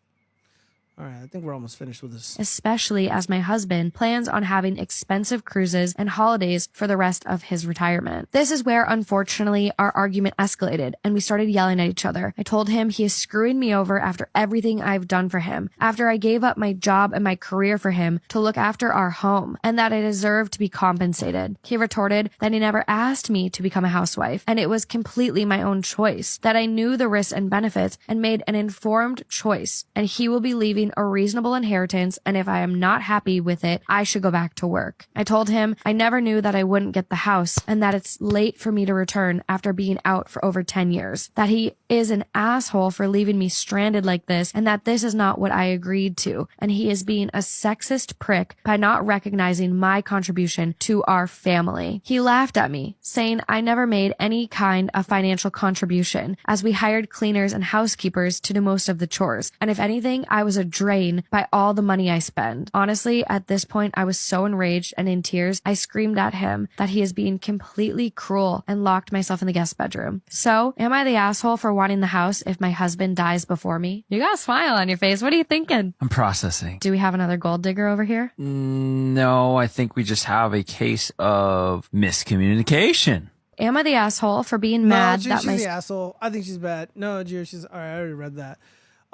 All right, I think we're almost finished with this. Especially as my husband plans on having expensive cruises and holidays for the rest of his retirement. This is where, unfortunately, our argument escalated and we started yelling at each other. I told him he is screwing me over after everything I've done for him, after I gave up my job and my career for him to look after our home, and that I deserve to be compensated. He retorted that he never asked me to become a housewife, and it was completely my own choice, that I knew the risks and benefits and made an informed choice, and he will be leaving a reasonable inheritance, and if I am not happy with it, I should go back to work. I told him I never knew that I wouldn't get the house, and that it's late for me to return after being out for over 10 years, that he is an asshole for leaving me stranded like this, and that this is not what I agreed to, and he is being a sexist prick by not recognizing my contribution to our family. He laughed at me, saying I never made any kind of financial contribution, as we hired cleaners and housekeepers to do most of the chores, and if anything, I was a drain by all the money I spend. Honestly, at this point, I was so enraged and in tears, I screamed at him that he is being completely cruel and locked myself in the guest bedroom. So, am I the asshole for wanting the house if my husband dies before me? You got a smile on your face. What are you thinking? I'm processing. Do we have another gold digger over here? No, I think we just have a case of miscommunication. Am I the asshole for being mad no, that she's my the asshole. I think she's bad. No, Gia, she's all right. I already read that.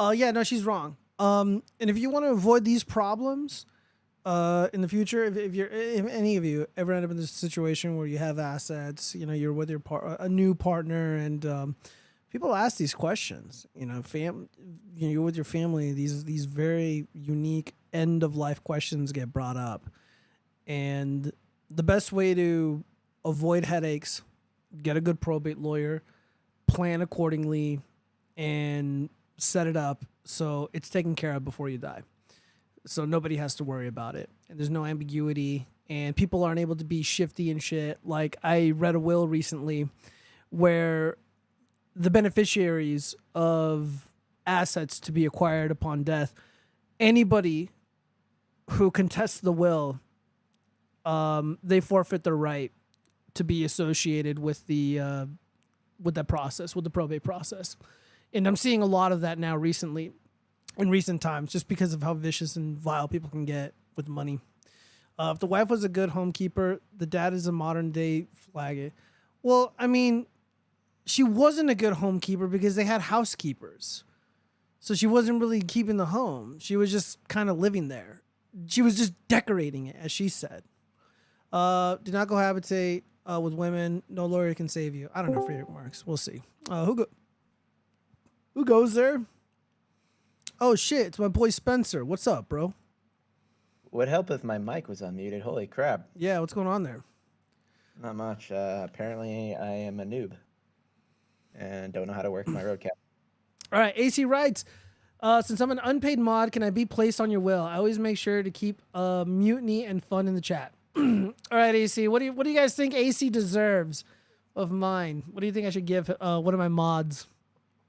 Yeah, no, she's wrong. And if you want to avoid these problems, in the future, if any of you ever end up in this situation where you have assets, you know, you're with a new partner, and people ask these questions. You know, you're with your family. These very unique end of life questions get brought up, and the best way to avoid headaches, get a good probate lawyer, plan accordingly, and set it up so it's taken care of before you die. So nobody has to worry about it. And there's no ambiguity. And people aren't able to be shifty and shit. Like, I read a will recently where the beneficiaries of assets to be acquired upon death, anybody who contests the will, they forfeit their right to be associated with that process, with the probate process. And I'm seeing a lot of that now recently, in recent times, just because of how vicious and vile people can get with money. If the wife was a good homekeeper, the dad is a modern day flag it. Well, I mean, she wasn't a good homekeeper because they had housekeepers. So she wasn't really keeping the home. She was just kind of living there. She was just decorating it, as she said. Do not cohabitate with women. No lawyer can save you. I don't know, Frederick Marks. We'll see. Who goes there? Oh shit, it's my boy Spencer. What's up, bro? Would help if my mic was unmuted. Holy crap. Yeah, what's going on there? Not much. Apparently I am a noob and don't know how to work my road cap. All right, AC writes, since I'm an unpaid mod, can I be placed on your will? I always make sure to keep mutiny and fun in the chat. All right, AC, what do you guys think AC deserves of mine? What do you think I should give one of my mods?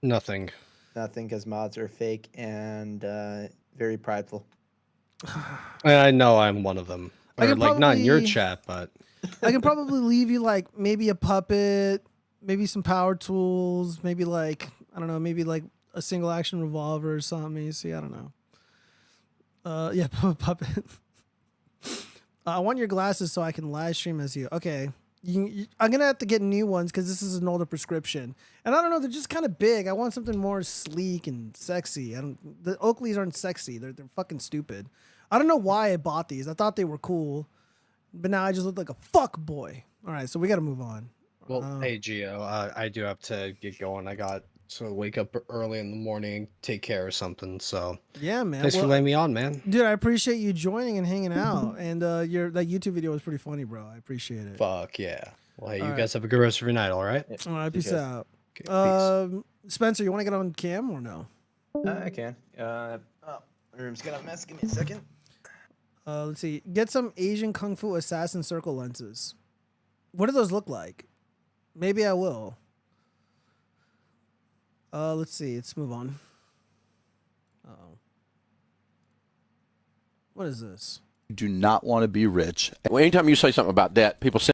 Nothing. Nothing, because mods are fake and very prideful. I know I'm one of them. Or like not in your chat, but I can probably leave you like maybe a puppet, maybe some power tools, maybe like, I don't know, maybe like a single action revolver or something. You see, I don't know. Yeah, puppet. I want your glasses so I can live stream as you. Okay. I'm going to have to get new ones because this is an older prescription. And I don't know, they're just kind of big. I want something more sleek and sexy. The Oakleys aren't sexy. They're fucking stupid. I don't know why I bought these. I thought they were cool. But now I just look like a fuck boy. All right, so we got to move on. Well, hey, Gio, I do have to get going. I got to wake up early in the morning, take care of something. So yeah, man. Thanks for letting me on, man. Dude, I appreciate you joining and hanging out. And that YouTube video was pretty funny, bro. I appreciate it. Fuck yeah. Well, hey, you guys have a good rest of your night, all right? All right, peace out. Okay, Spencer, you want to get on cam or no? I can. My room's got a mess. Give me a second. Let's see. Get some Asian Kung Fu Assassin circle lenses. What do those look like? Maybe I will. Let's see. Let's move on. Uh-oh. What is this? You do not want to be rich. Well, anytime you say something about debt, people say,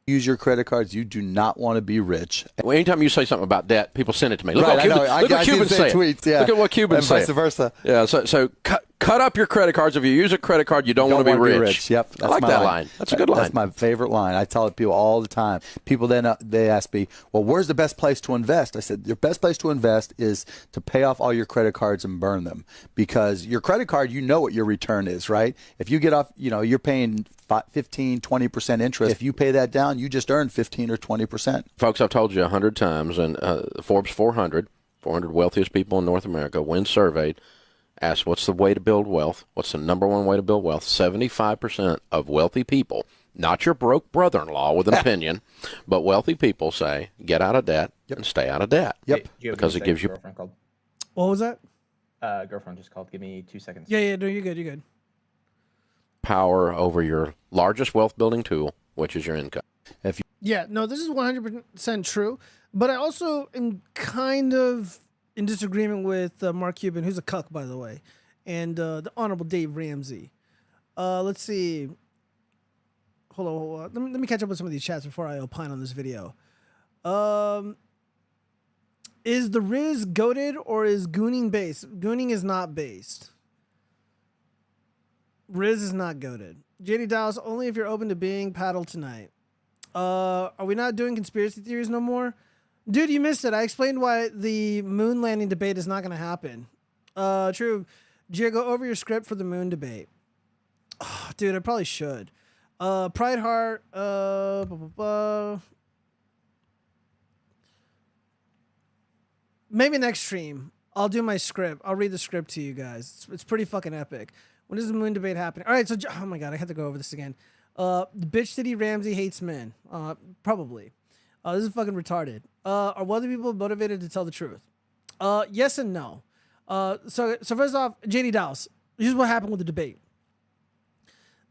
use your credit cards. You do not want to be rich. well, anytime you say something about debt, people send it to me. Look Right, what Cuban, I know. look what Cubans say. Tweets, yeah. Look at what Cubans say. And vice versa. Yeah, so cut up your credit cards. If you use a credit card, you don't want to be rich. Yep, I like that line. That's a good line. That's my favorite line. I tell people all the time. People then they ask me, well, where's the best place to invest? I said, your best place to invest is to pay off all your credit cards and burn them. Because your credit card, you know what your return is, right? If you get off, you're paying 15, 20% interest. If you pay that down, you just earn 15 or 20%. Folks, I've told you 100 times, and Forbes 400 wealthiest people in North America, when surveyed, asked what's the way to build wealth, what's the number one way to build wealth. 75% of wealthy people, not your broke brother-in-law with an opinion, but wealthy people say get out of debt and stay out of debt. Yep. Because it gives you... What was that? Girlfriend just called. Give me 2 seconds. Yeah, no, you're good. Power over your largest wealth building tool, which is your income. Yeah, no, this is 100% true. But I also am kind of in disagreement with Mark Cuban, who's a cuck, by the way, and the Honorable Dave Ramsey. Let's see. Hold on. Let me catch up with some of these chats before I opine on this video. Is the Riz goated or is Gooning based? Gooning is not based. Riz is not goated. JD Dallas, only if you're open to being paddled tonight. Are we not doing conspiracy theories no more? Dude, you missed it. I explained why the moon landing debate is not going to happen. True. Gia, go over your script for the moon debate. Oh, dude, I probably should. Pride Heart. Maybe next stream, I'll do my script. I'll read the script to you guys. It's pretty fucking epic. When is the moon debate happening? All right, so, oh my God, I have to go over this again. Bitch City Ramsey hates men. Probably. This is fucking retarded. Are wealthy people motivated to tell the truth? Yes and no. So first off, JD Dowse, here's what happened with the debate.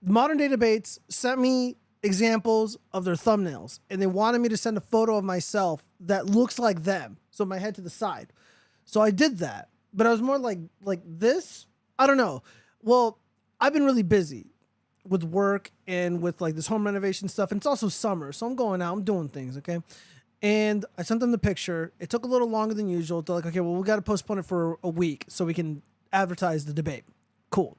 Modern day debates sent me examples of their thumbnails, and they wanted me to send a photo of myself that looks like them. So my head to the side. So I did that, but I was more like this. I don't know. Well, I've been really busy with work and with like this home renovation stuff. And it's also summer. So I'm going out, I'm doing things. Okay. And I sent them the picture. It took a little longer than usual. They're like, okay, well, we got to postpone it for a week so we can advertise the debate. Cool.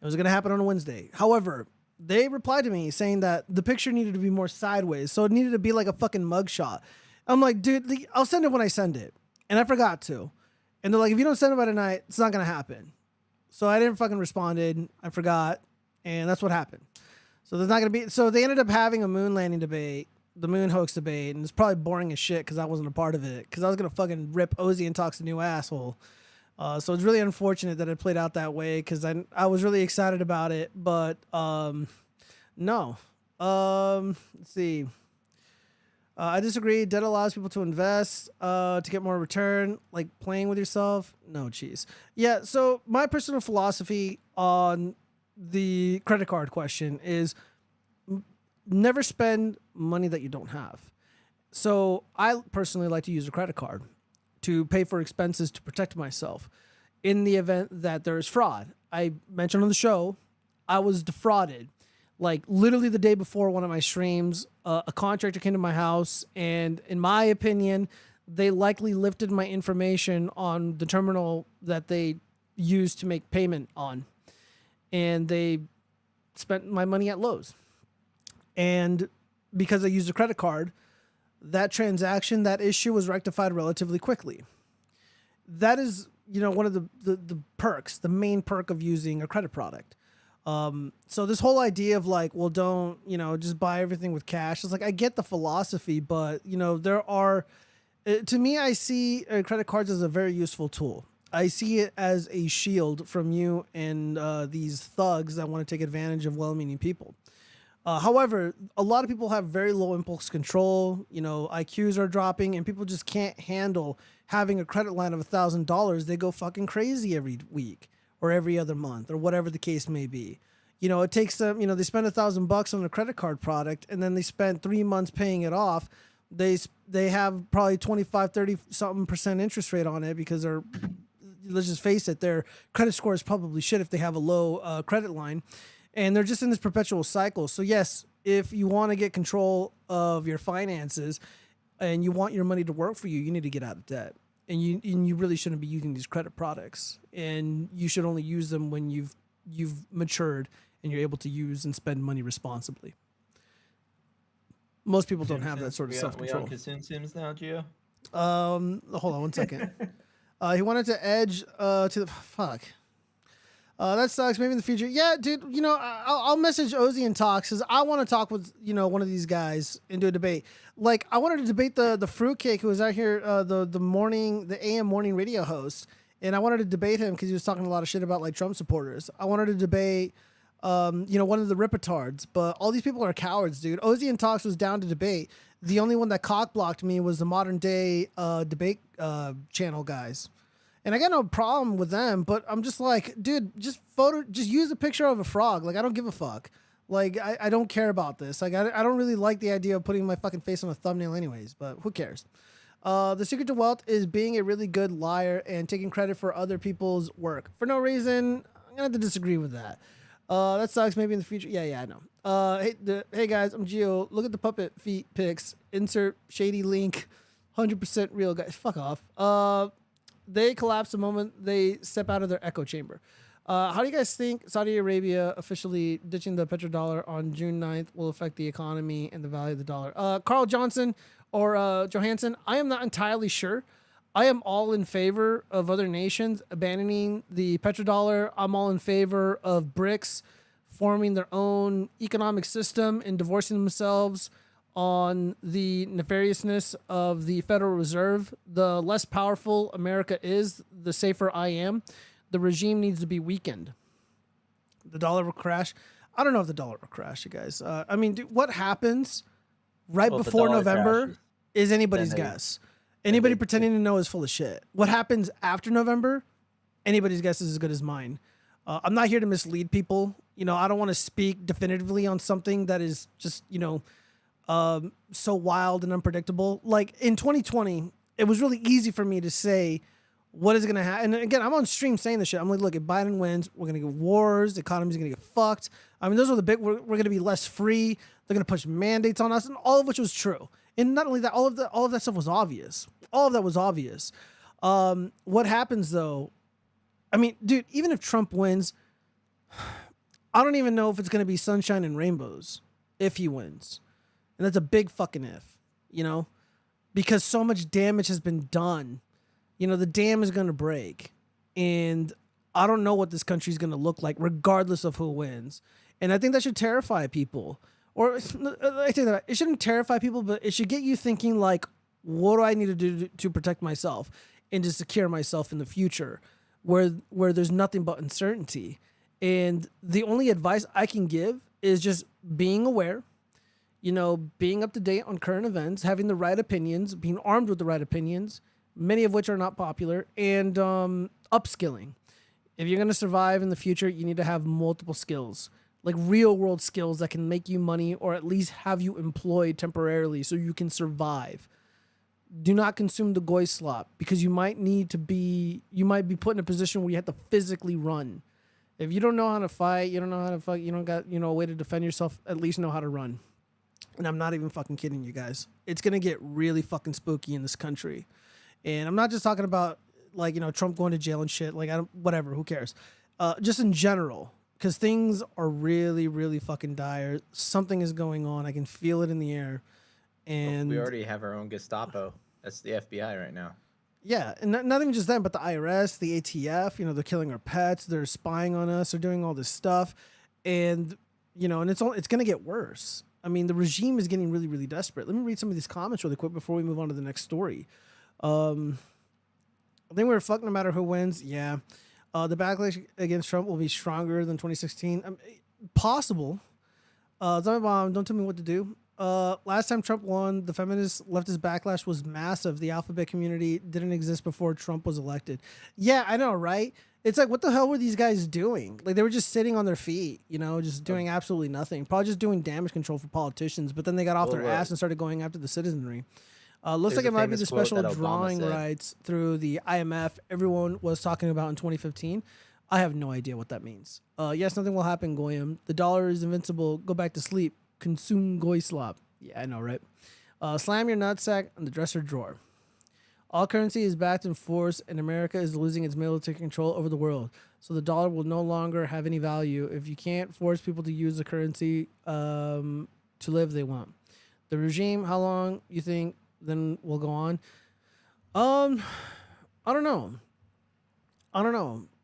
It was going to happen on a Wednesday. However, they replied to me saying that the picture needed to be more sideways. So it needed to be like a fucking mugshot. I'm like, dude, I'll send it when I send it. And I forgot to. And they're like, if you don't send it by tonight, it's not going to happen. So I didn't fucking responded. I forgot. And that's what happened. So there's not going to be. So they ended up having a moon landing debate, the moon hoax debate. And it's probably boring as shit because I wasn't a part of it. Because I was going to fucking rip Ozzy and Talk's a new asshole. So it's really unfortunate that it played out that way because I was really excited about it. But no. Let's see. I disagree. Debt allows people to invest to get more return, like playing with yourself. No, cheese. Yeah, so my personal philosophy on the credit card question is never spend money that you don't have. So I personally like to use a credit card to pay for expenses to protect myself in the event that there is fraud. I mentioned on the show, I was defrauded. Like literally the day before one of my streams, a contractor came to my house, and in my opinion, they likely lifted my information on the terminal that they used to make payment on, and they spent my money at Lowe's. And because I used a credit card, that transaction, that issue was rectified relatively quickly. That is, one of the perks, the main perk of using a credit product. So this whole idea of like, well, don't, just buy everything with cash. It's like, I get the philosophy, but there are, to me, I see credit cards as a very useful tool. I see it as a shield from you and these thugs that want to take advantage of well-meaning people. However, a lot of people have very low impulse control. IQs are dropping, and people just can't handle having a credit line of $1,000. They go fucking crazy every week or every other month or whatever the case may be. It takes them, they spend $1,000 on a credit card product, and then they spend 3 months paying it off. They have probably 25, 30 something % interest rate on it because let's just face it, their credit score is probably shit if they have a low credit line. And they're just in this perpetual cycle. So yes, if you want to get control of your finances and you want your money to work for you, you need to get out of debt. And you really shouldn't be using these credit products. And you should only use them when you've matured and you're able to use and spend money responsibly. Most people don't have that sort of self-control. We on Consume Sims now, Gio? Hold on one second. He wanted to edge to the fuck. That sucks. Maybe in the future. Yeah, dude, I'll message Ozzy and Talks because I want to talk with, one of these guys and do a debate. Like, I wanted to debate the fruitcake who was out here, the AM morning radio host. And I wanted to debate him because he was talking a lot of shit about, like, Trump supporters. I wanted to debate, one of the ripitards. But all these people are cowards, dude. Ozzy and Talks was down to debate. The only one that cock-blocked me was the modern day debate channel guys. And I got no problem with them, but I'm just like, dude, just use a picture of a frog. Like, I don't give a fuck. Like, I don't care about this. Like, I don't really like the idea of putting my fucking face on a thumbnail anyways, but who cares? The secret to wealth is being a really good liar and taking credit for other people's work. For no reason, I'm going to have to disagree with that. That sucks. Maybe in the future. Yeah, I know. Hey guys, I'm Gio. Look at the puppet feet pics. Insert shady link. 100% real guys. Fuck off. They collapse the moment they step out of their echo chamber. How do you guys think Saudi Arabia officially ditching the petrodollar on June 9th will affect the economy and the value of the dollar? Carl Johnson or Johansson, I am not entirely sure. I am all in favor of other nations abandoning the petrodollar. I'm all in favor of BRICS forming their own economic system and divorcing themselves on the nefariousness of the Federal Reserve. The less powerful America is, the safer I am. The regime needs to be weakened. The dollar will crash. I don't know if the dollar will crash, you guys. I mean, dude, what happens right Well, if the before dollar November crashes, is anybody's then they- guess. Anybody pretending to know is full of shit. What happens after November, anybody's guess is as good as mine. I'm not here to mislead people. You know, I don't want to speak definitively on something that is just, you know, so wild and unpredictable. Like in 2020, it was really easy for me to say what is going to happen. And again, I'm on stream saying this shit. I'm like, look, if Biden wins, we're going to get wars. The economy's going to get fucked. I mean, those are the big, we're going to be less free. They're going to push mandates on us, and all of which was true. And not only that, all of that stuff was obvious. All of that was obvious. What happens though? I mean, dude, even if Trump wins, I don't even know if it's going to be sunshine and rainbows if he wins. And that's a big fucking if, you know, because so much damage has been done. You know, the dam is going to break, and I don't know what this country is going to look like regardless of who wins. And I think that should terrify people. Or I think that it shouldn't terrify people, but it should get you thinking like, what do I need to do to protect myself and to secure myself in the future where there's nothing but uncertainty. And the only advice I can give is just being aware, you know, being up to date on current events, having the right opinions, being armed with the right opinions, many of which are not popular, and upskilling. If you're going to survive in the future, you need to have multiple skills, like real world skills that can make you money or at least have you employed temporarily so you can survive. Do not consume the goy slop, because you might be put in a position where you have to physically run. If you don't know how to fight, you don't know how to fight, you don't got, you know, a way to defend yourself, at least know how to run. And I'm not even fucking kidding you guys. It's going to get really fucking spooky in this country. And I'm not just talking about like, you know, Trump going to jail and shit, like whatever, who cares? Just in general, because things are really, really fucking dire. Something is going on. I can feel it in the air. And we already have our own Gestapo. That's the FBI right now. yeah, and not even just them, but the IRS, the ATF, you know, they're killing our pets, they're spying on us, they're doing all this stuff. And, you know, and it's going to get worse. I mean, the regime is getting really, really desperate. Let me read some of these comments really quick before we move on to the next story. I think we're fucked no matter who wins. Yeah. The backlash against Trump will be stronger than 2016. Possible. Zombie Bomb, don't tell me what to do. Last time Trump won, the feminist leftist backlash was massive. The alphabet community didn't exist before Trump was elected. Yeah, I know, right? It's like, what the hell were these guys doing? Like, they were just sitting on their feet, you know, just doing absolutely nothing. Probably just doing damage control for politicians. But then they got off their ass and started going after the citizenry. Looks like it might be the special drawing rights through the IMF everyone was talking about in 2015. I have no idea what that means. Yes, nothing will happen, Goyim. The dollar is invincible. Go back to sleep. Consume goy slop. Yeah, I know, right? Slam your nutsack on the dresser drawer. All currency is backed in force, and America is losing its military control over the world. So the dollar will no longer have any value if you can't force people to use the currency to live they want. The regime, how long you think then will go on? I don't know.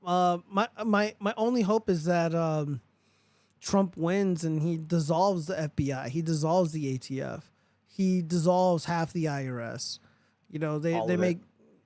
My only hope is that Trump wins and he dissolves the FBI. He dissolves the ATF. He dissolves half the IRS. You know, they make,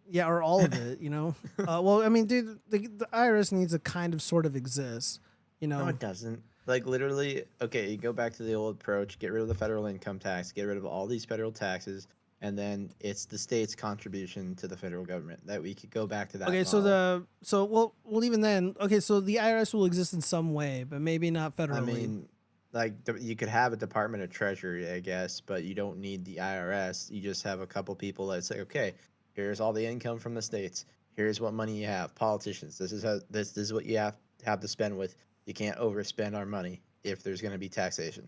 yeah, or all of it, you know? Well, I mean, dude, the IRS needs to kind of sort of exist, you know? No, it doesn't. Like, literally, okay, you go back to the old approach, get rid of the federal income tax, get rid of all these federal taxes, and then it's the state's contribution to the federal government. That we could go back to that. Okay, model. well, even then, okay, so the IRS will exist in some way, but maybe not federally. I mean, like, you could have a Department of Treasury, I guess, but you don't need the IRS. You just have a couple people that say, okay, here's all the income from the states. Here's what money you have. Politicians, this is what you have to spend with. You can't overspend our money if there's going to be taxation.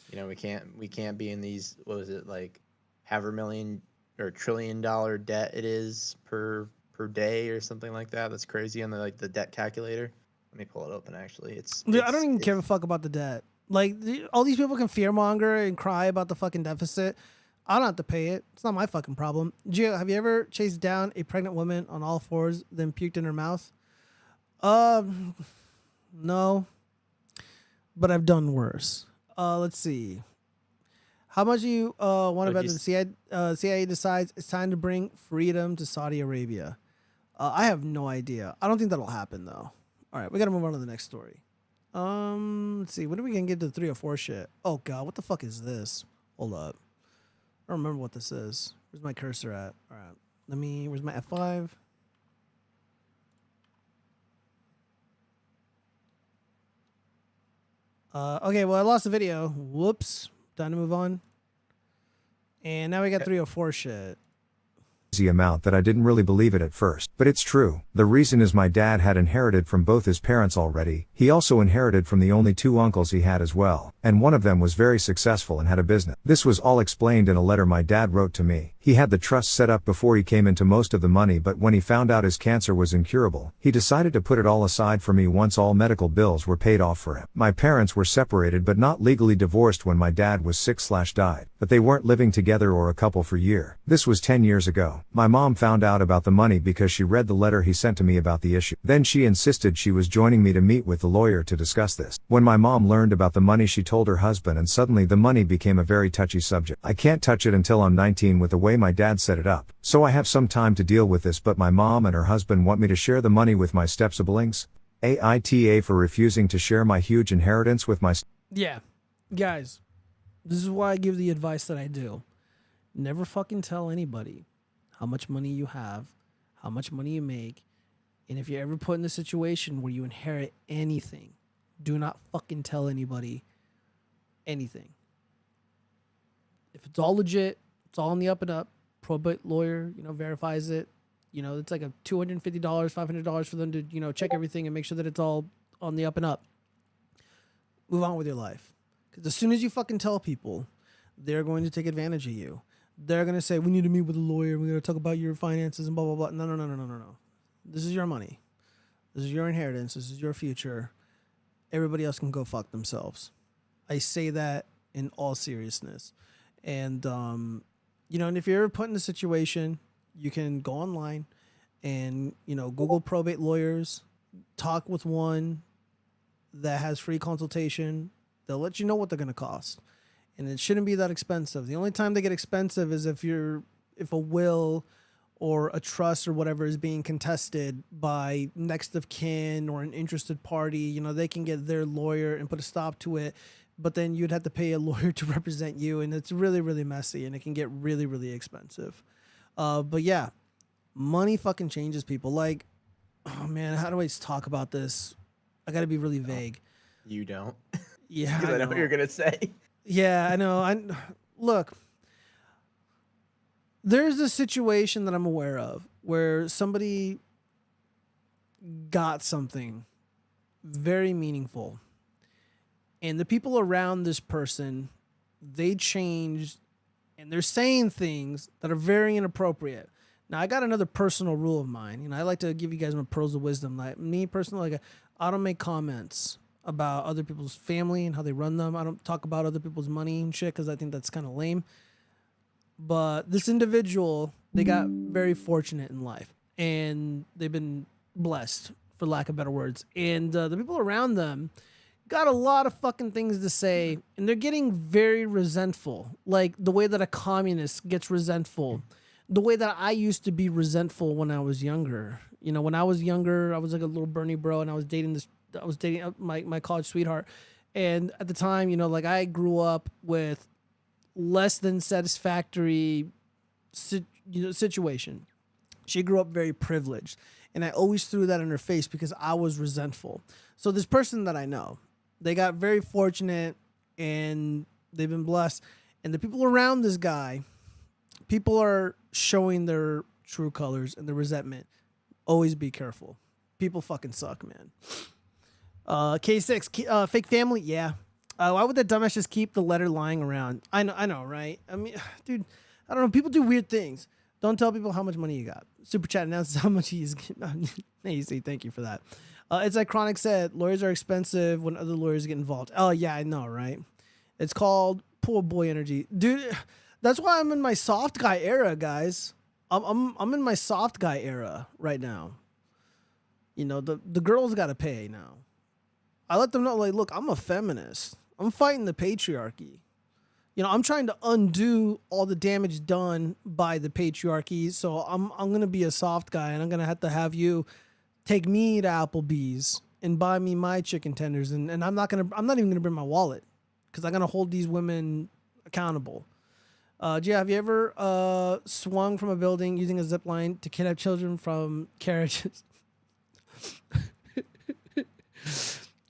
You know, we can't be in these, what was it, like, however million or $1 trillion debt it is per day or something like that. That's crazy on the debt calculator Let me pull it open. Actually, Dude, I don't even give a fuck about the debt. Like all these people can fearmonger and cry about the fucking deficit. I don't have to pay it. It's not my fucking problem. Gio, have you ever chased down a pregnant woman on all fours, then puked in her mouth? No. But I've done worse. Let's see. How much do you want to bet that the CIA decides it's time to bring freedom to Saudi Arabia? I have no idea. I don't think that'll happen, though. All right, we got to move on to the next story. Let's see. When are we going to get to the 304 shit? Oh, God, what the fuck is this? Hold up. I don't remember what this is. Where's my cursor at? All right. Where's my F5? Okay, well, I lost the video. Whoops. Time to move on. And now we got 304 shit. Amount that I didn't really believe it at first, but it's true. The reason is my dad had inherited from both his parents already. He also inherited from the only 2 uncles he had as well, and one of them was very successful and had a business. This was all explained in a letter my dad wrote to me. He had the trust set up before he came into most of the money, but when he found out his cancer was incurable, he decided to put it all aside for me once all medical bills were paid off for him. My parents were separated but not legally divorced when my dad was sick/died, but they weren't living together or a couple for a year. This was 10 years ago. My mom found out about the money because she read the letter he sent to me about the issue. Then she insisted she was joining me to meet with the lawyer to discuss this. When my mom learned about the money, she told her husband, and suddenly the money became a very touchy subject. I can't touch it until I'm 19 with the way my dad set it up. So I have some time to deal with this, but my mom and her husband want me to share the money with my step-siblings. AITA for refusing to share my huge inheritance with my... Yeah. Guys, this is why I give the advice that I do. Never fucking tell anybody how much money you have, how much money you make, and if you're ever put in a situation where you inherit anything, do not fucking tell anybody anything. If it's all legit, it's all on the up and up, probate lawyer, verifies it, it's like a $250, $500 for them to, check everything and make sure that it's all on the up and up. Move on with your life. Because as soon as you fucking tell people, they're going to take advantage of you. They're going to say, we need to meet with a lawyer. We're going to talk about your finances and blah, blah, blah. No. This is your money. This is your inheritance. This is your future. Everybody else can go fuck themselves. I say that in all seriousness. And, and if you're ever put in a situation, you can go online and, Google probate lawyers, talk with one that has free consultation. They'll let you know what they're going to cost. And it shouldn't be that expensive. The only time they get expensive is if a will or a trust or whatever is being contested by next of kin or an interested party. They can get their lawyer and put a stop to it, but then you'd have to pay a lawyer to represent you, and it's really, really messy, and it can get really, really expensive. But yeah, money fucking changes people. Like, oh man, how do I talk about this? I got to be really vague. You don't. Yeah, I know what you're gonna say. Yeah, I know. Look, there's a situation that I'm aware of where somebody got something very meaningful, and the people around this person, they changed, and they're saying things that are very inappropriate. Now, I got another personal rule of mine. I like to give you guys my pearls of wisdom. Like me personally, I don't make comments about other people's family and how they run them. I don't talk about other people's money and shit because I think that's kind of lame. But this individual, they got very fortunate in life, and they've been blessed, for lack of better words. And the people around them got a lot of fucking things to say, and they're getting very resentful, like the way that a communist gets resentful, the way that I used to be resentful when I was younger. When I was younger, I was like a little Bernie bro, and I was dating my college sweetheart. And at the time, I grew up with less than satisfactory situation. She grew up very privileged, and I always threw that in her face because I was resentful. So this person that I know, they got very fortunate, and they've been blessed. And the people around this guy, people are showing their true colors and their resentment. Always be careful. People fucking suck, man. K6, fake family? Yeah. Why would that dumbass just keep the letter lying around? I know, right? I mean, dude, I don't know. People do weird things. Don't tell people how much money you got. Super chat announces how much he's. Hey, say thank you for that. It's like Chronic said, lawyers are expensive when other lawyers get involved. Oh yeah, I know, right? It's called poor boy energy, dude. That's why I'm in my soft guy era, guys. I'm in my soft guy era right now. You know, the girls got to pay now. I let them know, like, look, I'm a feminist. I'm fighting the patriarchy. You know, I'm trying to undo all the damage done by the patriarchy. So I'm gonna be a soft guy, and I'm gonna have you take me to Applebee's and buy me my chicken tenders, and I'm not even gonna bring my wallet because I'm gonna hold these women accountable. Yeah, have you ever swung from a building using a zip line to kidnap children from carriages?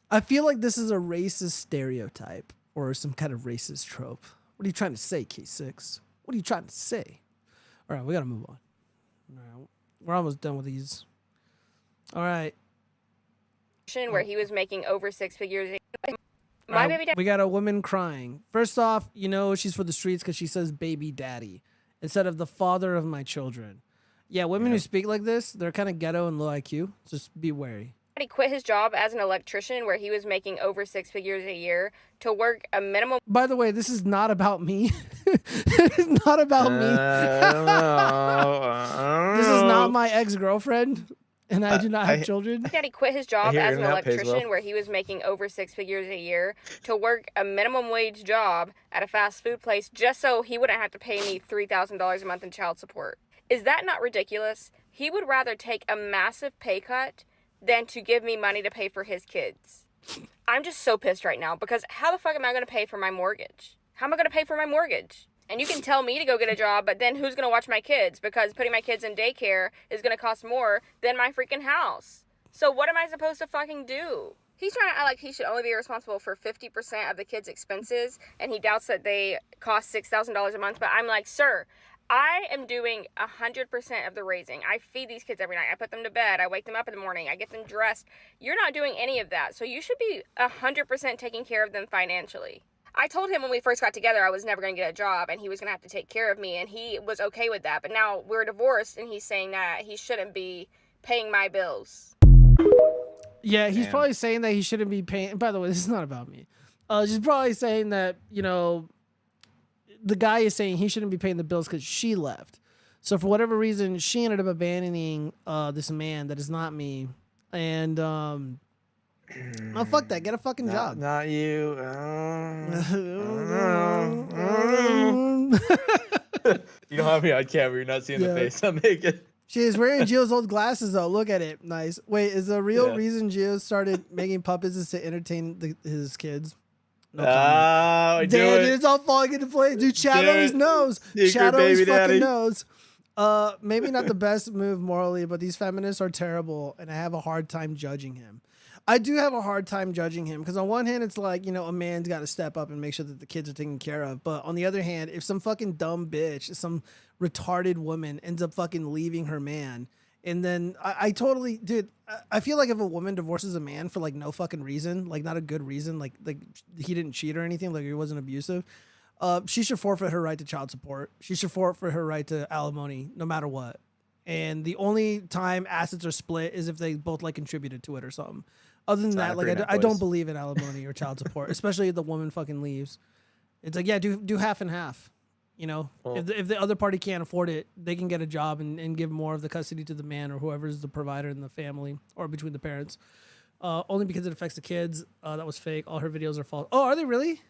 I feel like this is a racist stereotype or some kind of racist trope. What are you trying to say, K6? What are you trying to say? All right, we got to move on. All right, we're almost done with these. All right. Where he was making over 6 figures. We got a woman crying. First off, you know she's for the streets because she says baby daddy instead of the father of my children. Yeah, women who speak like this, they're kind of ghetto and low IQ. Just be wary. He quit his job as an electrician where he was making over 6 figures a year to work a minimum. By the way, this is not about me. It's not about me. This is not my ex-girlfriend, and I do not have children. Daddy quit his job as an electrician where he was making over 6 figures a year to work a minimum wage job at a fast food place just so he wouldn't have to pay me $3,000 a month in child support. Is that not ridiculous? He would rather take a massive pay cut than to give me money to pay for his kids. I'm just so pissed right now because how the fuck am I going to pay for my mortgage? How am I going to pay for my mortgage? And you can tell me to go get a job, but then who's going to watch my kids? Because putting my kids in daycare is going to cost more than my freaking house. So what am I supposed to fucking do? He's trying to act like he should only be responsible for 50% of the kids' expenses, and he doubts that they cost $6,000 a month. But I'm like, sir, I am doing 100% of the raising. I feed these kids every night. I put them to bed. I wake them up in the morning. I get them dressed. You're not doing any of that. So you should be 100% taking care of them financially. I told him when we first got together I was never going to get a job and he was going to have to take care of me, and he was okay with that. But now we're divorced and he's saying that he shouldn't be paying my bills. Yeah, he's probably saying that he shouldn't be paying. By the way, this is not about me. She's probably saying that, you know, the guy is saying he shouldn't be paying the bills because she left. So for whatever reason, she ended up abandoning this man that is not me. And oh, fuck that. Get a fucking job. Not you. You don't have me on camera. You're not seeing the face I'm making. She is wearing Gio's old glasses, though. Look at it. Nice. Wait, is the real reason Gio started making puppets is to entertain his kids? No Damn, dude, it's all falling into place. Dude, Chad always knows. Chad always fucking knows. Maybe not the best move morally, but these feminists are terrible, and I have a hard time judging him. I do have a hard time judging him because on one hand, it's like, you know, a man's got to step up and make sure that the kids are taken care of. But on the other hand, if some fucking dumb bitch, some retarded woman ends up fucking leaving her man, and then I totally, dude, I feel like if a woman divorces a man for like no fucking reason, like not a good reason, like he didn't cheat or anything, like he wasn't abusive, she should forfeit her right to child support. She should forfeit her right to alimony, no matter what. And the only time assets are split is if they both like contributed to it or something. Other than that, like I don't believe in alimony or child support, especially if the woman fucking leaves. It's like, yeah, do half and half. You know, if the other party can't afford it, they can get a job and give more of the custody to the man or whoever's the provider in the family or between the parents. Only because it affects the kids. That was fake. All her videos are false. Oh, are they really?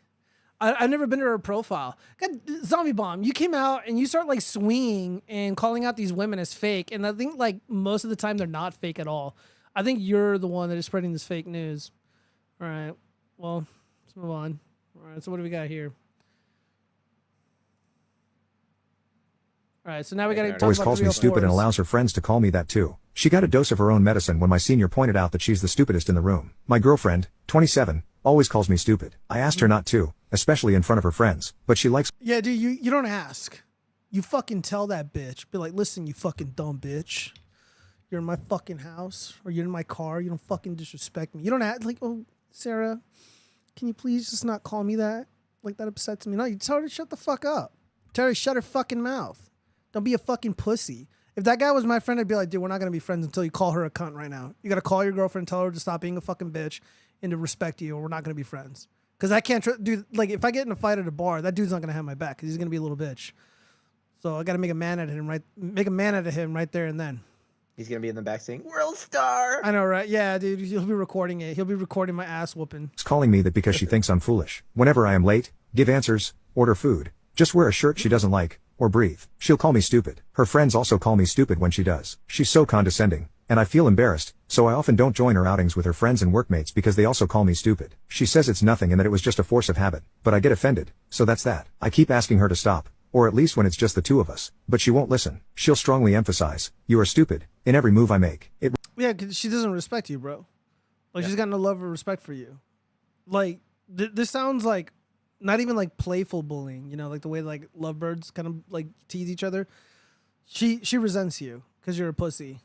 I've never been to her profile. God, Zombie Bomb, you came out and you start like swinging and calling out these women as fake. And I think like most of the time they're not fake at all. I think you're the one that is spreading this fake news. All right. Well, let's move on. All right. So what do we got here? All right, so now we got to talk always about calls me stupid and allows her friends to call me that too. She got a dose of her own medicine when my senior pointed out that she's the stupidest in the room. My girlfriend, 27, always calls me stupid. I asked her not to, especially in front of her friends, but she likes. Yeah, dude, you don't ask. You fucking tell that bitch. Be like, listen, you fucking dumb bitch. You're in my fucking house or you're in my car. You don't fucking disrespect me. You don't act like, oh, Sarah, can you please just not call me that? Like that upsets me. No, you tell her to shut the fuck up. Tell her to shut her fucking mouth. Don't be a fucking pussy. If that guy was my friend, I'd be like, dude, we're not going to be friends until you call her a cunt right now. You got to call your girlfriend and tell her to stop being a fucking bitch and to respect you, or we're not going to be friends. Because I can't, dude, like, if I get in a fight at a bar, that dude's not going to have my back because he's going to be a little bitch. So I got to make a man out of him right there and then. He's going to be in the back saying, World Star! I know, right? Yeah, dude, he'll be recording it. He'll be recording my ass whooping. She's calling me that because she thinks I'm foolish. Whenever I am late, give answers, order food, just wear a shirt she doesn't like, or breathe, she'll call me stupid. Her friends also call me stupid when she does. She's so condescending, and I feel embarrassed, so I often don't join her outings with her friends and workmates because they also call me stupid. She says it's nothing and that it was just a force of habit, but I get offended, so that's that. I keep asking her to stop, or at least when it's just the two of us, but she won't listen. She'll strongly emphasize, you are stupid, in every move I make. Yeah, because she doesn't respect you, bro. Like, she's got no love or respect for you. Like, this sounds like not even like playful bullying, you know, like the way like lovebirds kind of like tease each other. She resents you because you're a pussy,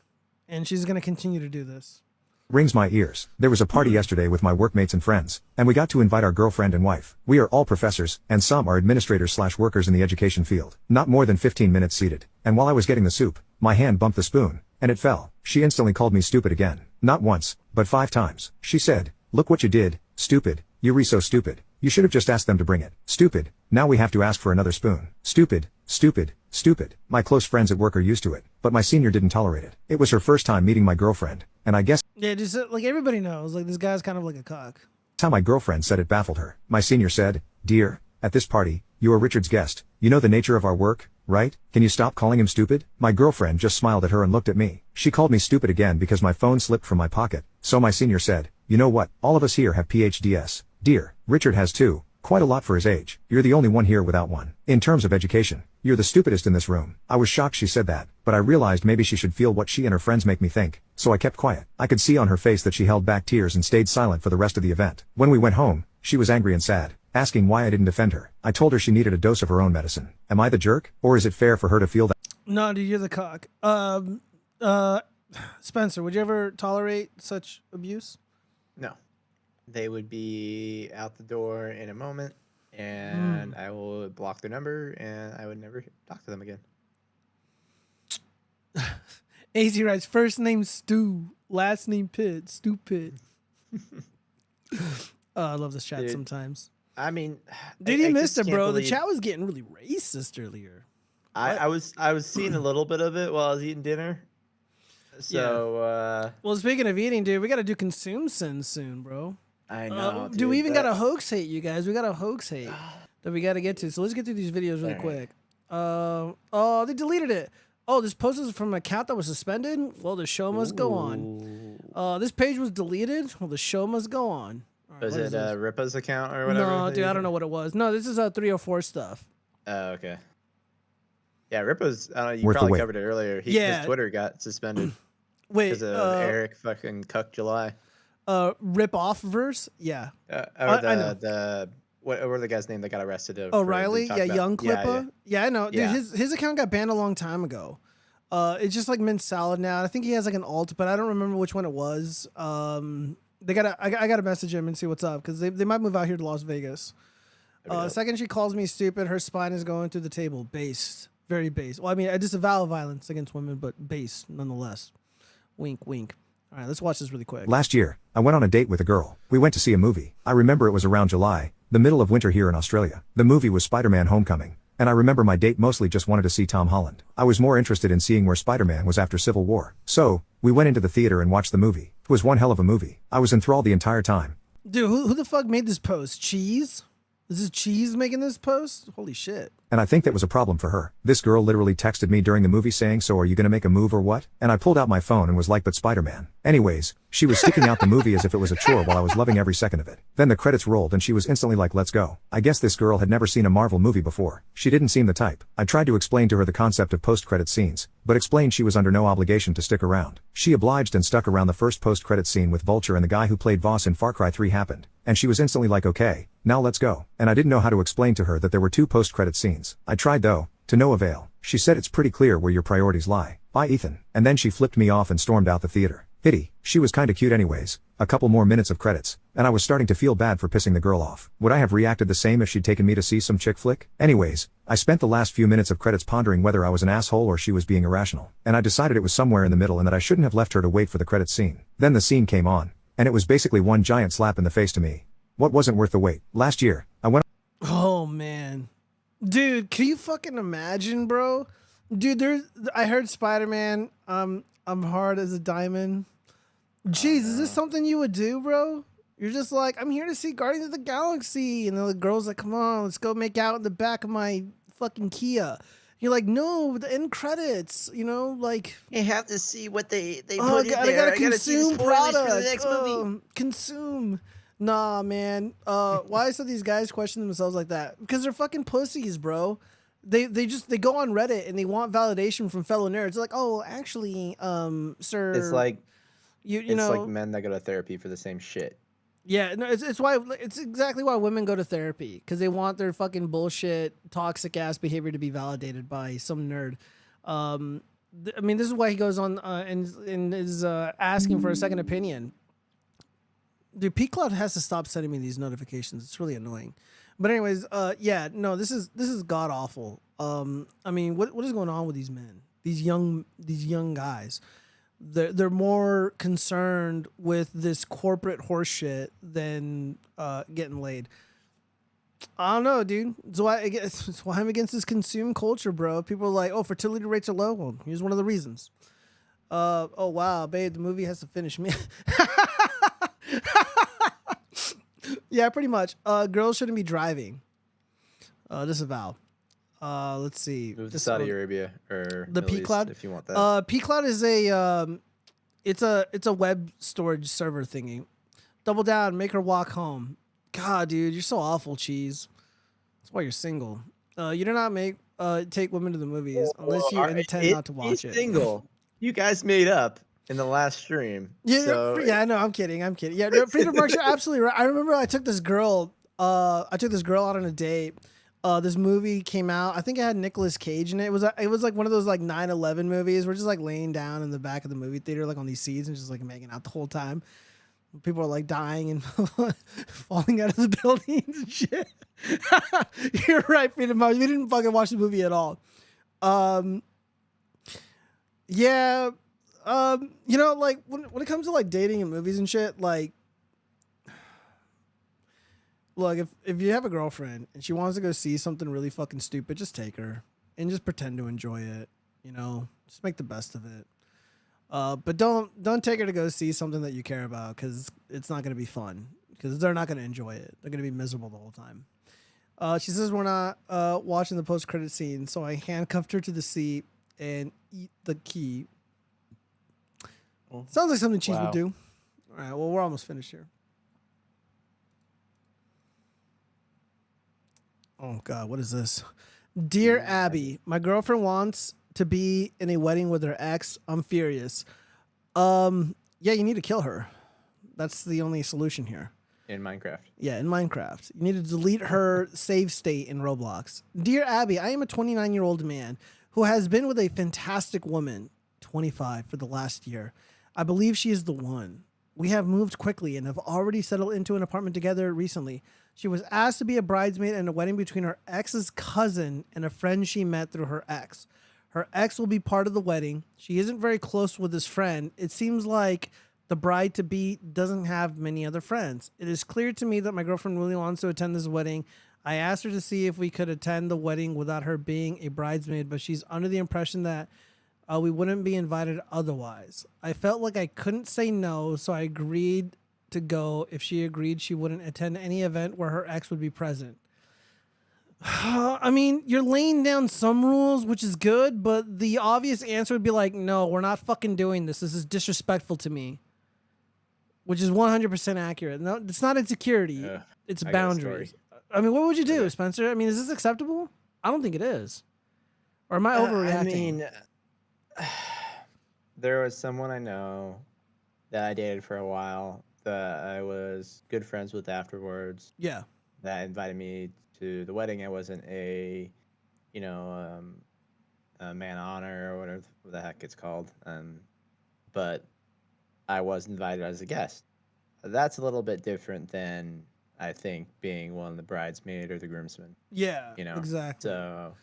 and she's going to continue to do this. Rings my ears. There was a party yesterday with my workmates and friends, and we got to invite our girlfriend and wife. We are all professors, and some are administrators/workers in the education field. Not more than 15 minutes seated, and while I was getting the soup, my hand bumped the spoon, and it fell. She instantly called me stupid again. Not once, but 5 times. She said, look what you did, stupid, you're so stupid. You should have just asked them to bring it. Stupid, now we have to ask for another spoon. Stupid, stupid, stupid. My close friends at work are used to it, but my senior didn't tolerate it. It was her first time meeting my girlfriend, and I guess Yeah, just like everybody knows, like this guy's kind of like a cock. how my girlfriend said it baffled her. My senior said, dear, at this party, you are Richard's guest. You know the nature of our work, right? Can you stop calling him stupid? My girlfriend just smiled at her and looked at me. She called me stupid again because my phone slipped from my pocket. So my senior said, you know what? All of us here have PhDs. Dear, Richard has 2. Quite a lot for his age. You're the only one here without one. In terms of education, you're the stupidest in this room. I was shocked she said that, but I realized maybe she should feel what she and her friends make me think. So I kept quiet. I could see on her face that she held back tears and stayed silent for the rest of the event. When we went home, she was angry and sad, asking why I didn't defend her. I told her she needed a dose of her own medicine. Am I the jerk? Or is it fair for her to feel that? No, dude, you're the cock. Spencer, would you ever tolerate such abuse? No. They would be out the door in a moment, and I will block their number, and I would never talk to them again. AZ writes, first name Stu, last name Pitt, stupid. I love this chat. Dude, sometimes. I mean, Dude, you missed it, bro. The believe- chat was getting really racist earlier. I was seeing a little bit of it while I was eating dinner. So, Well, speaking of eating, dude, we got to do consume sins soon, bro. I know. Dude, we even got a hoax hate, you guys. We got a hoax hate that we got to get to. So let's get through these videos really quick. Oh, they deleted it. Oh, this post is from an account that was suspended? Well, the show must go on. This page was deleted? Well, the show must go on. All right, Was it Ripa's account or whatever? No, dude, I don't know what it was. No, this is 304 stuff. Oh, okay. Yeah, Ripa's, you Worth the probably wait. covered it earlier. Yeah. His Twitter got suspended. Wait, Because of Eric fucking Cuck July. Rip off verse? Yeah. Or I know. what were the guy's name that got arrested? Oh, Riley? Yeah, Young Clipper. Yeah, I know. Dude, Yeah. his account got banned a long time ago. It's just like mint salad now. I think he has like an alt, but I don't remember which one it was. I gotta message him and see what's up because they might move out here to Las Vegas. Second, she calls me stupid. Her spine is going through the table. Based, very based. Well, I mean, I disavow violence against women, but based nonetheless. Wink, wink. All right, let's watch this really quick. Last year, I went on a date with a girl. We went to see a movie. I remember it was around July, the middle of winter here in Australia. The movie was Spider-Man Homecoming. And I remember my date mostly just wanted to see Tom Holland. I was more interested in seeing where Spider-Man was after Civil War. So, we went into the theater and watched the movie. It was one hell of a movie. I was enthralled the entire time. Dude, who the fuck made this post? Cheese? Is this Cheese making this post? Holy shit. And I think that was a problem for her. This girl literally texted me during the movie saying, so are you gonna make a move or what? And I pulled out my phone and was like, but Spider-Man. Anyways, she was sticking out the movie as if it was a chore while I was loving every second of it. Then the credits rolled and she was instantly like, let's go. I guess this girl had never seen a Marvel movie before. She didn't seem the type. I tried to explain to her the concept of post-credit scenes, but explained she was under no obligation to stick around. She obliged and stuck around. The first post-credit scene with Vulture and the guy who played Voss in Far Cry 3 happened. And she was instantly like, okay, now let's go. And I didn't know how to explain to her that there were 2 post-credit scenes. I tried though, to no avail. She said it's pretty clear where your priorities lie. Bye Ethan. And then she flipped me off and stormed out the theater. Pity, she was kinda cute anyways, a couple more minutes of credits, and I was starting to feel bad for pissing the girl off. Would I have reacted the same if she'd taken me to see some chick flick? Anyways, I spent the last few minutes of credits pondering whether I was an asshole or she was being irrational, and I decided it was somewhere in the middle and that I shouldn't have left her to wait for the credits scene. Then the scene came on, and it was basically one giant slap in the face to me. What wasn't worth the wait? Last year, I went. Oh man, dude, can you fucking imagine, bro? Dude, I heard Spider-Man. I'm hard as a diamond. Jeez, is this something you would do, bro? You're just like, I'm here to see Guardians of the Galaxy, and the girl's like, come on, let's go make out in the back of my fucking Kia. You're like, no, the end credits, you know, like. You have to see what they Oh put in God, there. I gotta see the consume spoilers product. for the next movie. Consume. Nah, man. Why do these guys question themselves like that? Because they're fucking pussies, bro. They go on Reddit and they want validation from fellow nerds. They're like, oh, actually, sir. It's like you know, like men that go to therapy for the same shit. Yeah, no, it's exactly why women go to therapy, because they want their fucking bullshit, toxic ass behavior to be validated by some nerd. I mean, this is why he goes on and is asking for a second opinion. Dude, P-Cloud has to stop sending me these notifications. It's really annoying. But anyways, yeah, no, this is god awful. I mean, what is going on with these men? These young guys. They're more concerned with this corporate horseshit than getting laid. I don't know, dude. It's why I'm against this consume culture, bro. People are like, oh, fertility rates are low. Well, here's one of the reasons. Oh wow, babe, the movie has to finish me. Yeah, pretty much. Girls shouldn't be driving. Disavow. Let's see. Move to Saudi Arabia or the Middle P-Cloud. East if you want that. P-Cloud is it's a web storage server thingy. Double down, make her walk home. God, dude, you're so awful, cheese. That's why you're single. You do not take women to the movies unless you intend not to watch it. Single. You guys made up in the last stream. Yeah, so... yeah, no, I'm kidding. Yeah, no, Freedom Marks, you're absolutely right. I remember I took this girl out on a date. This movie came out. I think it had Nicolas Cage in it. It was like one of those like 9/11 movies. We're just like laying down in the back of the movie theater, like on these seats, and just like making out the whole time. People are like dying and falling out of the buildings and shit. You're right, Freedom Marks. We didn't fucking watch the movie at all. Yeah. You know, like when it comes to like dating and movies and shit, like, look, if you have a girlfriend and she wants to go see something really fucking stupid, just take her and just pretend to enjoy it. You know, just make the best of it. But don't take her to go see something that you care about, because it's not gonna be fun. Because they're not gonna enjoy it. They're gonna be miserable the whole time. She says we're not watching the post-credit scene, so I handcuffed her to the seat and eat the key. Sounds like something Cheese would do. All right, well, we're almost finished here. Oh, God, what is this? Dear Abby, my girlfriend wants to be in a wedding with her ex. I'm furious. Yeah, you need to kill her. That's the only solution here. In Minecraft. Yeah, in Minecraft. You need to delete her save state in Roblox. Dear Abby, I am a 29-year-old man who has been with a fantastic woman, 25, for the last year. I believe she is the one. We have moved quickly and have already settled into an apartment together recently. She was asked to be a bridesmaid in a wedding between her ex's cousin and a friend she met through her ex. Her ex will be part of the wedding. She isn't very close with this friend. It seems like the bride-to-be doesn't have many other friends. It is clear to me that my girlfriend really wants to attend this wedding. I asked her to see if we could attend the wedding without her being a bridesmaid, but she's under the impression that we wouldn't be invited otherwise. I felt like I couldn't say no, so I agreed to go if she agreed she wouldn't attend any event where her ex would be present. I mean, you're laying down some rules, which is good, but the obvious answer would be like, no, we're not fucking doing this. This is disrespectful to me. Which is 100% accurate. No, it's not insecurity. It's boundaries. I mean, what would you do, Spencer? I mean, is this acceptable? I don't think it is. Or am I overreacting? I mean, there was someone I know that I dated for a while that I was good friends with afterwards. Yeah. That invited me to the wedding. I wasn't a man of honor or whatever the heck it's called. But I was invited as a guest. That's a little bit different than I think being one of the bridesmaid or the groomsmen. Yeah, You know, exactly. So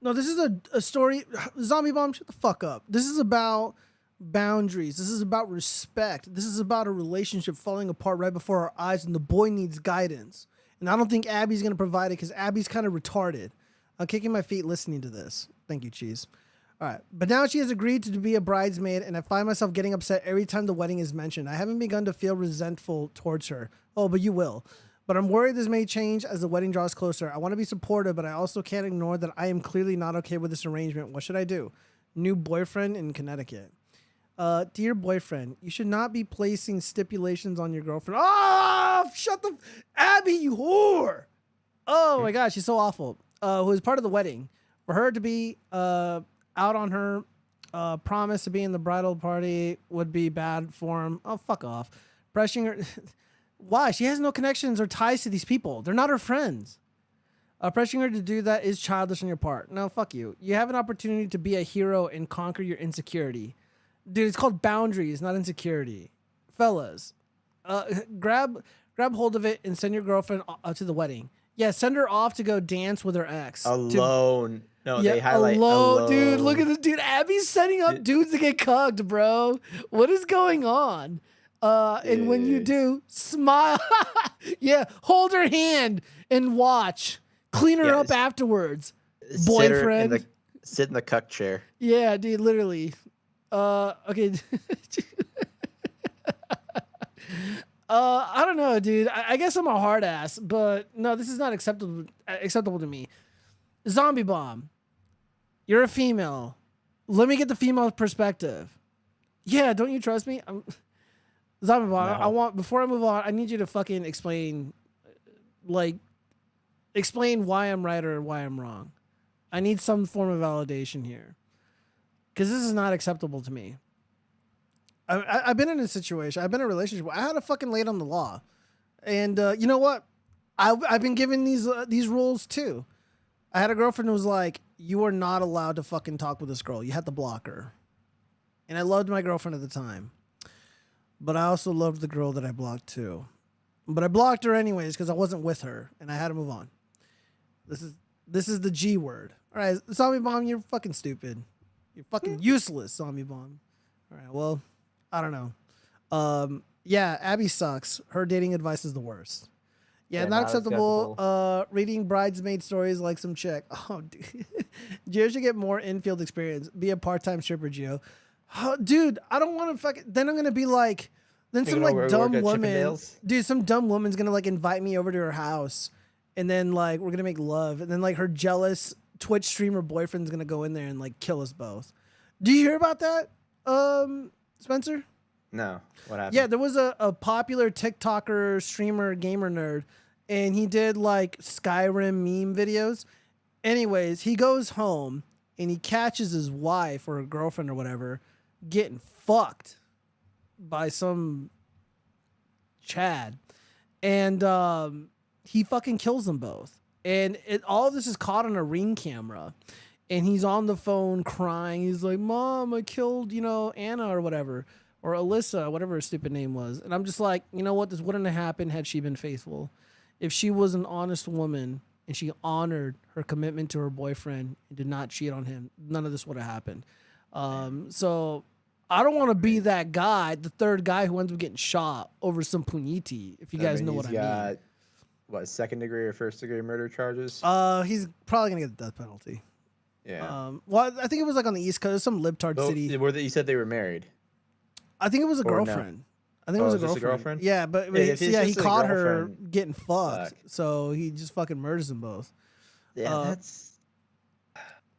No, this is a story. Zombie Bomb, shut the fuck up. This is about boundaries. This is about respect. This is about a relationship falling apart right before our eyes, and the boy needs guidance. And I don't think Abby's going to provide it because Abby's kind of retarded. I'm kicking my feet listening to this. Thank you, Cheese. All right. But now she has agreed to be a bridesmaid, and I find myself getting upset every time the wedding is mentioned. I haven't begun to feel resentful towards her. Oh, but you will. But I'm worried this may change as the wedding draws closer. I want to be supportive, but I also can't ignore that I am clearly not okay with this arrangement. What should I do? New boyfriend in Connecticut. Dear boyfriend, you should not be placing stipulations on your girlfriend. Oh, shut the... Abby, you whore! Oh my gosh, she's so awful. Who is part of the wedding. For her to be out on her promise to be in the bridal party would be bad form. Oh, fuck off. Pressuring her... Why? She has no connections or ties to these people. They're not her friends. Pressuring her to do that is childish on your part. No, fuck you. You have an opportunity to be a hero and conquer your insecurity. Dude, it's called boundaries, not insecurity. Fellas, grab hold of it and send your girlfriend to the wedding. Yeah, send her off to go dance with her ex. alone. No, Yeah, they highlight alone. Dude, look at this dude. Abby's setting up dudes to get cugged, bro. What is going on? And when you do, smile. Yeah, hold her hand and watch. Clean her up afterwards. Boyfriend. Sit in the cuck chair. Yeah, dude, literally. Okay. I don't know, dude. I guess I'm a hard ass, but no, this is not acceptable to me. Zombie Bomb. You're a female. Let me get the female perspective. Yeah, don't you trust me? Zombie Bomb, No. before I move on, I need you to fucking explain why I'm right or why I'm wrong. I need some form of validation here. Because this is not acceptable to me. I've been in a situation. I've been in a relationship where I had to fucking lay down the law. And you know what? I've been given these rules too. I had a girlfriend who was like, you are not allowed to fucking talk with this girl. You have to block her. And I loved my girlfriend at the time. But I also loved the girl that I blocked too. But I blocked her anyways because I wasn't with her. And I had to move on. This is the G word. All right, Zombie Bomb, you're fucking stupid. You're fucking useless, Zombie Bomb. All right, well, I don't know. Yeah, Abby sucks. Her dating advice is the worst. Yeah, not acceptable. Reading bridesmaid stories like some chick. Oh, dude. Gio should get more infield experience. Be a part-time stripper, Gio. Oh, dude, I don't want to fucking... Then I'm going to be like... Then some like dumb woman... Dude, some dumb woman's going to like invite me over to her house. And then like we're going to make love. And then like her jealous Twitch streamer boyfriend's going to go in there and like kill us both. Do you hear about that, Spencer? No. What happened? Yeah, there was a popular TikToker, streamer, gamer nerd, and he did like Skyrim meme videos. Anyways, he goes home and he catches his wife or her girlfriend or whatever getting fucked by some Chad. And he fucking kills them both. And all of this is caught on a Ring camera. And he's on the phone crying. He's like, Mom, I killed, Anna or whatever. Or Alyssa, whatever her stupid name was. And I'm just like, you know what? This wouldn't have happened had she been faithful. If she was an honest woman and she honored her commitment to her boyfriend and did not cheat on him, none of this would have happened. So I don't want to be that guy, the third guy who ends up getting shot over some puniti, if you guys know what I mean. What, second degree or first degree murder charges? He's probably going to get the death penalty. Yeah. Well, I think it was like on the East Coast, some libtard city. You said they were married. I think it was a girlfriend. No? I think it was a girlfriend. Yeah, but he caught her getting fucked, so he just fucking murders them both. Yeah, that's.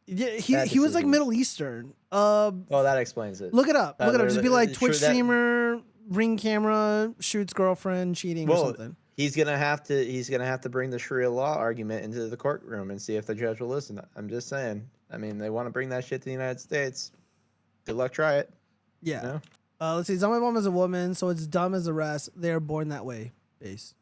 Yeah, he was like Middle Eastern. That explains it. Look it up. Look it up. Just be like Twitch streamer, Ring camera, shoots girlfriend, cheating or something. He's gonna have to bring the Sharia law argument into the courtroom and see if the judge will listen. I'm just saying. I mean, they want to bring that shit to the United States. Good luck, try it. Yeah. You know? Let's see. Zombie Bomb is a woman, so it's dumb as the rest. They are born that way. Base.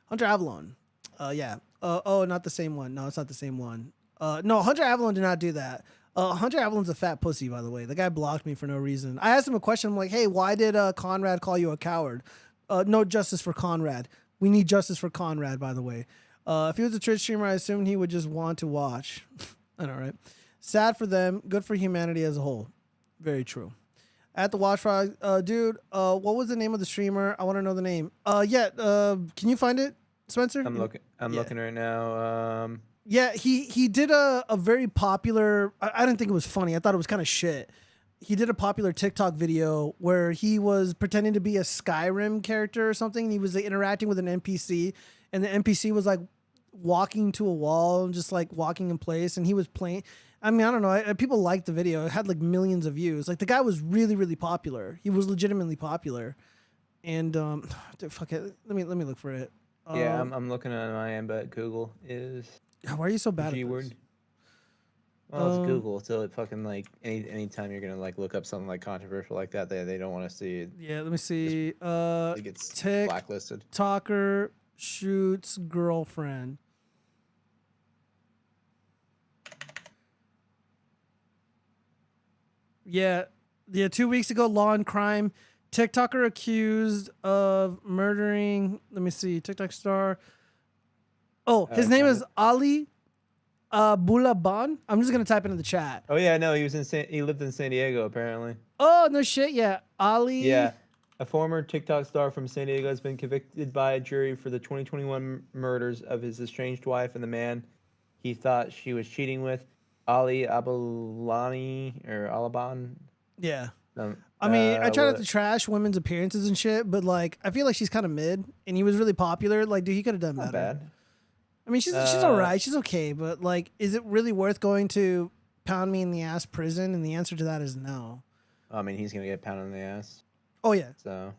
Hunter Avalon. Yeah. Not the same one. No, it's not the same one. No, Hunter Avalon did not do that. Hunter Avalon's a fat pussy, by the way. The guy blocked me for no reason. I asked him a question. I'm like, hey, why did Conrad call you a coward? No justice for Conrad. We need justice for Conrad, by the way. If he was a Twitch streamer, I assumed he would just want to watch. I know, right? Sad for them. Good for humanity as a whole. Very true. At the watchfrogs, dude, what was the name of the streamer? I want to know the name. Can you find it, Spencer? I'm looking right now. Yeah, he did a very popular. I didn't think it was funny. I thought it was kind of shit. He did a popular TikTok video where he was pretending to be a Skyrim character or something. And he was like, interacting with an NPC, and the NPC was like walking to a wall and just like walking in place, and he was playing. I mean, I don't know. People liked the video. It had like millions of views. Like the guy was really, really popular. He was legitimately popular. And dude, fuck it. Let me look for it. Yeah, I'm looking on my end, but Google is. Why are you so bad G at word? this? Well, it's Google, so it fucking like anytime you're gonna like look up something like controversial like that, they don't want to see it. Yeah, let me see. It gets blacklisted. TikToker shoots girlfriend. Yeah. 2 weeks ago, Law and Crime. TikToker accused of murdering. Let me see. TikTok star. Oh, his name is Ali Bulaban. I'm just gonna type into the chat. Oh yeah, no, he lived in San Diego apparently. Oh no shit, yeah. Ali. Yeah. A former TikTok star from San Diego has been convicted by a jury for the 2021 murders of his estranged wife and the man he thought she was cheating with, Ali Abalani or Alaban. Yeah. I mean, I try not to trash women's appearances and shit, but like, I feel like she's kind of mid, and he was really popular. Like, dude, he could have done better. Not bad. I mean, she's all right. She's okay, but like, is it really worth going to pound me in the ass prison? And the answer to that is no. I mean, he's gonna get pounded in the ass. Oh yeah. So,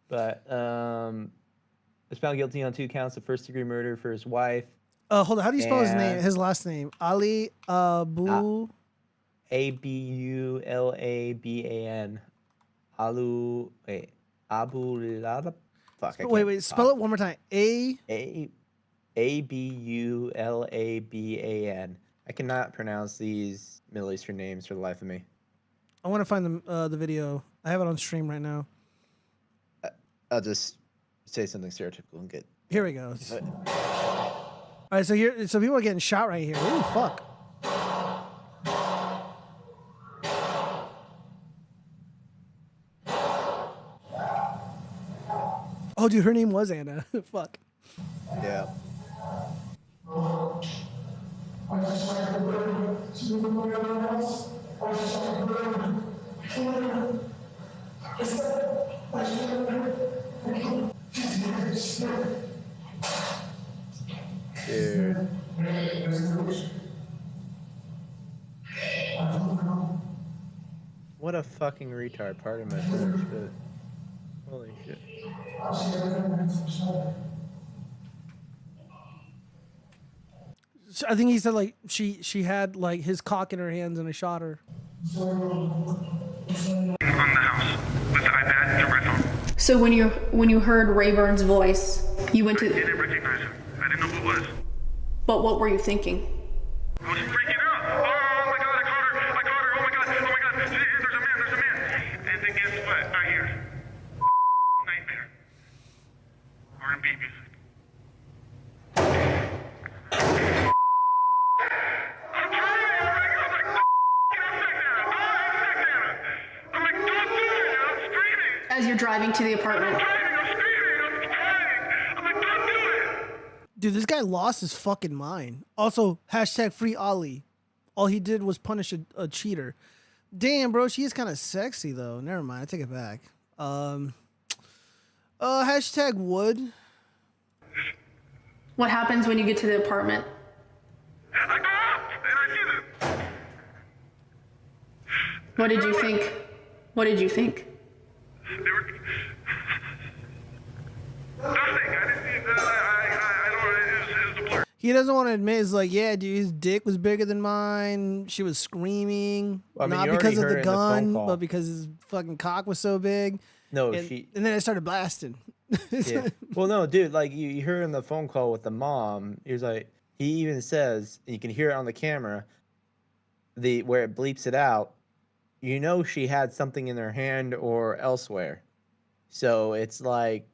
but was found guilty on 2 counts of first-degree murder for his wife. Hold on. How do you spell his name? His last name? Ali Abulaban. Abulada. Fuck. Wait. Spell it one more time. Abulaban. I cannot pronounce these Middle Eastern names for the life of me. I want to find the video. I have it on stream right now. I'll just say something stereotypical and get. Here we go. All right, so people are getting shot right here. Ooh, fuck. Oh, dude, her name was Anna. Fuck. Yeah. Dude. What a fucking retard. Pardon my French, but holy shit. I think he said like she had like his cock in her hands and I shot her. So when you heard Rayburn's voice, you went to. I didn't recognize him. I didn't know who it was. But what were you thinking? I was freaking out. Oh my god, I caught her. Oh my god. There's a man. And then guess what? I hear nightmare. R&B music. As you're driving to the apartment. Dude, this guy lost his fucking mind. Also, hashtag free Ollie. All he did was punish a cheater. Damn, bro, she is kind of sexy though. Never mind, I take it back. Hashtag wood. What happens when you get to the apartment? I go up and I see them. What did you think? What did you think? They were nothing. I didn't see that. I don't. It was a blur. He doesn't want to admit. It's like, yeah, dude, his dick was bigger than mine. She was screaming, Well, I mean, not you because of already the heard in the phone gun, call. but because his fucking cock was so big. No, and then I started blasting. Yeah. Well, no, dude, like you heard in the phone call with the mom, he was like, he even says, and you can hear it on the camera, where it bleeps it out, you know she had something in her hand or elsewhere. So it's like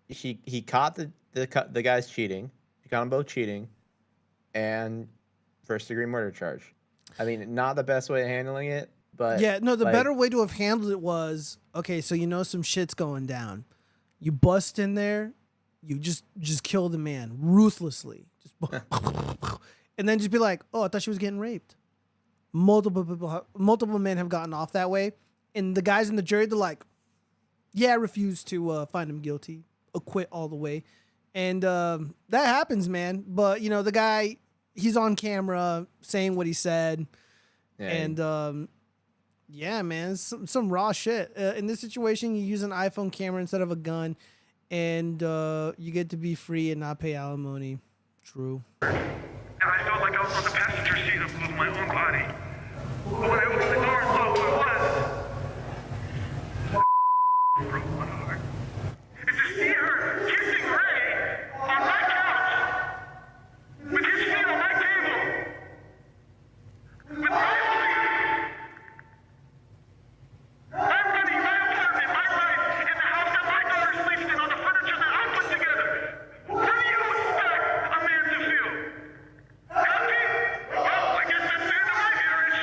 he caught the guys cheating. He caught them both cheating, and first-degree murder charge. I mean, not the best way of handling it, but yeah, no, the like, better way to have handled it was, okay, so you know some shit's going down. You bust in there, you just kill the man ruthlessly. Just and then just be like, "Oh, I thought she was getting raped." Multiple men have gotten off that way, and the guys in the jury, they're like, "Yeah, I refuse to find him guilty, acquit all the way," and that happens, man. But you know, the guy, he's on camera saying what he said, yeah, and yeah, man, it's some raw shit. In this situation, you use an iPhone camera instead of a gun, and you get to be free and not pay alimony. True. And I felt like I was on the passenger seat of my own body. But when I opened the door and saw who it was, broke my heart. And to see her kissing Ray on my couch, with his feet on my table, with my I'm running my apartment, my life, in the house that my daughter sleeps in, on the furniture that I put together. How do you expect a man to feel? Happy? Well, I guess that's the end of my marriage.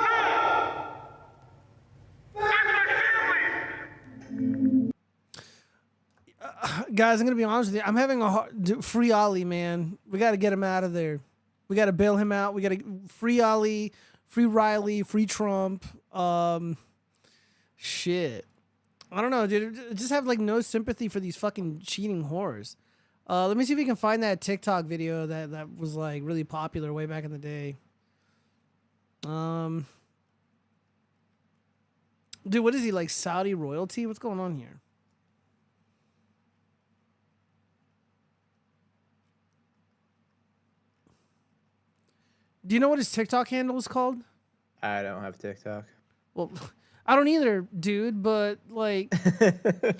No! That's my family! Guys, I'm gonna be honest with you. I'm having a hard free Ollie, man. We got to get him out of there. We got to bail him out. We got to free Ollie, free Riley, free Trump. Shit. I don't know, dude. I just have like no sympathy for these fucking cheating whores. Let me see if we can find that TikTok video that was like really popular way back in the day. Dude, what is he, like Saudi royalty? What's going on here? Do you know what his TikTok handle is called? I don't have TikTok. Well, I don't either, dude. But like,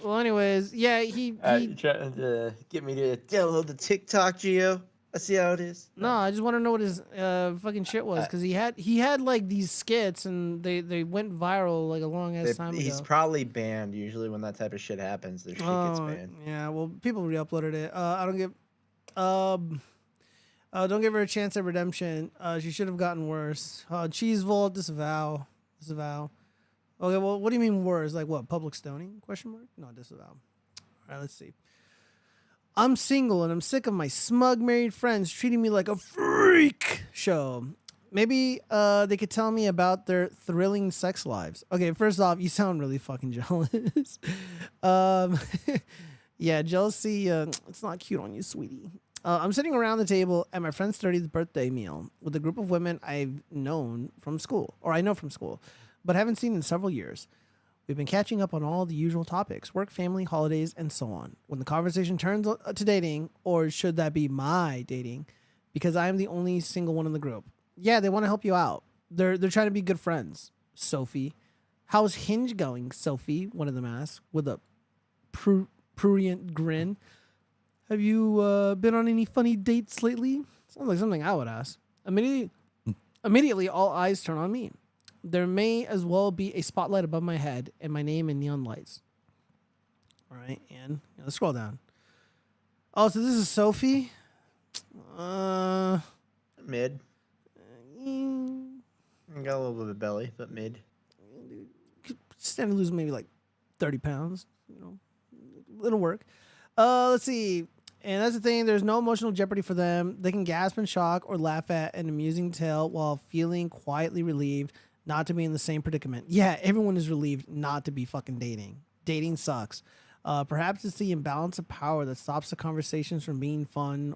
well, anyways, yeah, he trying to get me to download the TikTok, Gio. I see how it is. No, I just want to know what his fucking shit was, because he had like these skits and they went viral like a long ass time ago. He's probably banned. Usually when that type of shit happens, their shit gets banned. Yeah, well, people re-uploaded it. I don't give. Don't give her a chance at redemption. She should have gotten worse. Cheese Volt, disavow. Okay, well, what do you mean worse? Like what? Public stoning? Question mark? No, disavow. All right, let's see. I'm single and I'm sick of my smug married friends treating me like a freak show. Maybe they could tell me about their thrilling sex lives. Okay, first off, you sound really fucking jealous. Yeah, jealousy, it's not cute on you, sweetie. I'm sitting around the table at my friend's 30th birthday meal with a group of women I've known from school, or I know from school, but haven't seen in several years. We've been catching up on all the usual topics, work, family, holidays, and so on. When the conversation turns to dating, or should that be my dating, because I am the only single one in the group. Yeah, they want to help you out. They're trying to be good friends. Sophie. How's Hinge going, Sophie? One of them asked with a prurient grin. Have you been on any funny dates lately? Sounds like something I would ask. Immediately, all eyes turn on me. There may as well be a spotlight above my head and my name in neon lights. All right, and let's scroll down. Oh, so this is Sophie? Mid. Got a little bit of belly, but mid. Stand to lose maybe like 30 pounds. It'll work. Let's see. And that's the thing. There's no emotional jeopardy for them. They can gasp in shock or laugh at an amusing tale while feeling quietly relieved not to be in the same predicament. Yeah, everyone is relieved not to be fucking dating. Dating sucks. Perhaps it's the imbalance of power that stops the conversations from being fun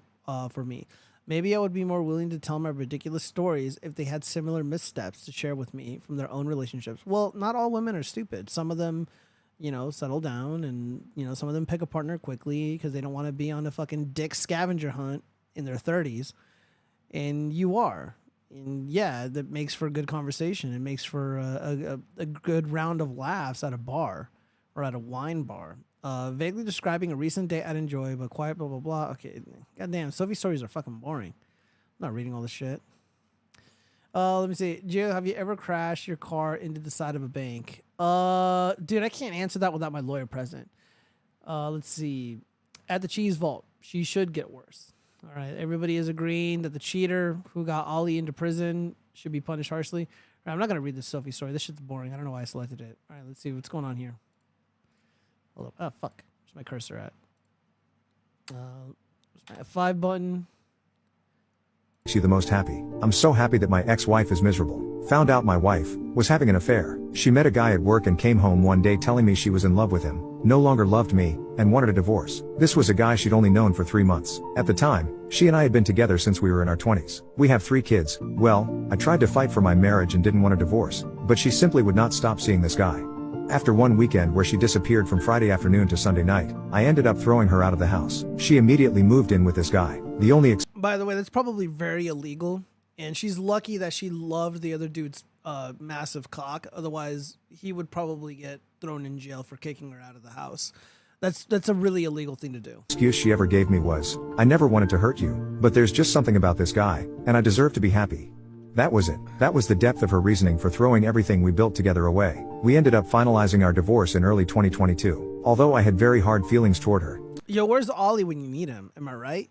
for me. Maybe I would be more willing to tell my ridiculous stories if they had similar missteps to share with me from their own relationships. Well, not all women are stupid. Some of them, settle down, and, some of them pick a partner quickly because they don't want to be on a fucking dick scavenger hunt in their 30s. And you are. And yeah, that makes for a good conversation. It makes for a good round of laughs at a bar or at a wine bar. Vaguely describing a recent date I'd enjoy, but quiet, blah, blah, blah. Okay, goddamn, Sophie's stories are fucking boring. I'm not reading all this shit. Let me see. Gio, have you ever crashed your car into the side of a bank? Dude, I can't answer that without my lawyer present. Let's see. At the cheese vault, she should get worse. All right, everybody is agreeing that the cheater who got Ollie into prison should be punished harshly. All right, I'm not gonna read this Sophie story. This shit's boring. I don't know why I selected it. All right, let's see what's going on here. Hold up. Oh fuck. Where's my cursor at? Where's my F5 button? She the most happy. I'm so happy that my ex-wife is miserable. Found out my wife was having an affair. She met a guy at work and came home one day telling me she was in love with him, no longer loved me, and wanted a divorce. This was a guy she'd only known for 3 months. At the time, she and I had been together since we were in our 20s. We have 3 kids. Well, I tried to fight for my marriage and didn't want a divorce, but she simply would not stop seeing this guy. After one weekend where she disappeared from Friday afternoon to Sunday night, I ended up throwing her out of the house. She immediately moved in with this guy. The only By the way, that's probably very illegal, and she's lucky that she loved the other dude's massive cock. Otherwise, he would probably get thrown in jail for kicking her out of the house. That's a really illegal thing to do. excuse she ever gave me was, I never wanted to hurt you, but there's just something about this guy, and I deserve to be happy. That was it. That was the depth of her reasoning for throwing everything we built together away. We ended up finalizing our divorce in early 2022, although I had very hard feelings toward her. Yo, where's Ollie when you need him? Am I right?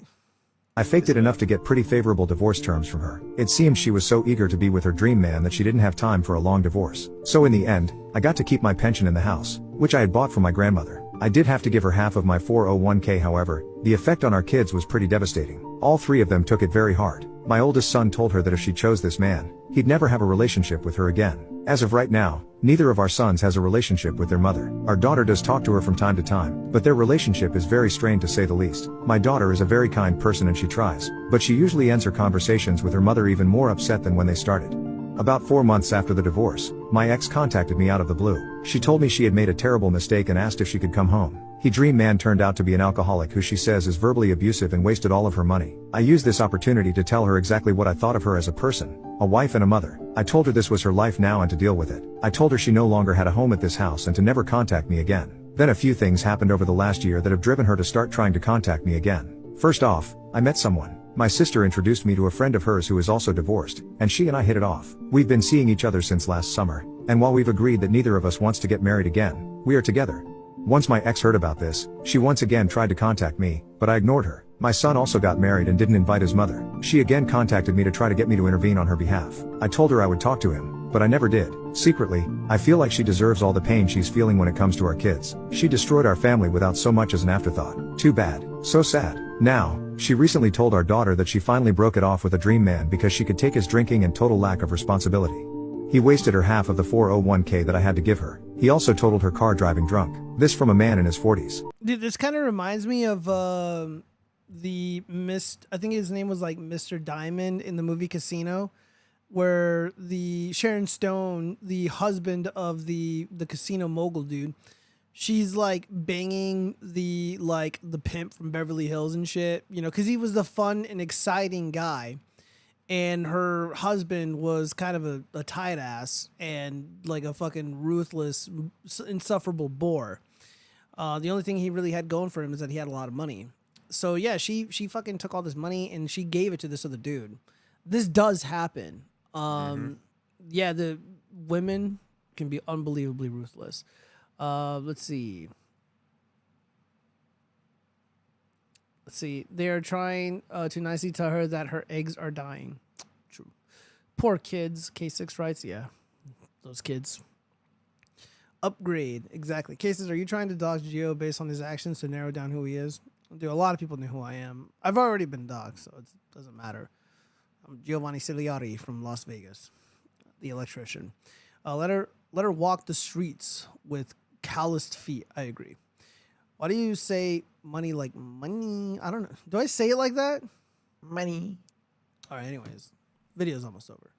I faked it enough to get pretty favorable divorce terms from her. It seemed she was so eager to be with her dream man that she didn't have time for a long divorce. So in the end, I got to keep my pension in the house, which I had bought from my grandmother. I did have to give her half of my 401k. However, the effect on our kids was pretty devastating. All 3 of them took it very hard. My oldest son told her that if she chose this man, he'd never have a relationship with her again. As of right now, neither of our sons has a relationship with their mother. Our daughter does talk to her from time to time, but their relationship is very strained to say the least. My daughter is a very kind person and she tries, but she usually ends her conversations with her mother even more upset than when they started. About 4 months after the divorce, my ex contacted me out of the blue. She told me she had made a terrible mistake and asked if she could come home. He dream man turned out to be an alcoholic who she says is verbally abusive and wasted all of her money. I used this opportunity to tell her exactly what I thought of her as a person, a wife and a mother. I told her this was her life now and to deal with it. I told her she no longer had a home at this house and to never contact me again. Then a few things happened over the last year that have driven her to start trying to contact me again. First off, I met someone. My sister introduced me to a friend of hers who is also divorced, and she and I hit it off. We've been seeing each other since last summer, and while we've agreed that neither of us wants to get married again, we are together. Once my ex heard about this, she once again tried to contact me, but I ignored her. My son also got married and didn't invite his mother. She again contacted me to try to get me to intervene on her behalf. I told her I would talk to him, but I never did. Secretly, I feel like she deserves all the pain she's feeling when it comes to our kids. She destroyed our family without so much as an afterthought. Too bad. So sad. Now, she recently told our daughter that she finally broke it off with a dream man because she could take his drinking and total lack of responsibility. He wasted her half of the 401k that I had to give her. He also totaled her car driving drunk. This from a man in his 40s. Dude, this kind of reminds me of I think his name was like Mr. Diamond in the movie Casino, where the Sharon Stone, the husband of the casino mogul dude, she's like banging the pimp from Beverly Hills and shit, you know, because he was the fun and exciting guy. And her husband was kind of a tight ass and like a fucking ruthless, insufferable bore. The only thing he really had going for him is that he had a lot of money. So yeah, she fucking took all this money and she gave it to this other dude. This does happen. Yeah, the women can be unbelievably ruthless. Let's see. They are trying to nicely tell her that her eggs are dying. True. Poor kids. K6 writes, yeah, those kids. Upgrade. Exactly. Cases, are you trying to dox Gio based on his actions to narrow down who he is? Dude, a lot of people know who I am. I've already been doxxed, so it doesn't matter. I'm Giovanni Ciliari from Las Vegas, the electrician. Let her walk the streets with calloused feet. I agree. Why do you say money like money? I don't know. Do I say it like that? Money. All right, anyways. Video's almost over.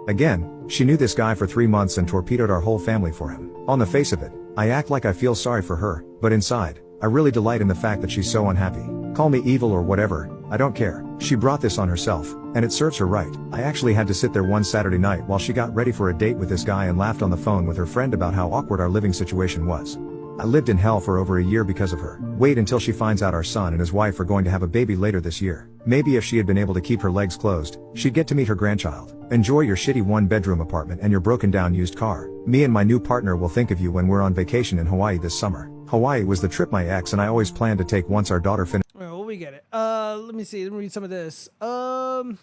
Again, she knew this guy for 3 months and torpedoed our whole family for him. On the face of it, I act like I feel sorry for her, but inside, I really delight in the fact that she's so unhappy. Call me evil or whatever, I don't care. She brought this on herself, and it serves her right. I actually had to sit there one Saturday night while she got ready for a date with this guy and laughed on the phone with her friend about how awkward our living situation was. I lived in hell for over a year because of her. Wait until she finds out our son and his wife are going to have a baby later this year. Maybe if she had been able to keep her legs closed, she'd get to meet her grandchild. Enjoy your shitty 1-bedroom apartment and your broken down used car. Me and my new partner will think of you when we're on vacation in Hawaii this summer. Hawaii was the trip my ex and I always planned to take once our daughter finished. Well, we get it. Let me see. Let me read some of this. Women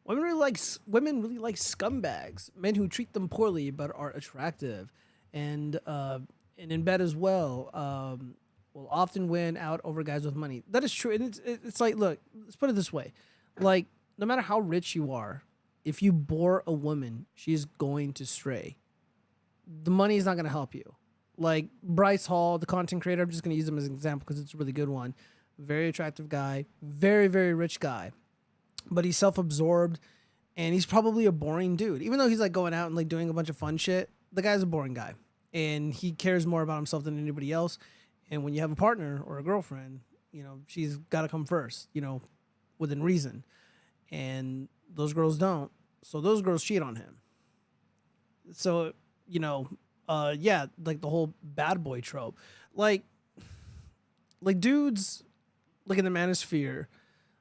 really like scumbags, men who treat them poorly but are attractive, and in bed as well. Will often win out over guys with money. That is true. And it's like, look, let's put it this way. Like, no matter how rich you are, if you bore a woman, she's going to stray. The money is not going to help you. Like Bryce Hall, the content creator, I'm just going to use him as an example because it's a really good one. Very attractive guy, very, very rich guy. But he's self-absorbed and he's probably a boring dude. Even though he's like going out and like doing a bunch of fun shit, the guy's a boring guy. And he cares more about himself than anybody else. And when you have a partner or a girlfriend, you know, she's got to come first, you know, within reason. And those girls don't. So those girls cheat on him. So, you know, yeah, like the whole bad boy trope. Like dudes, like in the manosphere,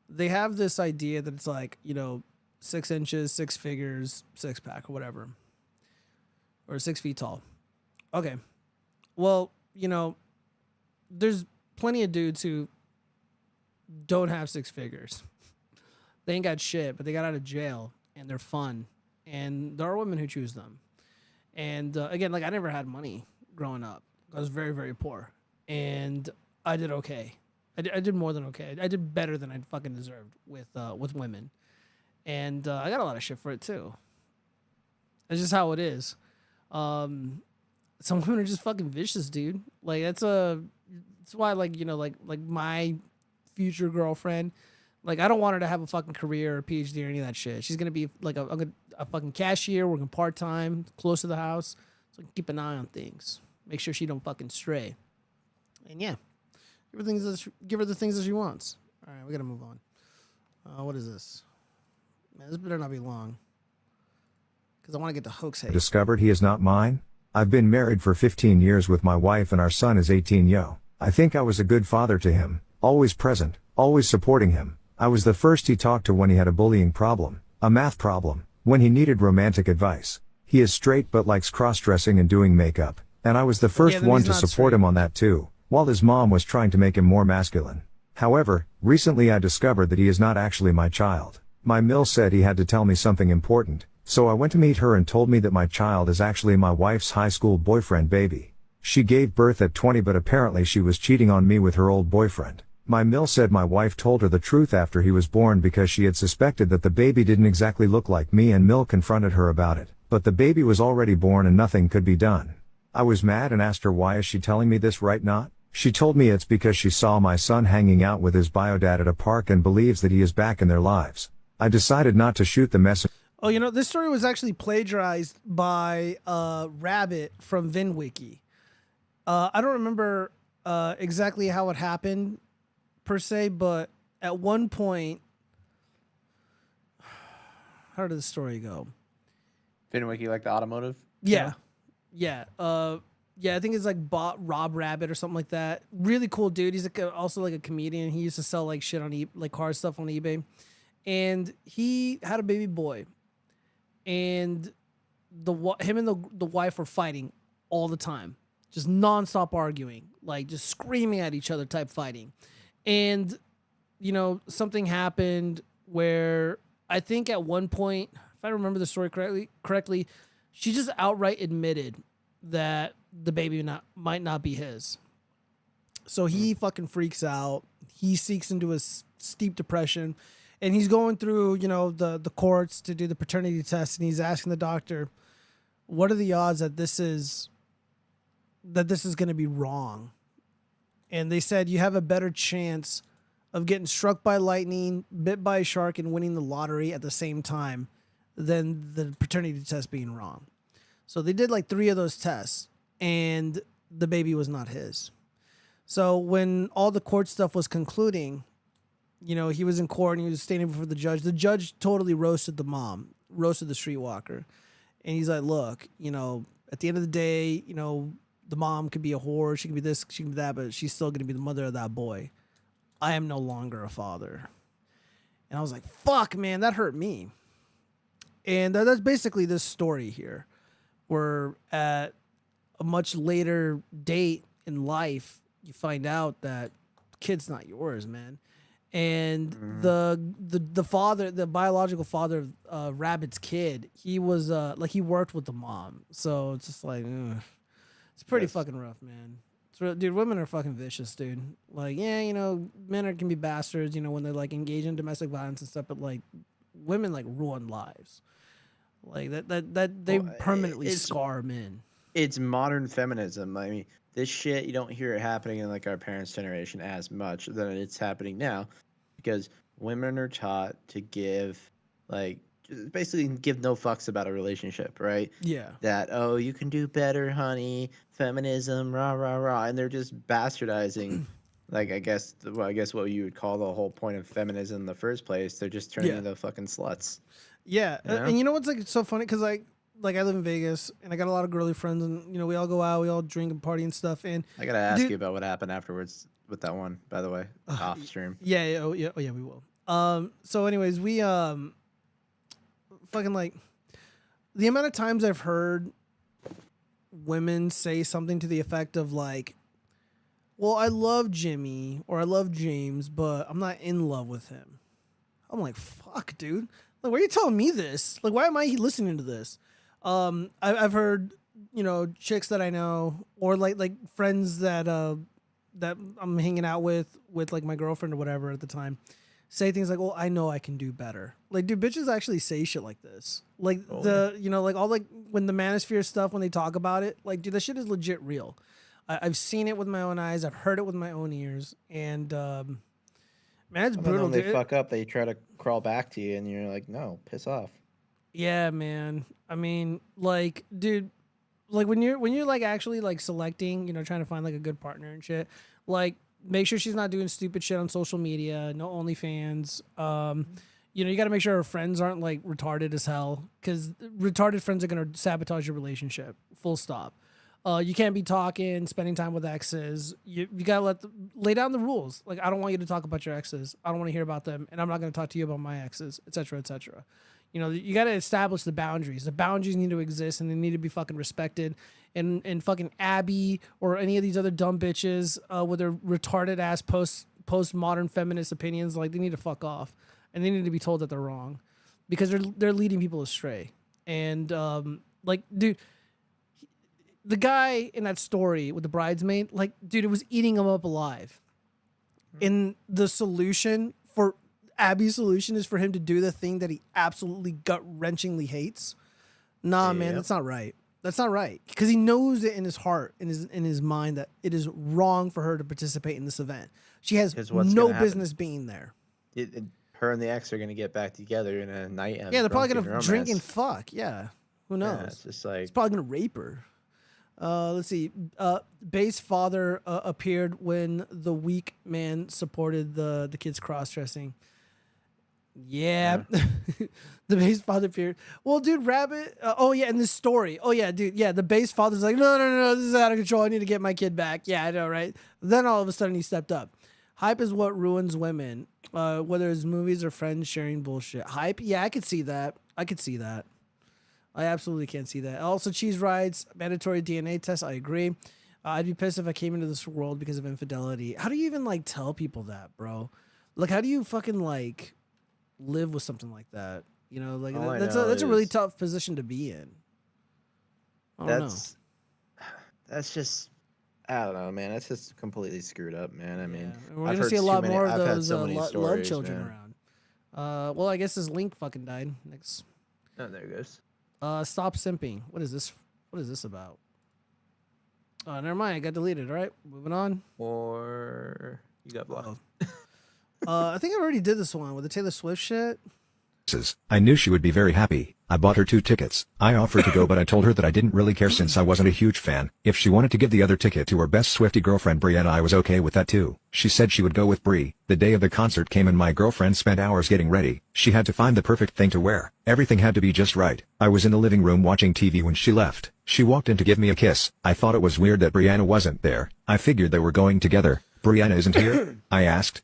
they have this idea that it's like, you know, 6 inches, 6 figures, 6-pack or whatever. Or 6 feet tall. Okay. Well, you know, there's plenty of dudes who don't have 6 figures. They ain't got shit, but they got out of jail and they're fun. And there are women who choose them. And again, like I never had money growing up. I was very, very poor. And I did okay. I did more than okay. I did better than I fucking deserved with women. And I got a lot of shit for it too. That's just how it is. Some women are just fucking vicious, dude. Like that's why, like, you know, like my future girlfriend, like I don't want her to have a fucking career or a PhD or any of that shit. She's gonna be like a fucking cashier, working part time, close to the house, so I can keep an eye on things, make sure she don't fucking stray. And yeah, give her the things that she wants. All right, we gotta move on. What is this? Man, this better not be long, because I want to get to Hoax Hate. Discovered he is not mine. I've been married for 15 years with my wife and our son is 18 yo. I think I was a good father to him, always present, always supporting him. I was the first he talked to when he had a bullying problem, a math problem, when he needed romantic advice. He is straight but likes cross-dressing and doing makeup, and I was the first one to support him on that too, while his mom was trying to make him more masculine. However, recently I discovered that he is not actually my child. My mill said he had to tell me something important, so I went to meet her and told me that my child is actually my wife's high school boyfriend baby. She gave birth at 20 but apparently she was cheating on me with her old boyfriend. My mill said my wife told her the truth after he was born because she had suspected that the baby didn't exactly look like me and Mill confronted her about it, but the baby was already born and nothing could be done. I was mad and asked her why is she telling me this right not? She told me it's because she saw my son hanging out with his bio dad at a park and believes that he is back in their lives. I decided not to shoot the messenger. Oh, you know, this story was actually plagiarized by Rabbit from VinWiki. I don't remember exactly how it happened per se, but at one point, how did the story go? VinWiki, like the automotive? Yeah. Yeah. Yeah, I think it's like Rob Rabbit or something like that. Really cool dude. He's also like a comedian. He used to sell like shit on like car stuff on eBay. And he had a baby boy. And him and the wife were fighting all the time. Just nonstop arguing. Like just screaming at each other type fighting. And, you know, something happened where I think at one point, if I remember the story correctly, she just outright admitted that the baby might not be his. So he fucking freaks out. He sinks into a steep depression. And he's going through, you know, the courts to do the paternity test. And he's asking the doctor, what are the odds that this is going to be wrong? And they said you have a better chance of getting struck by lightning, bit by a shark, and winning the lottery at the same time than the paternity test being wrong. So they did like 3 of those tests, and the baby was not his. So when all the court stuff was concluding, you know, he was in court and he was standing before the judge. The judge totally roasted the mom, roasted the streetwalker. And he's like, look, you know, at the end of the day, you know, the mom could be a whore, she could be this, she could be that, but she's still gonna be the mother of that boy. I am no longer a father. And I was like, fuck, man, that hurt me. And that's basically this story here. Where at a much later date in life, you find out that kid's not yours, man. And the father, the biological father of Rabbit's kid, he was like he worked with the mom. So it's just like, it's pretty fucking rough, man. Dude, women are fucking vicious, dude. Like, yeah, you know, men can be bastards, you know, when they're like engaged in domestic violence and stuff, but like women like ruin lives. Like that they permanently scar men. It's modern feminism. I mean, this shit, you don't hear it happening in like our parents' generation as much than it's happening now, because women are taught to give, like, basically give no fucks about a relationship, right? Yeah. That, oh, you can do better, honey. Feminism, rah rah rah, and they're just bastardizing. Like, I guess what you would call the whole point of feminism in the first place. They're just turning into fucking sluts. Yeah, You know? and you know what's like so funny? Because like I live in Vegas and I got a lot of girly friends, and you know we all go out, we all drink and party and stuff. And I gotta ask you about what happened afterwards with that one, by the way, off stream. Yeah, we will. So anyways, we fucking like the amount of times I've heard women say something to the effect of like, well, I love Jimmy or I love James, but I'm not in love with him. I'm like, fuck, dude. Like, why are you telling me this? Like, why am I listening to this? I've heard, you know, chicks that I know or like friends that that I'm hanging out with like my girlfriend or whatever at the time say things like, well, I know I can do better. Like, dude, bitches actually say shit like this. Like you know, like all like when the manosphere stuff, when they talk about it, like, dude, that shit is legit real. I've seen it with my own eyes. I've heard it with my own ears. And, man, it's brutal, When they dude. fuck up, they try to crawl back to you, and you're like, no, piss off. Yeah, man. I mean, like, dude, like when you're like actually like selecting, you know, trying to find like a good partner and shit, like make sure she's not doing stupid shit on social media, no OnlyFans. You know, you got to make sure her friends aren't like retarded as hell, because retarded friends are gonna sabotage your relationship. Full stop. You can't be talking, spending time with exes. You gotta lay down the rules. Like, I don't want you to talk about your exes. I don't want to hear about them, and I'm not gonna talk to you about my exes, etc., etc. You know, you gotta establish the boundaries. The boundaries need to exist, and they need to be fucking respected. And fucking Abby or any of these other dumb bitches with their retarded ass postmodern feminist opinions, like, they need to fuck off, and they need to be told that they're wrong, because they're leading people astray. And like, dude. The guy in that story with the bridesmaid, like, dude, it was eating him up alive. And the solution for Abby's solution is for him to do the thing that he absolutely gut-wrenchingly hates. Nah, man, that's not right. That's not right. Because he knows it in his heart, in his mind, that it is wrong for her to participate in this event. She has no business being there. Her and the ex are gonna get back together in a night. Yeah, they're probably gonna drink and fuck. Yeah, who knows? Yeah, it's just like, he's probably gonna rape her. Let's see. Bay's father appeared when the weak man supported the kid's cross-dressing. Yeah. The Bay's father appeared. Well, dude, Rabbit. Oh, yeah, in this story. Oh, yeah, dude. Yeah, the Bay's father's like, no, this is out of control. I need to get my kid back. Yeah, I know, right? Then all of a sudden he stepped up. Hype is what ruins women, whether it's movies or friends sharing bullshit. Hype? Yeah, I could see that. I absolutely can't see that. Also, cheese rides, mandatory DNA test. I agree. I'd be pissed if I came into this world because of infidelity. How do you even like tell people that, bro? Like, how do you fucking like live with something like that? You know, like that's a really tough position to be in. I don't know. That's just, I don't know, man. That's just completely screwed up, man. I mean, we're gonna see a lot more of those love children around. Well, I guess his link fucking died. Next. Oh, there it goes. Stop simping. What is this? What is this about? Oh, never mind. I got deleted. All right, moving on. Or you got blocked. I think I already did this one with the Taylor Swift shit. exes. I knew she would be very happy. I bought her 2 tickets. I offered to go, but I told her that I didn't really care since I wasn't a huge fan. If she wanted to give the other ticket to her best Swiftie girlfriend Brianna, I was okay with that too. She said she would go with Bri. The day of the concert came and my girlfriend spent hours getting ready. She had to find the perfect thing to wear. Everything had to be just right. I was in the living room watching TV when she left. She walked in to give me a kiss. I thought it was weird that Brianna wasn't there. I figured they were going together. Brianna isn't here? I asked.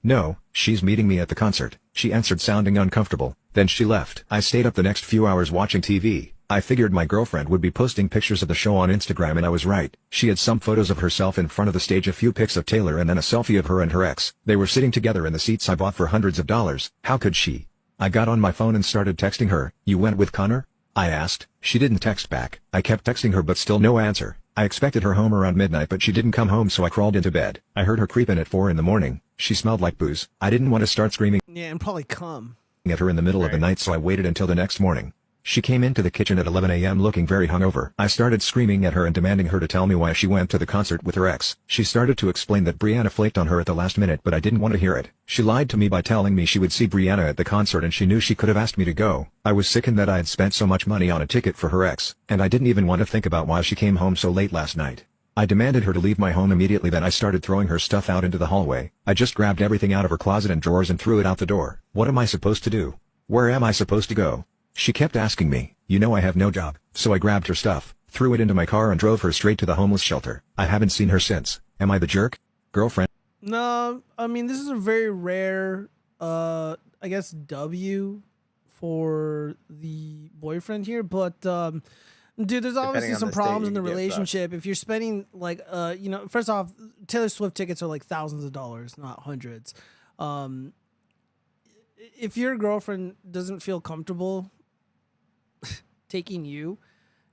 No, she's meeting me at the concert. She answered, sounding uncomfortable. Then she left. I stayed up the next few hours watching TV. I figured my girlfriend would be posting pictures of the show on Instagram, and I was right. She had some photos of herself in front of the stage, a few pics of Taylor, and then a selfie of her and her ex. They were sitting together in the seats I bought for hundreds of dollars. How could she? I got on my phone and started texting her. You went with Connor? I asked. She didn't text back. I kept texting her but still no answer. I expected her home around midnight, but she didn't come home, so I crawled into bed. I heard her creep in at 4 in the morning. She smelled like booze. I didn't want to start screaming Yeah, and probably cum. at her in the middle of the night, so I waited until the next morning. She came into the kitchen at 11 a.m. looking very hungover. I started screaming at her and demanding her to tell me why she went to the concert with her ex. She started to explain that Brianna flaked on her at the last minute, but I didn't want to hear it. She lied to me by telling me she would see Brianna at the concert and she knew she could have asked me to go. I was sickened that I had spent so much money on a ticket for her ex, and I didn't even want to think about why she came home so late last night. I demanded her to leave my home immediately. Then I started throwing her stuff out into the hallway. I just grabbed everything out of her closet and drawers and threw it out the door. What am I supposed to do? Where am I supposed to go? She kept asking me. You know I have no job. So I grabbed her stuff, threw it into my car and drove her straight to the homeless shelter. I haven't seen her since. Am I the jerk? Girlfriend? No, I mean, this is a very rare, I guess, W for the boyfriend here, but, dude, there's obviously on some the state, problems you in the can get fucked. relationship. If you're spending, like, first off, Taylor Swift tickets are like thousands of dollars, not hundreds. If your girlfriend doesn't feel comfortable taking you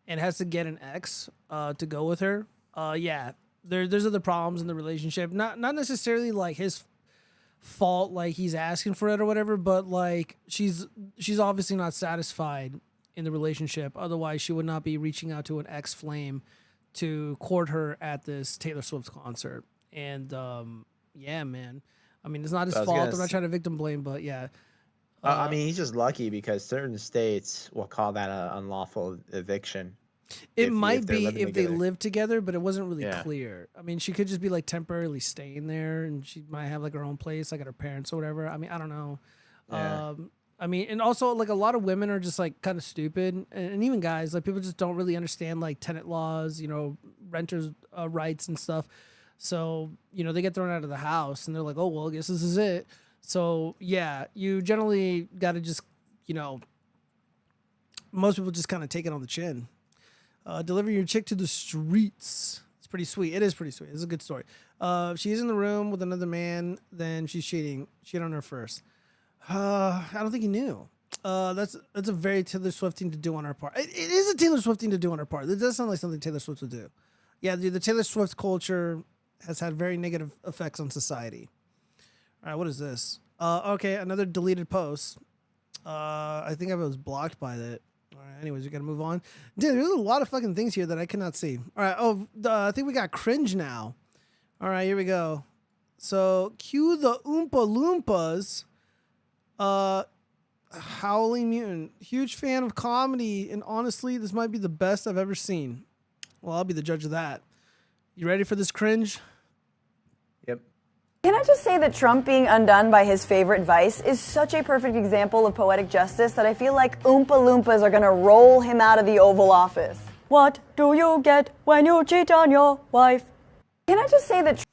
and has to get an ex to go with her, yeah, there's other problems in the relationship. Not necessarily like his fault, like he's asking for it or whatever, but like she's obviously not satisfied in the relationship. Otherwise, she would not be reaching out to an ex flame to court her at this Taylor Swift concert. And yeah, man. I mean, it's not his I was fault. gonna I'm not trying to victim blame, but yeah. I mean, he's just lucky because certain states will call that an unlawful eviction. It might they're be living if they together. live together, but it wasn't really Yeah. clear. I mean, she could just be like temporarily staying there, and she might have like her own place, like at her parents or whatever. I mean, I don't know. Yeah. I mean, and also like a lot of women are just like kind of stupid, and even guys, like people just don't really understand like tenant laws, renters' rights and stuff. So they get thrown out of the house, and they're like, oh well, I guess this is it. So yeah, you generally got to just most people just kind of take it on the chin. Deliver your chick to the streets. It's pretty sweet. It is pretty sweet. It's a good story. She's in the room with another man, then she's cheating. Cheat on her first. I don't think he knew. That's a very Taylor Swift thing to do on her part. It is a Taylor Swift thing to do on her part. It does sound like something Taylor Swift would do. Yeah, dude, the Taylor Swift culture has had very negative effects on society. All right, what is this? Okay, another deleted post. I think I was blocked by that. All right, anyways, we gotta move on. Dude, there's a lot of fucking things here that I cannot see. All right, I think we got cringe now. All right, here we go. So, cue the Oompa Loompas. Howling Mutant. Huge fan of comedy, and honestly, this might be the best I've ever seen. Well, I'll be the judge of that. You ready for this cringe? Yep. Can I just say that Trump being undone by his favorite vice is such a perfect example of poetic justice that I feel like Oompa Loompas are gonna roll him out of the Oval Office. What do you get when you cheat on your wife? Can I just say that...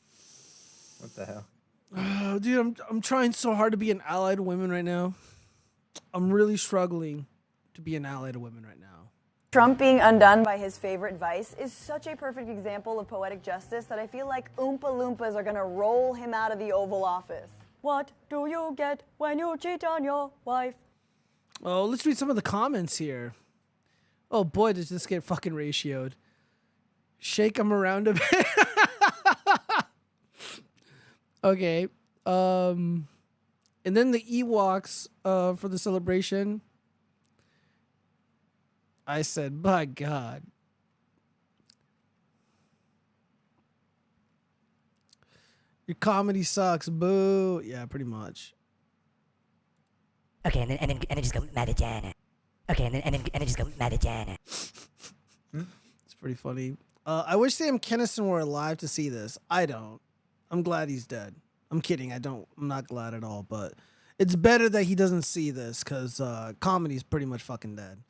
What the hell? Oh, dude, I'm trying so hard to be an ally to women right now. I'm really struggling to be an ally to women right now. Trump being undone by his favorite vice is such a perfect example of poetic justice that I feel like Oompa Loompas are gonna roll him out of the Oval Office. What do you get when you cheat on your wife? Oh, let's read some of the comments here. Oh boy, does this get fucking ratioed. Shake him around a bit. Okay. And then the Ewoks for the celebration. I said, by God. Your comedy sucks. Boo. Yeah, pretty much. Okay, and then just go Madajana. Okay, and then just go Madajana. It's pretty funny. I wish Sam Kinison were alive to see this. I don't. I'm glad he's dead. I'm kidding. I'm not glad at all. But it's better that he doesn't see this because comedy's pretty much fucking dead.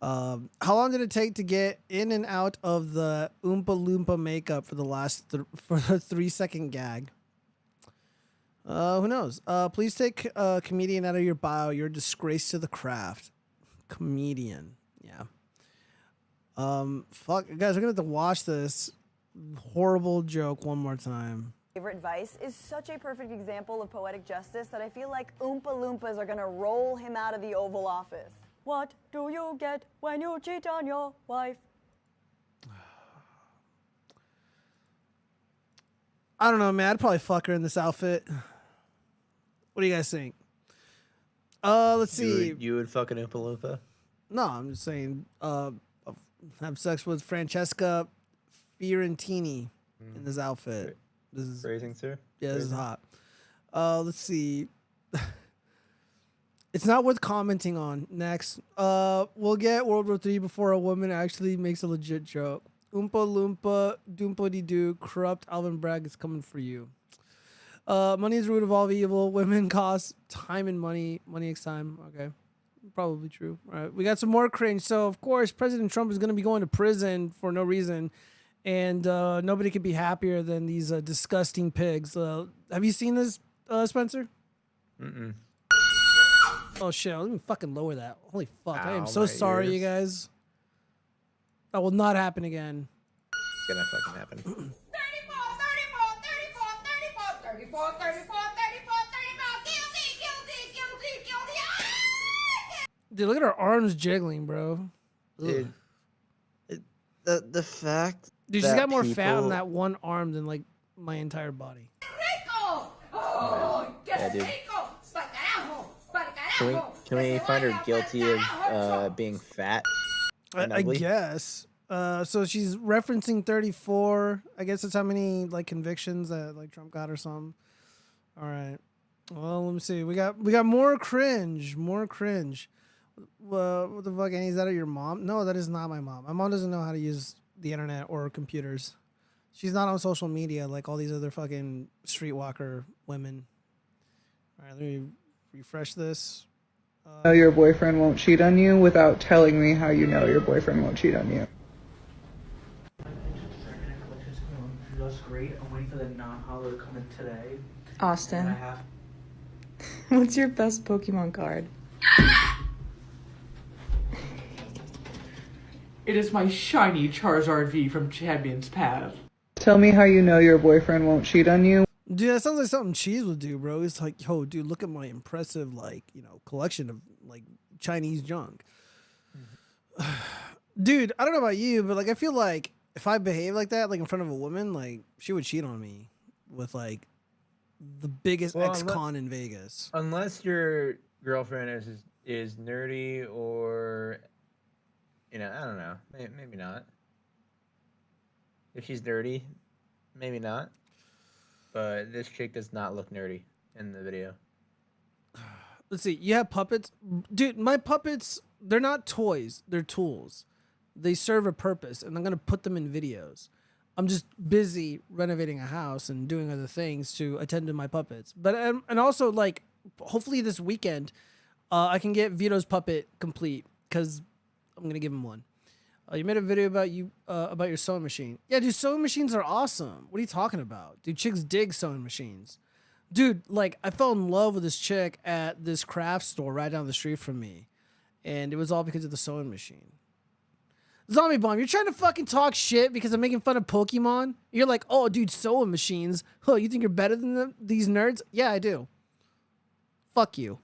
How long did it take to get in and out of the Oompa Loompa makeup for the last for the 3-second gag? Who knows? Please take a comedian out of your bio. You're a disgrace to the craft. Comedian. Yeah. Fuck, guys, we're gonna have to watch this horrible joke one more time. Favorite vice is such a perfect example of poetic justice that I feel like Oompa Loompas are gonna roll him out of the Oval Office. What do you get when you cheat on your wife? I don't know, man. I'd probably fuck her in this outfit. What do you guys think? Let's see. You would fucking Oompa Loompa? No, I'm just saying. Have sex with Francesca Fiorentini in this outfit. This is phrasing, sir. Yeah, this is hot. Let's see. It's not worth commenting on. Next, we'll get World War III before a woman actually makes a legit joke. Oompa Loompa, Doompa Doo, corrupt Alvin Bragg is coming for you. Money is the root of all evil. Women cost time and money. Money takes time. Okay. Probably true. All right. We got some more cringe. So, of course, President Trump is going to be going to prison for no reason. And nobody could be happier than these disgusting pigs. Have you seen this, Spencer? Mm-mm. Oh, shit. Let me fucking lower that. Holy fuck. I am Ow, so my sorry, ears. you guys. That will not happen again. It's gonna fucking happen. 34, 34, 34, 34, Dude, look at her arms jiggling, bro. Dude, the fact Dude, she's that got more fat on people- that one arm than, like, my entire body. Yeah, dude. Can we find her guilty of being fat? and I ugly? guess. So she's referencing 34. I guess that's how many like convictions that like Trump got or something. All right. Well, let me see. We got more cringe. More cringe. What the fuck, Annie? Is that your mom? No, that is not my mom. My mom doesn't know how to use the internet or computers. She's not on social media like all these other fucking streetwalker women. All right, let me refresh this. Know your boyfriend won't cheat on you without telling me how you know your boyfriend won't cheat on you. That's great. I'm waiting for the non-holo to come in today. Austin, And I have what's your best Pokemon card? It is my shiny Charizard V from Champion's Path. Tell me how you know your boyfriend won't cheat on you. Dude, that sounds like something Cheese would do, bro. It's like, yo, dude, look at my impressive, like, collection of, like, Chinese junk. Dude, I don't know about you, but, like, I feel like if I behave like that, like, in front of a woman, like, she would cheat on me with, like, the biggest ex-con in Vegas. Unless your girlfriend is nerdy or, I don't know. Maybe not. If she's nerdy, maybe not. But this chick does not look nerdy in the video. Let's see. You have puppets? Dude, my puppets, they're not toys. They're tools. They serve a purpose, and I'm going to put them in videos. I'm just busy renovating a house and doing other things to attend to my puppets. But and also, like, hopefully this weekend, I can get Vito's puppet complete because I'm going to give him one. You made a video about your sewing machine. Yeah, dude, sewing machines are awesome. What are you talking about? Dude, chicks dig sewing machines. Dude, like, I fell in love with this chick at this craft store right down the street from me. And it was all because of the sewing machine. Zombie Bomb, you're trying to fucking talk shit because I'm making fun of Pokemon? You're like, oh, dude, sewing machines. Huh, you think you're better than these nerds? Yeah, I do. Fuck you.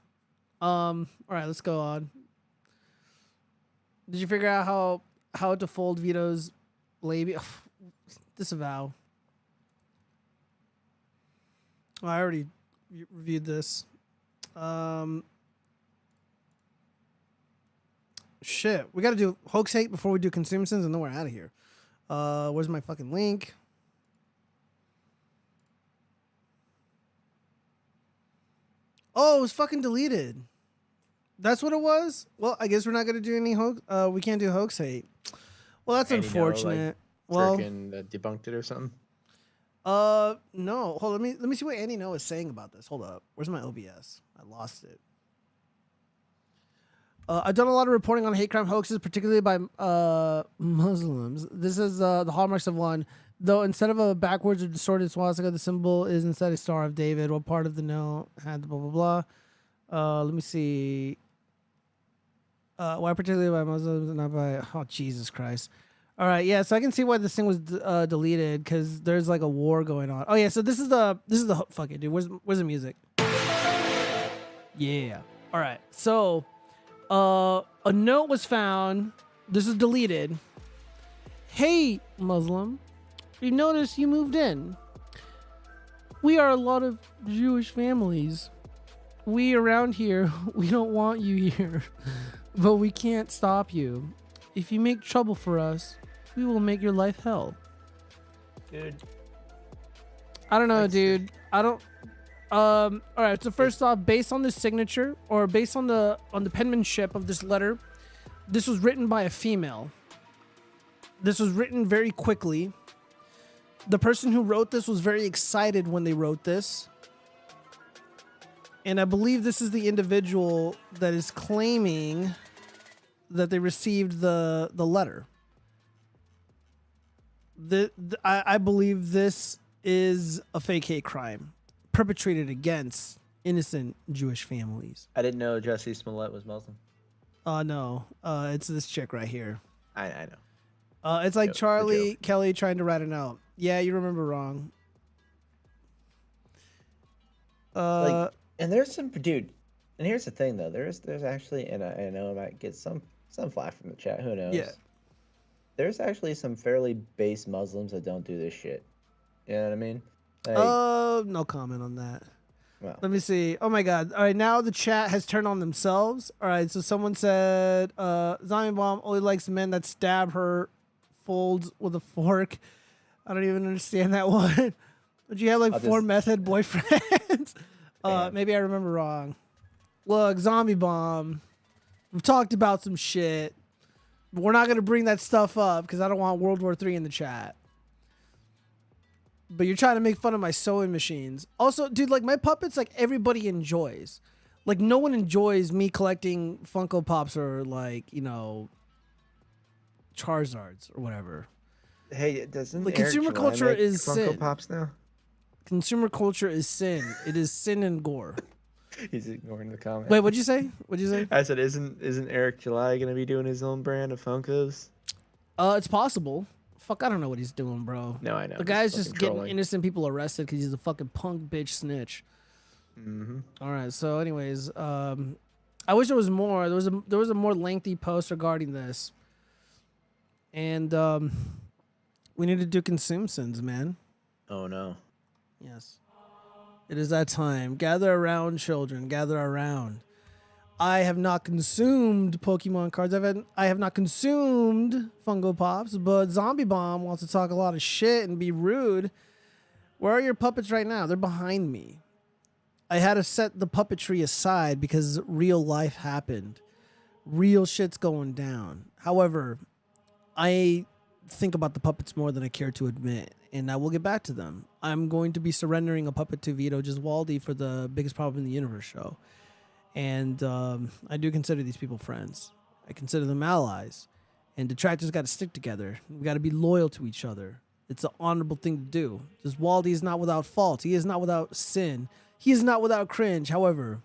All right, let's go on. Did you figure out how to fold Vito's labia? Disavow. Oh, I already reviewed this. Shit. We got to do Hoax Hate before we do Consumer Sins, and then we're out of here. Where's my fucking link? Oh, it was fucking deleted. That's what it was. Well, I guess we're not gonna do any hoax. We can't do hoax hate. Well, that's Andy Ngo, like, unfortunate. Well, freaking debunked it or something. no. Hold on. Let me see what Andy Ngo is saying about this. Hold up. Where's my OBS? I lost it. I've done a lot of reporting on hate crime hoaxes, particularly by Muslims. This is the hallmarks of one. Though instead of a backwards or distorted swastika, the symbol is instead a Star of David. What part of the note had the blah blah blah? Let me see. Why particularly by Muslims and not by? Oh Jesus Christ! All right, yeah. So I can see why this thing was deleted because there's like a war going on. Oh yeah. So this is the fuck it, dude. Where's the music? Yeah. All right. So. A note was found. This is deleted. Hey, Muslim, you notice you moved in. We are a lot of Jewish families. We around here, we don't want you here, but we can't stop you. If you make trouble for us, we will make your life hell. Dude. I don't know, dude. I don't. All right. So first off, based on the signature or based on the penmanship of this letter, this was written by a female. This was written very quickly. The person who wrote this was very excited when they wrote this, and I believe this is the individual that is claiming that they received the letter. I believe this is a fake hate crime perpetrated against innocent Jewish families. I didn't know Jussie Smollett was Muslim. No. It's this chick right here. I know. It's like Charlie Kelly trying to write a note. Yeah, you remember wrong. And there's some dude. And here's the thing though. There's actually, and I know I might get some flack from the chat. Who knows? Yeah. There's actually some fairly base Muslims that don't do this shit. You know what I mean? Like, No comment on that. Well. Let me see. Oh my God. All right, now the chat has turned on themselves. All right, so someone said, Zombie Bomb only likes men that stab her folds with a fork. I don't even understand that one. But you have like four meth head boyfriends. Maybe I remember wrong. Look, Zombie Bomb. We've talked about some shit. But we're not going to bring that stuff up because I don't want World War III in the chat. But you're trying to make fun of my sewing machines. Also, dude, like my puppets, like everybody enjoys. Like no one enjoys me collecting Funko Pops or like, you know, Charizards or whatever. Hey, doesn't like Eric consumer July culture make is Funko sin. Pops now? Consumer culture is sin. It is sin and gore. He's ignoring the comment. Wait, what'd you say? What'd you say? I said, isn't Eric July gonna be doing his own brand of Funkos? It's possible. Fuck, I don't know what he's doing, bro. No, I know. The guy's He's just fucking getting trolling. innocent people arrested because he's a fucking punk bitch snitch. Mm-hmm. All right. So, anyways, I wish there was more. There was a more lengthy post regarding this, and we need to do consume sins, man. Oh no. Yes. It is that time. Gather around, children. Gather around. I have not consumed Pokemon cards. I have not consumed Funko Pops, but Zombie Bomb wants to talk a lot of shit and be rude. Where are your puppets right now? They're behind me. I had to set the puppetry aside because real life happened. Real shit's going down. However, I think about the puppets more than I care to admit, and I will get back to them. I'm going to be surrendering a puppet to Vito Giswaldi for the Biggest Problem in the Universe show. And I do consider these people friends. I consider them allies. And detractors got to stick together. We got to be loyal to each other. It's an honorable thing to do. Giswaldi is not without fault. He is not without sin. He is not without cringe. However,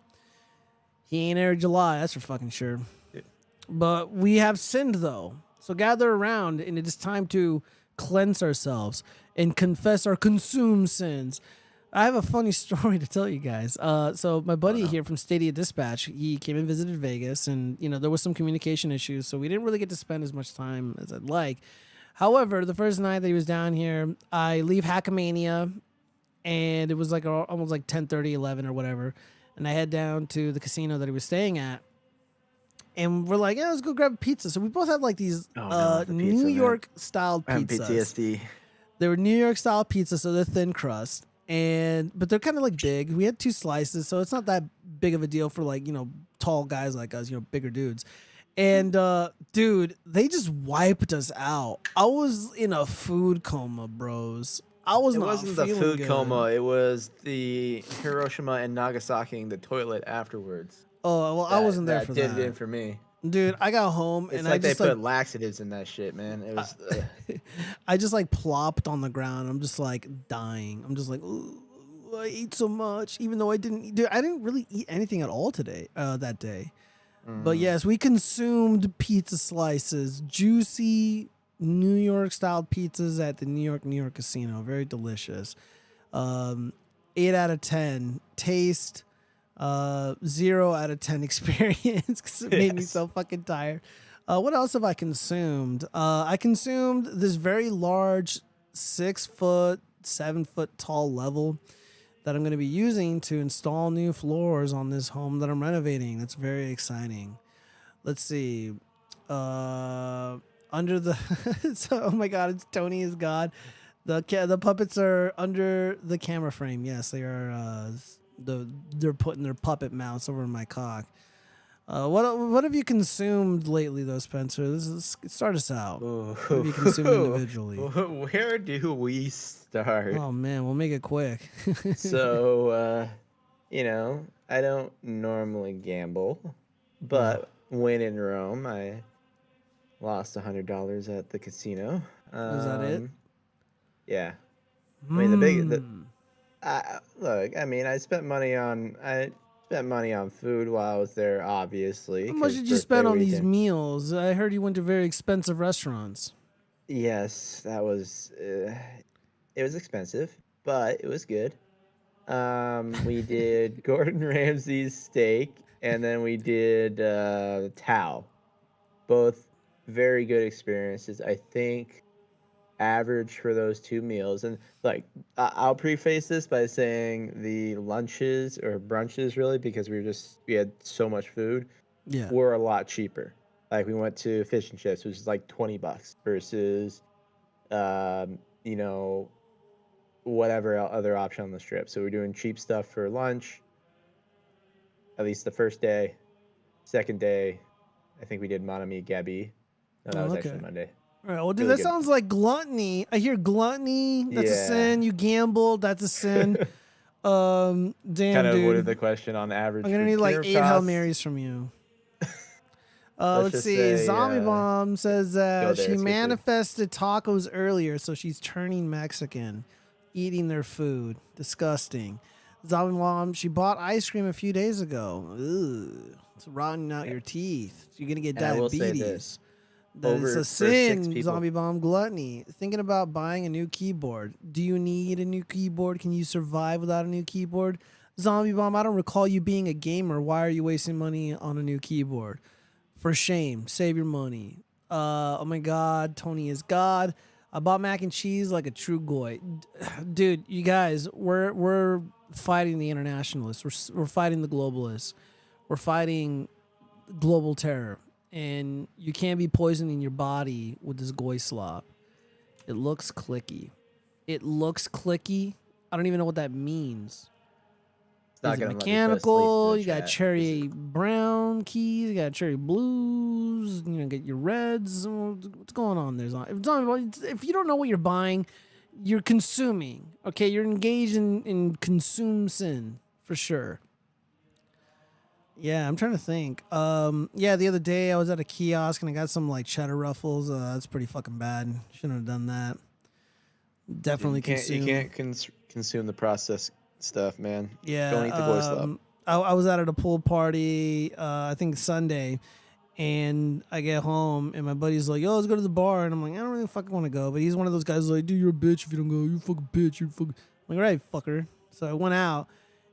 he ain't Eric July. That's for fucking sure. Yeah. But we have sinned, though. So gather around, and it is time to cleanse ourselves and confess our consumed sins. I have a funny story to tell you guys. So my buddy here from Stadia Dispatch, he came and visited Vegas, and you know there was some communication issues, so we didn't really get to spend as much time as I'd like. However, the first night that he was down here, I leave Hackamania, and it was like almost like 10:30, 11 or whatever, and I head down to the casino that he was staying at, and we're like, yeah, let's go grab a pizza. So we both have like these New York style pizzas. PTSD. They were New York style pizzas, so they're thin crust. But they're kind of like big. We had 2 slices, so it's not that big of a deal for like, you know, tall guys like us, bigger dudes. And dude, they just wiped us out. I was in a food coma, bros. I was It not wasn't the feeling food good. coma. It was the Hiroshima and Nagasaki in the toilet afterwards. Oh well, I wasn't there for did that. it in for me. Dude, I got home It's and like I just they put laxatives in that shit, man. It was. I just like plopped on the ground. I'm just like dying. I'm just like, ooh, I ate so much, even though I didn't. Dude, I didn't really eat anything at all today. That day. But yes, we consumed pizza slices, juicy New York style pizzas at the New York casino. Very delicious. 8 out of 10 taste. 0 out of 10 experience because it made me so fucking tired. What else have I consumed? I consumed this very large 6 foot, 7 foot tall level that I'm going to be using to install new floors on this home that I'm renovating. That's very exciting. Let's see. Under the oh my god, it's Tony is God. The puppets are under the camera frame. Yes, they are. They're putting their puppet mounts over my cock. What have you consumed lately, though, Spencer? Start us out. What have you consumed individually? Where do we start? Oh man, we'll make it quick. So, I don't normally gamble, but when in Rome, I lost $100 at the casino. Is that it? Yeah. I mean, look. I mean, I spent money on food while I was there. Obviously. How much did you spend on these meals? I heard you went to very expensive restaurants. Yes, that was. It was expensive, but it was good. We did Gordon Ramsay's steak, and then we did Tao. Both very good experiences. I think average for those 2 meals. And like, I'll preface this by saying the lunches or brunches, really, because we had so much food, were a lot cheaper. Like, we went to fish and chips, which is like $20 versus, whatever other option on the strip. So we're doing cheap stuff for lunch, at least the first day. Second day, I think we did Monami Gabi. No, that was actually Monday. All right, well, dude, Really that good. sounds like gluttony. I hear gluttony. That's a sin. You gambled. That's a sin. Damn, Kind of dude. avoided the question on average. I'm gonna for need like dinner 8 Hail costs. Marys from you. Let's Let's just see. say, Zombie Bomb says go there, she it's good food. manifested tacos earlier, so she's turning Mexican, eating their food. Disgusting. Zombie Bomb, she bought ice cream a few days ago. Ugh, it's rotting out your teeth. You're gonna get And I will say diabetes. this. That is Over a for 6 sin, people. Zombie Bomb gluttony. Thinking about buying a new keyboard. Do you need a new keyboard? Can you survive without a new keyboard? Zombie Bomb, I don't recall you being a gamer. Why are you wasting money on a new keyboard? For shame, save your money. Oh my God, Tony is God. I bought mac and cheese like a true goy. Dude, you guys, we're fighting the internationalists. We're fighting the globalists. We're fighting global terror. And you can't be poisoning your body with this goy slop. It looks clicky. It looks clicky. I don't even know what that means. It's not Is it gonna let me put a mechanical? sleep You got chat. cherry brown keys. You got cherry blues. Get your reds. What's going on there? If you don't know what you're buying, you're consuming. Okay, you're engaged in consume sin for sure. Yeah, I'm trying to think. Yeah, the other day I was at a kiosk and I got some like cheddar ruffles. That's pretty fucking bad. Shouldn't have done that. Definitely You can't consume the processed stuff, man. Yeah. Don't eat the goy slop. I was out at a pool party, I think Sunday, and I get home and my buddy's like, yo, let's go to the bar. And I'm like, I don't really fucking want to go. But he's one of those guys like, dude, you're a bitch if you don't go. You're a fucking bitch. You're fucking. I'm like, all right, fucker. So I went out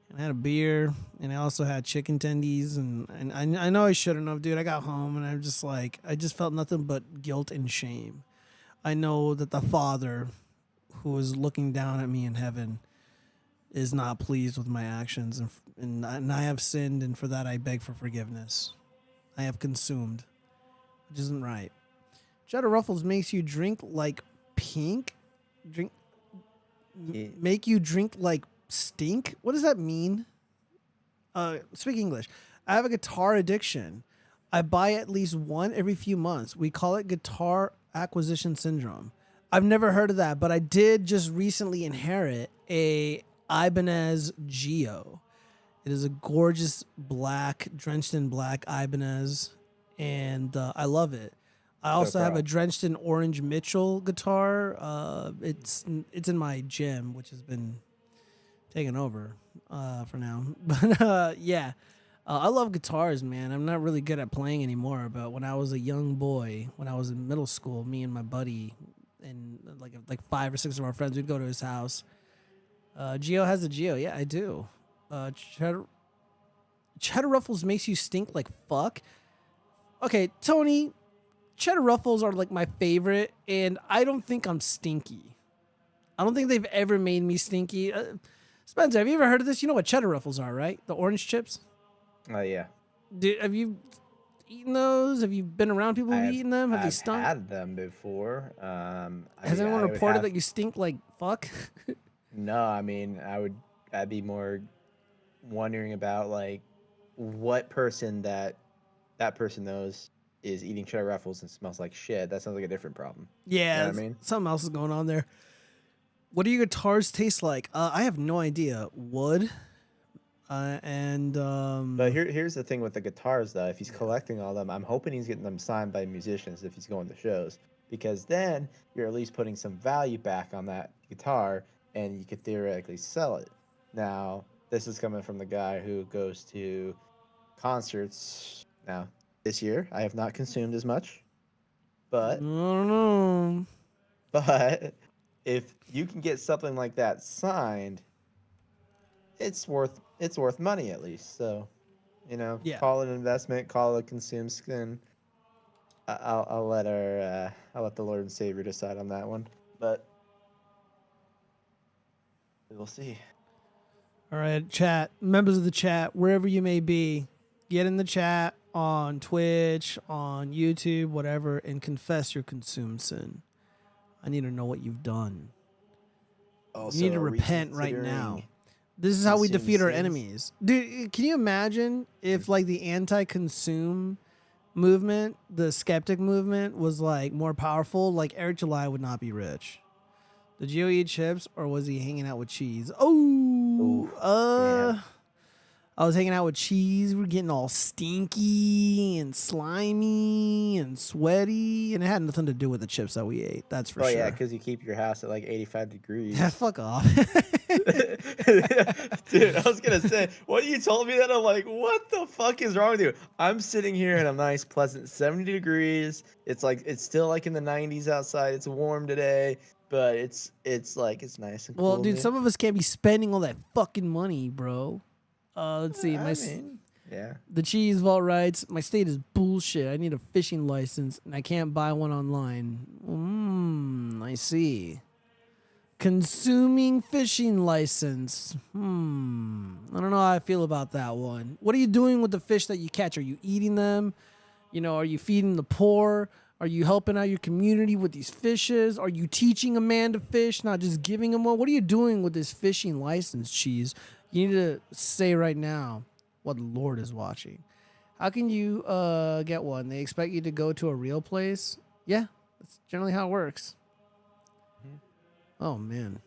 and I had a beer and I also had chicken tendies. And I know I shouldn't have, dude. I got home and I'm just like, I just felt nothing but guilt and shame. I know that the Father who is looking down at me in heaven is not pleased with my actions, and I have sinned, and for that I beg for forgiveness. I have consumed, which isn't right. Cheddar Ruffles makes you drink like pink? Make you drink like stink? What does that mean? Speak English. I have a guitar addiction. I buy at least one every few months. We call it guitar acquisition syndrome. I've never heard of that, but I did just recently inherit a Ibanez Geo. It is a gorgeous black, drenched in black Ibanez, and I love it. I also have a drenched in orange Mitchell guitar. It's in my gym, which has been taken over for now. But yeah, I love guitars, man. I'm not really good at playing anymore, but when I was a young boy, when I was in middle school, me and my buddy and like 5 or 6 of our friends, we'd go to his house. Geo has a Geo. Yeah, I do. Cheddar Ruffles makes you stink like fuck. Okay, Tony, Cheddar Ruffles are like my favorite, and I don't think I'm stinky. I don't think they've ever made me stinky. Spencer, have you ever heard of this? You know what Cheddar Ruffles are, right? The orange chips? Oh, yeah. Have you eaten those? Have you been around people who've eaten them? Have they stunk? I've had them before. Has anyone reported that you stink like fuck? No, I mean, I'd be more wondering about like what person that person knows is eating Cheddar Ruffles and smells like shit. That sounds like a different problem. Yeah, you know what I mean, something else is going on there. What do your guitars taste like? I have no idea. Wood. But here's the thing with the guitars though. If he's collecting all them, I'm hoping he's getting them signed by musicians if he's going to shows, because then you're at least putting some value back on that guitar, and you could theoretically sell it. Now, this is coming from the guy who goes to concerts. Now, this year I have not consumed as much, but I don't know. But if you can get something like that signed, it's worth money at least. So, call it an investment, call it consume skin. I'll let the Lord and Savior decide on that one. But we'll see. All right, chat, members of the chat, wherever you may be, get in the chat on Twitch, on YouTube, whatever, and confess your consumed sin. I need to know what you've done. Also, you need to repent right now. This is how we defeat our enemies. Dude, can you imagine if like the anti-consume movement, the skeptic movement was like more powerful? Like Eric July would not be rich. Did Gio eat chips or was he hanging out with cheese? I was hanging out with cheese. We're getting all stinky and slimy and sweaty, and it had nothing to do with the chips that we ate. That's for sure. Oh yeah, because you keep your house at like 85 degrees. Yeah, fuck off. Dude, I was gonna say, when you told me that, I'm like, what the fuck is wrong with you? I'm sitting here in a nice, pleasant 70 degrees. It's still like in the 90s outside. It's warm today, but it's nice and cool. Well, dude, some of us can't be spending all that fucking money, bro. Let's see. The Cheese Vault writes, my state is bullshit. I need a fishing license, and I can't buy one online. I see. Consuming fishing license. I don't know how I feel about that one. What are you doing with the fish that you catch? Are you eating them? Are you feeding the poor? Are you helping out your community with these fishes? Are you teaching a man to fish, not just giving him one? What are you doing with this fishing license, Cheese? You need to say right now what the Lord is watching. How can you get one? They expect you to go to a real place? Yeah, that's generally how it works. Oh, man.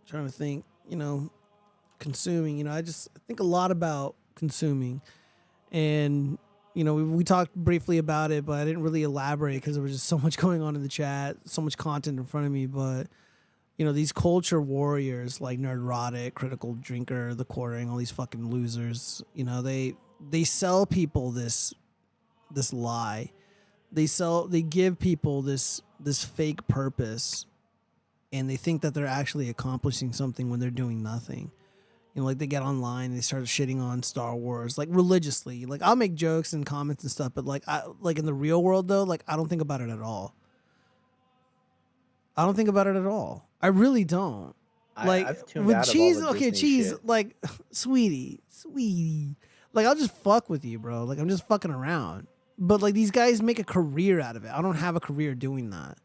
Trying to think, consuming. I think a lot about consuming. And, we talked briefly about it, but I didn't really elaborate because there was just so much going on in the chat, so much content in front of me. But, these culture warriors like Nerdrotic, Critical Drinker, The Quartering, all these fucking losers, they sell people this lie. They give people this fake purpose, and they think that they're actually accomplishing something when they're doing nothing. Like they get online and they start shitting on Star Wars, like religiously. Like I'll make jokes and comments and stuff, but like in the real world though, like I don't think about it at all. I don't think about it at all. I really don't. Like I've tuned with out cheese, of all the okay, Disney cheese, shit. like sweetie. Like I'll just fuck with you, bro. Like I'm just fucking around. But like these guys make a career out of it. I don't have a career doing that.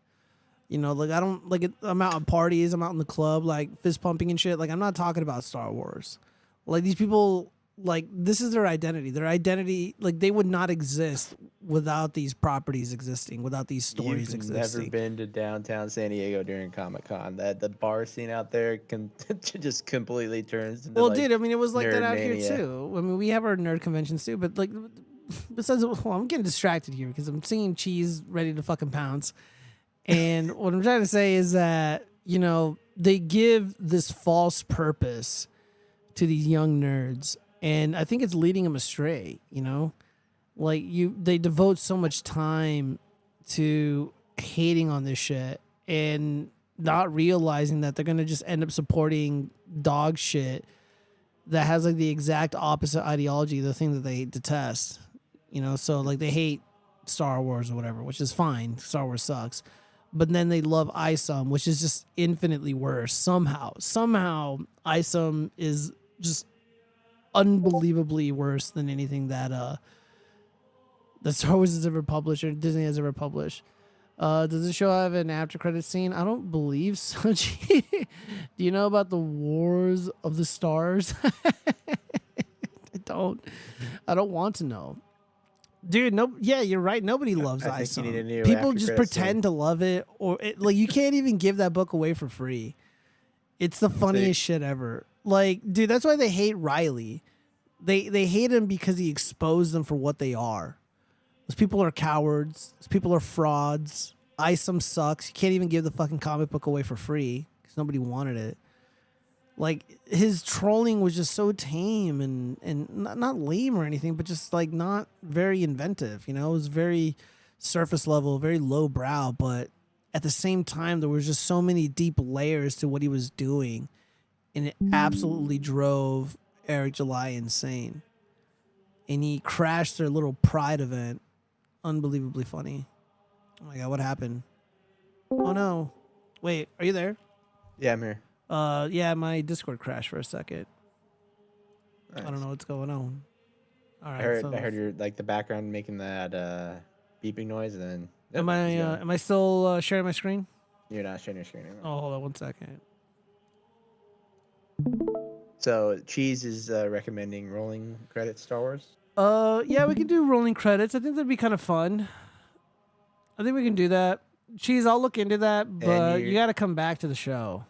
Like I don't like it. I'm out at parties. I'm out in the club, like fist pumping and shit. Like I'm not talking about Star Wars. Like these people like this is their identity. Their identity, like they would not exist without these properties existing, without these stories You've existing. never been to downtown San Diego during Comic-Con. That the bar scene out there can just completely turns into Well, like dude, I mean, it was like that nerd out mania. here too. I mean, we have our nerd conventions too, but like, besides, well, I'm getting distracted here because I'm seeing Cheese ready to fucking pounce. And what I'm trying to say is that, you know, they give this false purpose to these young nerds, and I think it's leading them astray, you know? Like they devote so much time to hating on this shit and not realizing that they're going to just end up supporting dog shit that has like the exact opposite ideology, the thing that they detest, you know? So like they hate Star Wars or whatever, which is fine. Star Wars sucks. But then they love ISOM, which is just infinitely worse. Somehow ISOM is just unbelievably worse than anything that that Star Wars has ever published or Disney has ever published. Does the show have an after credit scene? I don't believe so. Do you know about the Wars of the Stars? I don't want to know. Dude, no, yeah, you're right. Nobody loves I think you need a ISOM. new People after just credit scene. pretend to love it, or like you can't even give that book away for free. It's the funniest shit ever. Like, dude, that's why they hate Riley. They hate him because he exposed them for what they are. Those people are cowards. Those people are frauds. ISOM sucks. You can't even give the fucking comic book away for free because nobody wanted it. Like, his trolling was just so tame and not lame or anything, but just, like, not very inventive, you know? It was very surface level, very low brow, but at the same time, there was just so many deep layers to what he was doing, and it absolutely drove Eric July insane. And he crashed their little Pride event. Unbelievably funny. Oh, my God, what happened? Oh, no. Wait, are you there? Yeah, I'm here. Yeah, my Discord crashed for a second. Nice. I don't know what's going on. All right, I heard your like the background making that beeping noise, and then am I still sharing my screen? You're not sharing your screen anymore. Oh, hold on 1 second. So Cheese is recommending rolling credits Star Wars. Yeah, we can do rolling credits. I think that'd be kind of fun. I think we can do that. Cheese, I'll look into that, but you got to come back to the show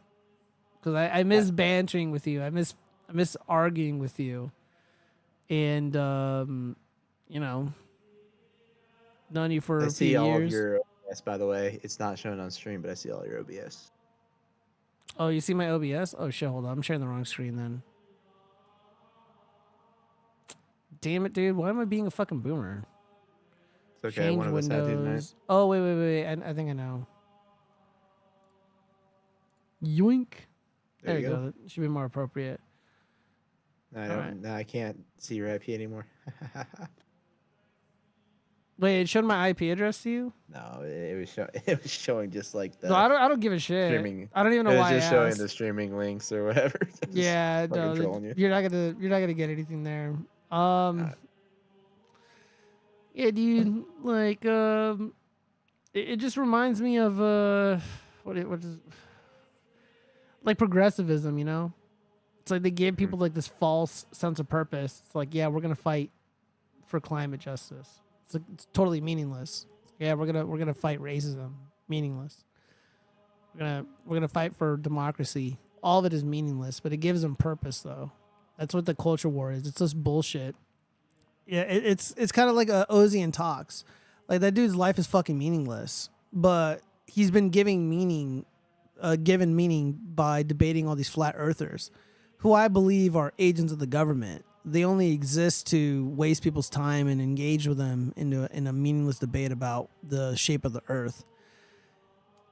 because I miss bantering with you. I miss arguing with you, and you know, known you for I a see few all years. of your OBS, by the way. It's not shown on stream, but I see all your OBS. Oh, you see my OBS? Oh shit! Hold on, I'm sharing the wrong screen then. Damn it, dude! Why am I being a fucking boomer? It's okay. One of us had to tonight. Oh wait! I think I know. Yoink! There you go. That should be more appropriate. No, I don't. No, I can't see your IP anymore. Wait, it showed my IP address to you? No, it was showing just like the. No, I don't give a shit. Streaming. I don't even know why. It was just showing asked. the streaming links or whatever. Yeah, no, trolling you. you're not gonna get anything there. Yeah, dude, like it just reminds me of what is like progressivism, you know? It's like they give people like this false sense of purpose. It's like, yeah, we're gonna fight for climate justice. It's totally meaningless. Yeah, we're gonna fight racism. Meaningless. We're gonna fight for democracy. All of it is meaningless, but it gives them purpose though. That's what the culture war is. It's just bullshit. Yeah, it's kind of like Ozian talks. Like that dude's life is fucking meaningless, but he's been given meaning by debating all these flat earthers, who I believe are agents of the government. They only exist to waste people's time and engage with them in a meaningless debate about the shape of the earth.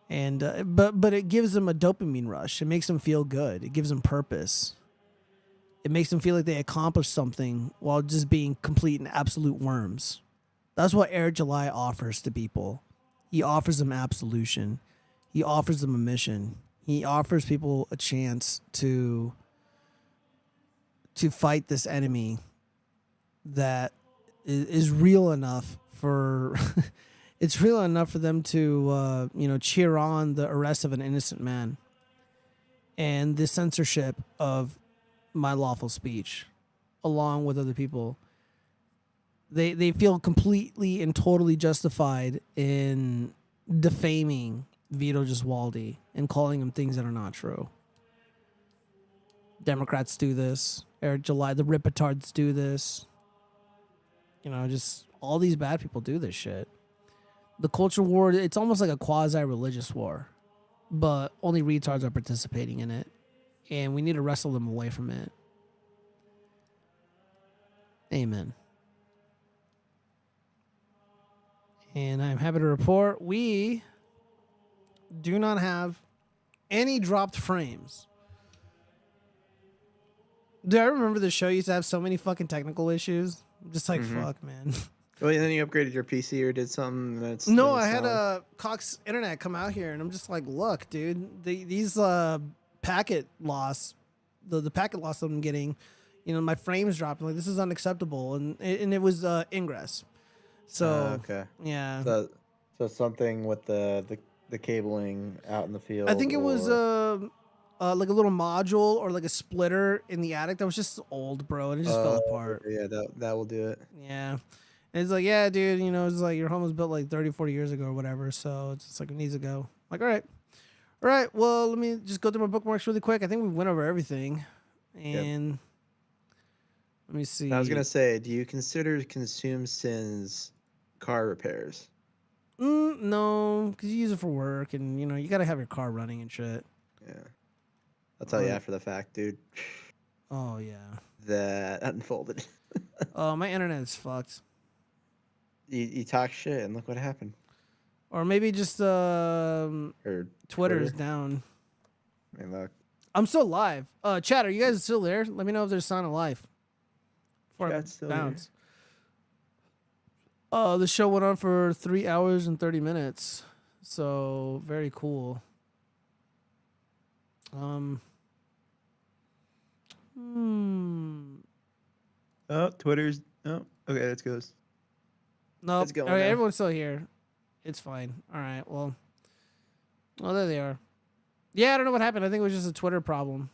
And but it gives them a dopamine rush. It makes them feel good. It gives them purpose. It makes them feel like they accomplished something while just being complete and absolute worms. That's what Eric July offers to people. He offers them absolution. He offers them a mission. He offers people a chance to fight this enemy that is real enough for it's real enough for them to cheer on the arrest of an innocent man and the censorship of my lawful speech, along with other people. They feel completely and totally justified in defaming Vito Giswaldi and calling him things that are not true. Democrats do this. Eric July, the Ripitards do this. You know, just all these bad people do this shit. The culture war, it's almost like a quasi-religious war, but only retards are participating in it, and we need to wrestle them away from it. Amen. And I'm happy to report we do not have any dropped frames. Do I remember the show used to have so many fucking technical issues? I'm just like, fuck, man. Well, and then you upgraded your PC or did something that's... No, I had a Cox Internet come out here, and I'm just like, look, dude, these packet loss, the packet loss that I'm getting, you know, my frames dropping. Like, this is unacceptable, and it was Ingress. So okay, yeah. So something with the cabling out in the field. I think it was like a little module or like a splitter in the attic that was just old, bro, and it just fell apart. Yeah, that will do it. Yeah. And it's like, yeah, dude, you know, it's like your home was built like 30, 40 years ago or whatever. So it's just like, it needs to go. Like, all right. All right. Well, let me just go through my bookmarks really quick. I think we went over everything. And let me see. I was going to say, do you consider consume sins car repairs? No, because you use it for work and, you know, you got to have your car running and shit. Yeah. I'll tell you after the fact, dude. Oh, yeah. That unfolded. Oh, my internet is fucked. You talk shit and look what happened. Or maybe just Twitter's down. I mean, look. I'm still live. Chat, are you guys still there? Let me know if there's sign of life. Chat's still here. The show went on for 3 hours and 30 minutes. So very cool. Oh, Twitter's. Oh, okay, let's go. No, It's going all right, now. everyone's still here. It's fine. All right, well, there they are. Yeah, I don't know what happened. I think it was just a Twitter problem.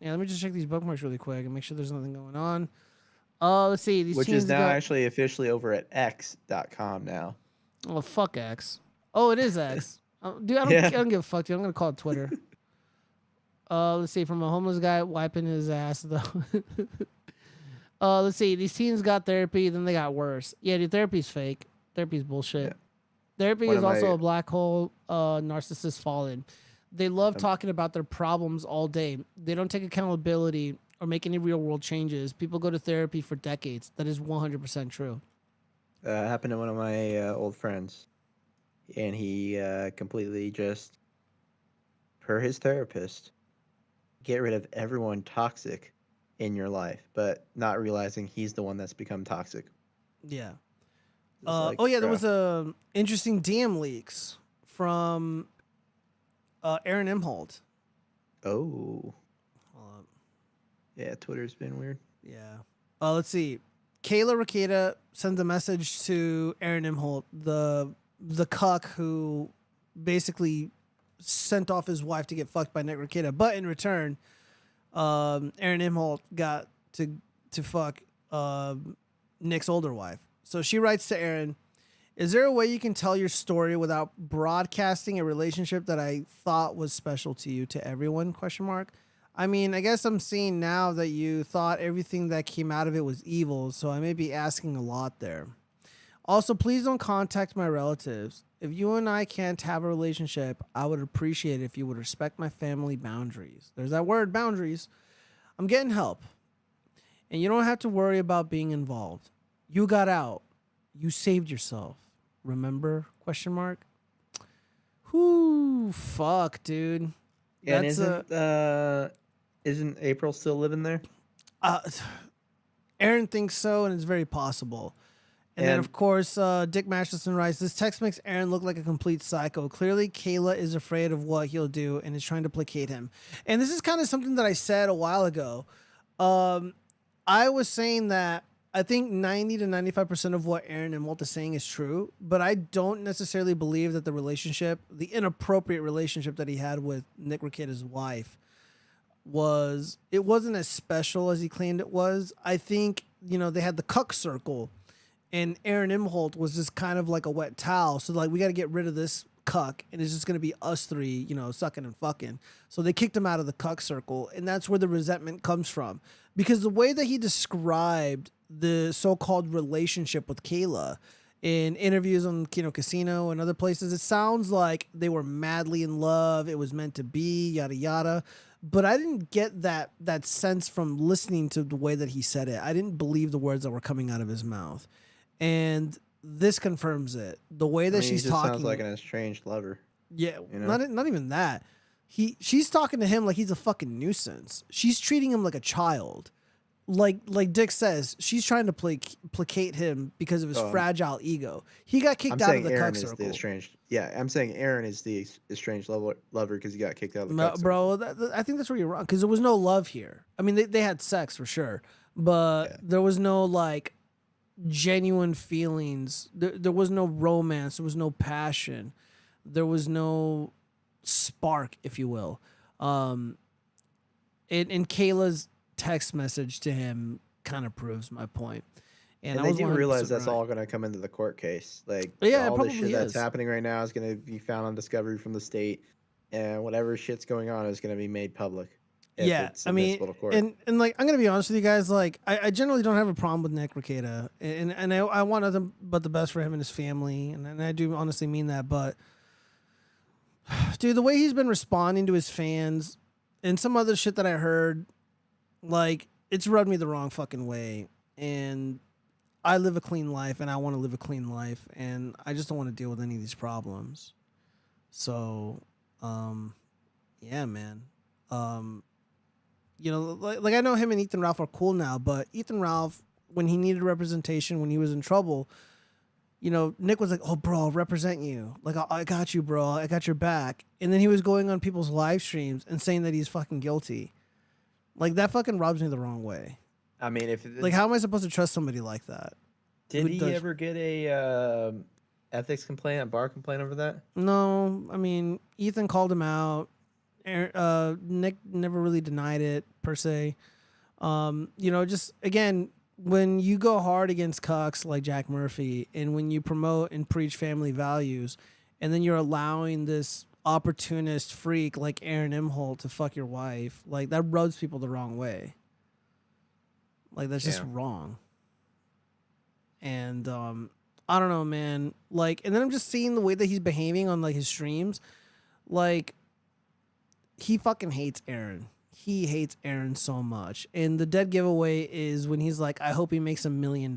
Yeah, let me just check these bookmarks really quick and make sure there's nothing going on. Let's see. These Which teams is now got... actually officially over at x.com now. Oh, fuck X. Oh, it is X. Dude, I don't give a fuck, dude. I'm going to call it Twitter. Let's see. From a homeless guy wiping his ass, though. Let's see. These teens got therapy, then they got worse. Yeah, dude, therapy's fake. Therapy's bullshit. Yeah. Therapy is also a black hole narcissist fallen. They love talking about their problems all day. They don't take accountability or make any real world changes. People go to therapy for decades. That is 100% true. Happened to one of my old friends. And he completely just, per his therapist, get rid of everyone toxic in your life, but not realizing he's the one that's become toxic. Yeah. Like, there was a interesting DM leaks from Aaron Imholt. Oh. Yeah, Twitter's been weird. Yeah. Let's see. Kayla Rakeda sends a message to Aaron Imholt, the cuck who basically sent off his wife to get fucked by Nick Rakeda, but in return, Aaron Imholt got to fuck Nick's older wife. So she writes to Aaron, "Is there a way you can tell your story without broadcasting a relationship that I thought was special to you to everyone? ? I mean, I guess I'm seeing now that you thought everything that came out of it was evil, so I may be asking a lot there. Also, please don't contact my relatives. If you and I can't have a relationship, I would appreciate it if you would respect my family boundaries." There's that word, boundaries. "I'm getting help. And you don't have to worry about being involved. You got out. You saved yourself. Remember? ? Whoo, fuck, dude. Yeah, and isn't April still living there? Aaron thinks so, and it's very possible. And then, of course, Dick Masterson writes, "This text makes Aaron look like a complete psycho. Clearly, Kayla is afraid of what he'll do and is trying to placate him." And this is kind of something that I said a while ago. I was saying that I think 90 to 95% of what Aaron and Walt is saying is true, but I don't necessarily believe that the inappropriate relationship that he had with Nick Rakeda's wife was it wasn't as special as he claimed it was. I think, you know, they had the cuck circle, and Aaron Imholt was just kind of like a wet towel. So like, we got to get rid of this cuck, and it's just going to be us three, you know, sucking and fucking. So they kicked him out of the cuck circle, and that's where the resentment comes from. Because the way that he described the so-called relationship with Kayla in interviews on Kino Casino and other places, it sounds like they were madly in love. It was meant to be, yada yada. But I didn't get that sense from listening to the way that he said it. I didn't believe the words that were coming out of his mouth, and this confirms it. The way that she's he just talking sounds like an estranged lover. Yeah, you know? not even that. She's talking to him like he's a fucking nuisance. She's treating him like a child. Like Dick says, she's trying to placate him because of his fragile ego. He got kicked out of the Aaron cuck is circle. the estranged. Yeah, I'm saying Aaron is the estranged lover because he got kicked out of the cuck circle. Bro, I think that's where you're wrong, because there was no love here. I mean, they had sex for sure, but there was no like genuine feelings. There was no romance. There was no passion. There was no spark, if you will. And Kayla's text message to him kind of proves my point. And I they was do 100% realize that's right. all going to come into the court case. Like, Yeah, it all this probably shit that's is. happening right now is going to be found on discovery from the state, and whatever shit's going on is going to be made public. if Yeah, it's I mean, admissible to court. and like, I'm gonna be honest with you guys. Like, I generally don't have a problem with Nick Rekieta, and I want nothing but the best for him and his family, and I do honestly mean that. But, dude, the way he's been responding to his fans, and some other shit that I heard, like, it's rubbed me the wrong fucking way. And I live a clean life, and I want to live a clean life, and I just don't want to deal with any of these problems. So, yeah, man. You know, like I know him and Ethan Ralph are cool now, but Ethan Ralph, when he needed representation, when he was in trouble, you know, Nick was like, "Oh, bro, I'll represent you. Like, I got you, bro. I got your back." And then he was going on people's live streams and saying that he's fucking guilty. Like, that fucking rubs me the wrong way. I mean, if like, how am I supposed to trust somebody like that? Did he ever get a ethics complaint, a bar complaint over that? No, I mean, Ethan called him out. Nick never really denied it per se. You know, just again, when you go hard against cucks like Jack Murphy, and when you promote and preach family values, and then you're allowing this opportunist freak like Aaron Imholt to fuck your wife, like, that rubs people the wrong way. Like, that's just wrong. And I don't know, man. Like, and then I'm just seeing the way that he's behaving on like his streams, like, he fucking hates Aaron. He hates Aaron so much. And the dead giveaway is when he's like, I hope he makes $1 million.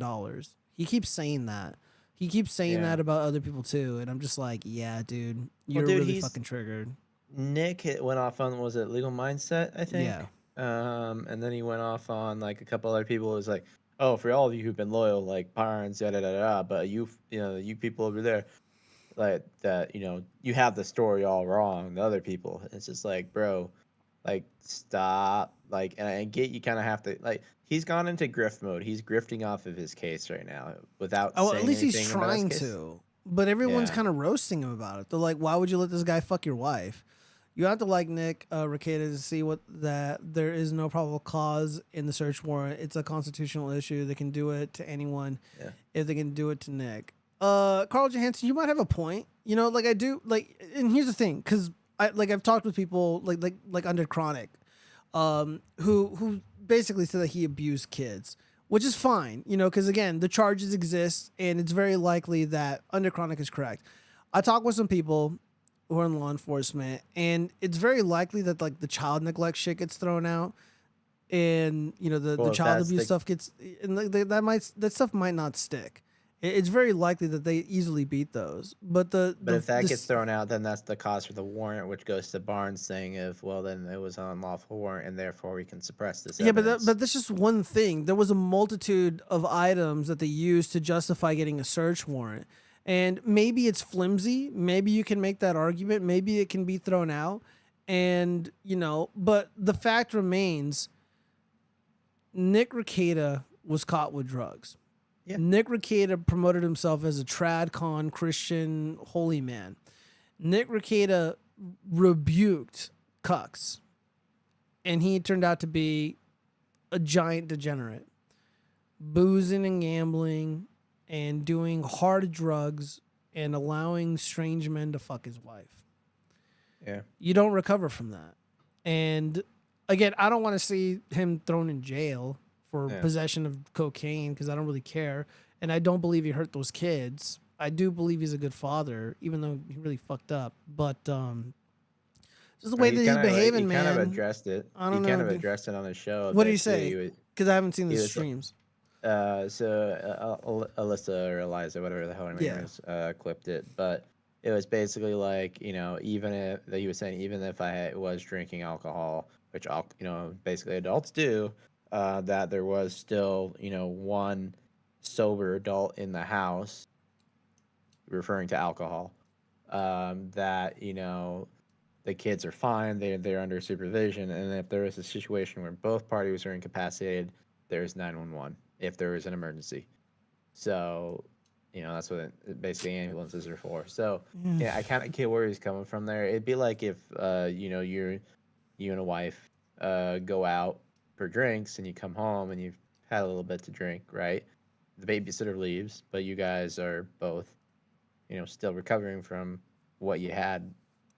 He keeps saying that. He keeps saying that about other people too. And I'm just like, yeah, dude, you're really fucking triggered. Nick went off on, was it Legal Mindset, I think? Yeah. And then he went off on like a couple other people. It was like, oh, for all of you who've been loyal, like Barnes, but you know, you people over there, like that, you know, you have the story all wrong. The other people, it's just like, bro, like, stop. Like, and I get you kind of have to, like, he's gone into grift mode. He's grifting off of his case right now without saying at least he's anything about his trying case. to. But everyone's kind of roasting him about it. They're like, why would you let this guy fuck your wife? You have to like Nick Rekieta to see that there is no probable cause in the search warrant. It's a constitutional issue. They can do it to anyone if they can do it to Nick. Carl Johansson, you might have a point. You know, like, I do, like, and here's the thing, because I've talked with people like under Chronic, who basically said that he abused kids, which is fine, you know, because again, the charges exist, and it's very likely that Under Chronic is correct. I talked with some people who are in law enforcement, and it's very likely that like the child neglect shit gets thrown out, and you know the child abuse stuff gets, and that stuff might not stick. It's very likely that they easily beat those, but if that gets thrown out, then that's the cause for the warrant, which goes to Barnes saying, "If well, then it was an unlawful warrant, and therefore we can suppress this." Yeah, evidence. but that's just one thing. There was a multitude of items that they used to justify getting a search warrant, and maybe it's flimsy. Maybe you can make that argument. Maybe it can be thrown out, and you know. But the fact remains, Nick Rekieta was caught with drugs. Yeah. Nick Rekieta promoted himself as a tradcon Christian holy man. Nick Rekieta rebuked cucks. and he turned out to be a giant degenerate, boozing and gambling and doing hard drugs and allowing strange men to fuck his wife. Yeah. You don't recover from that. And again, I don't want to see him thrown in jail for possession of cocaine because I don't really care. And I don't believe he hurt those kids. I do believe he's a good father, even though he really fucked up. But just the way that he's behaving, man. He kind of addressed it. I don't he kind know, of dude. addressed it on his show. What did he say? Because I haven't seen the he was- streams. Alyssa or Eliza, whatever the hell her name is, clipped it. But it was basically like, you know, even if he was saying, even if I was drinking alcohol, which basically adults do, that there was still, you know, one sober adult in the house, referring to alcohol, that, you know, the kids are fine, they're under supervision, and if there is a situation where both parties are incapacitated, there's 911 if there is an emergency. So, you know, that's what basically ambulances are for. So, yeah, I kind of get where he's coming from there. It'd be like if, you know, you and a wife go out for drinks and you come home and you've had a little bit to drink, right? The babysitter leaves, but you guys are both, you know, still recovering from what you had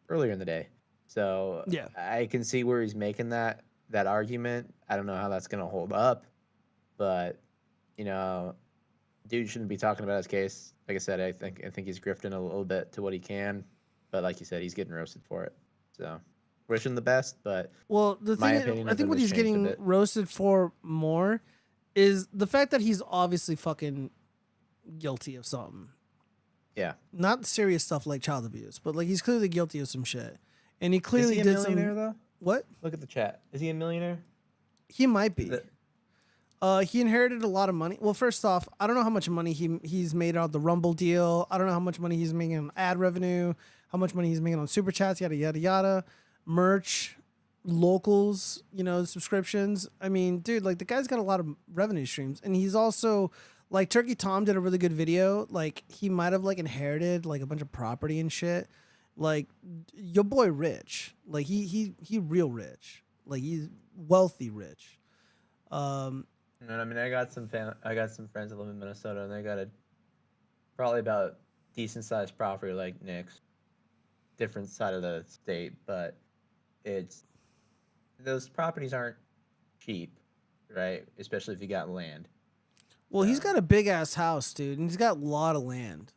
earlier in the day. So yeah, I can see where he's making that argument. I don't know how that's gonna hold up, but you know, dude shouldn't be talking about his case. Like I said, I think he's grifting a little bit to what he can, but like you said, he's getting roasted for it. So wish him the best, but well, the my thing opinion I of think him what has he's changed a getting bit. roasted for more is the fact that he's obviously fucking guilty of something. Yeah. Not serious stuff like child abuse, but like he's clearly guilty of some shit. And he clearly Is he a did millionaire some though? What? Look at the chat. Is he a millionaire? He might be. He inherited a lot of money. Well, first off, I don't know how much money he's made out of the Rumble deal. I don't know how much money he's making on ad revenue, how much money he's making on super chats, yada yada yada, merch, locals, you know, subscriptions. I mean, dude, like the guy's got a lot of revenue streams, and he's also like Turkey Tom did a really good video. Like he might have like inherited like a bunch of property and shit. Like your boy rich. Like he real rich. Like he's wealthy rich. And I mean, I got some friends that live in Minnesota, and they got probably about decent sized property like LINQS, different side of the state, but those properties aren't cheap, right? Especially if you got land. Well, he's got a big ass house, dude, and he's got a lot of land.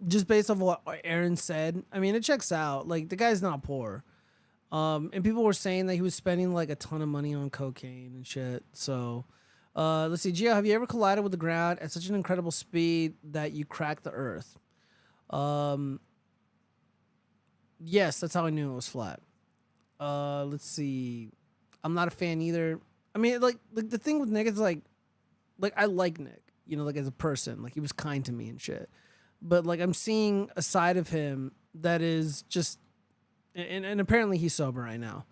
Just based off what Aaron said, I mean, it checks out. Like the guy's not poor. And people were saying that he was spending like a ton of money on cocaine and shit. So, let's see, Gio, have you ever collided with the ground at such an incredible speed that you cracked the earth? Yes, that's how I knew it was flat. Let's see. I'm not a fan either. I mean, like the thing with Nick is like I like Nick, you know, like as a person, like he was kind to me and shit. But like I'm seeing a side of him that is just, and apparently he's sober right now.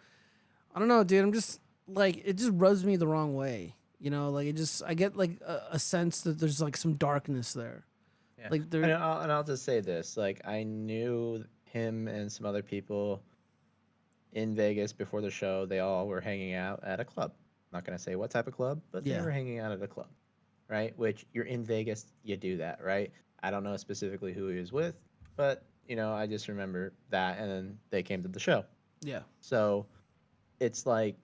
I don't know, dude. I'm just like, it just rubs me the wrong way. You know, like I get like a sense that there's like some darkness there. Yeah. Like there. And I'll just say this: like I knew him and some other people in Vegas before the show. They all were hanging out at a club. I'm not gonna say what type of club, but they were hanging out at a club, right? Which you're in Vegas, you do that, right? I don't know specifically who he was with, but you know, I just remember that, and then they came to the show. Yeah. So it's like,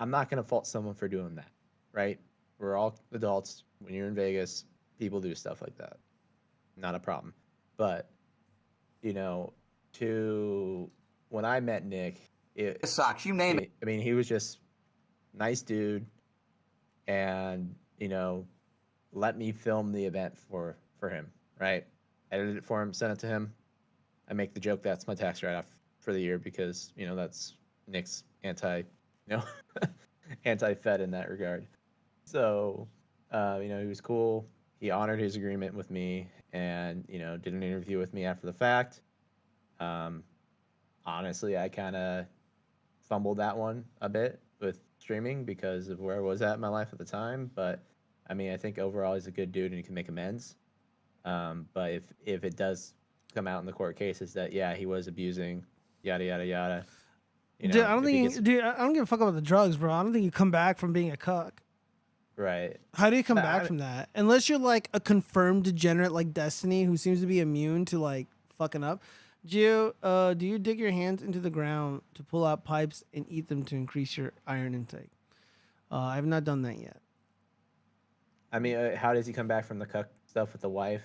I'm not going to fault someone for doing that, right? We're all adults. When you're in Vegas, people do stuff like that. Not a problem. But, you know, when I met Nick, it sucks. You name it. I mean, he was just nice dude, and, you know, let me film the event for him, right? Edited it for him, sent it to him. I make the joke that's my tax write-off for the year because, you know, that's Nick's anti-Fed in that regard. So, you know, he was cool. He honored his agreement with me and, you know, did an interview with me after the fact. Honestly, I kind of fumbled that one a bit with streaming because of where I was at in my life at the time. But, I mean, I think overall he's a good dude and he can make amends. But if it does come out in the court cases that, yeah, he was abusing, yada, yada, yada, You know, Dude, I don't if he think. gets- Dude, I don't give a fuck about the drugs, bro. I don't think you come back from being a cuck. right. How do you come Nah, back from that? Unless you're like a confirmed degenerate like Destiny who seems to be immune to like fucking up. Gio, do you dig your hands into the ground to pull out pipes and eat them to increase your iron intake? I have not done that yet. I mean, how does he come back from the cuck stuff with the wife?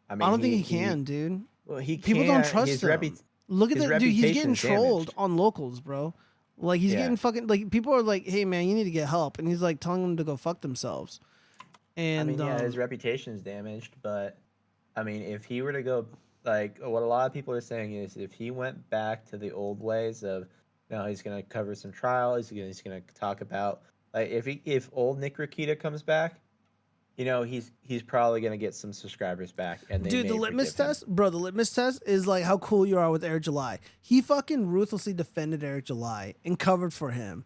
I mean, I don't think he can, dude. Well, he People don't can't. trust His him. Look at his that dude. He's getting reputation's trolled damaged. on locals, bro. Like he's Yeah. getting fucking like people are like, "Hey man, you need to get help," and he's like telling them to go fuck themselves. And I mean, yeah, his reputation's damaged, but I mean, if he were to go, like, what a lot of people are saying is, if he went back to the old ways of, he's gonna cover some trial, he's gonna talk about, like, if old Nick Rakita comes back, he's probably gonna get some subscribers back, and they dude, may the litmus forgive him. test, bro. The litmus test is like how cool you are with Eric July. He fucking ruthlessly defended Eric July and covered for him,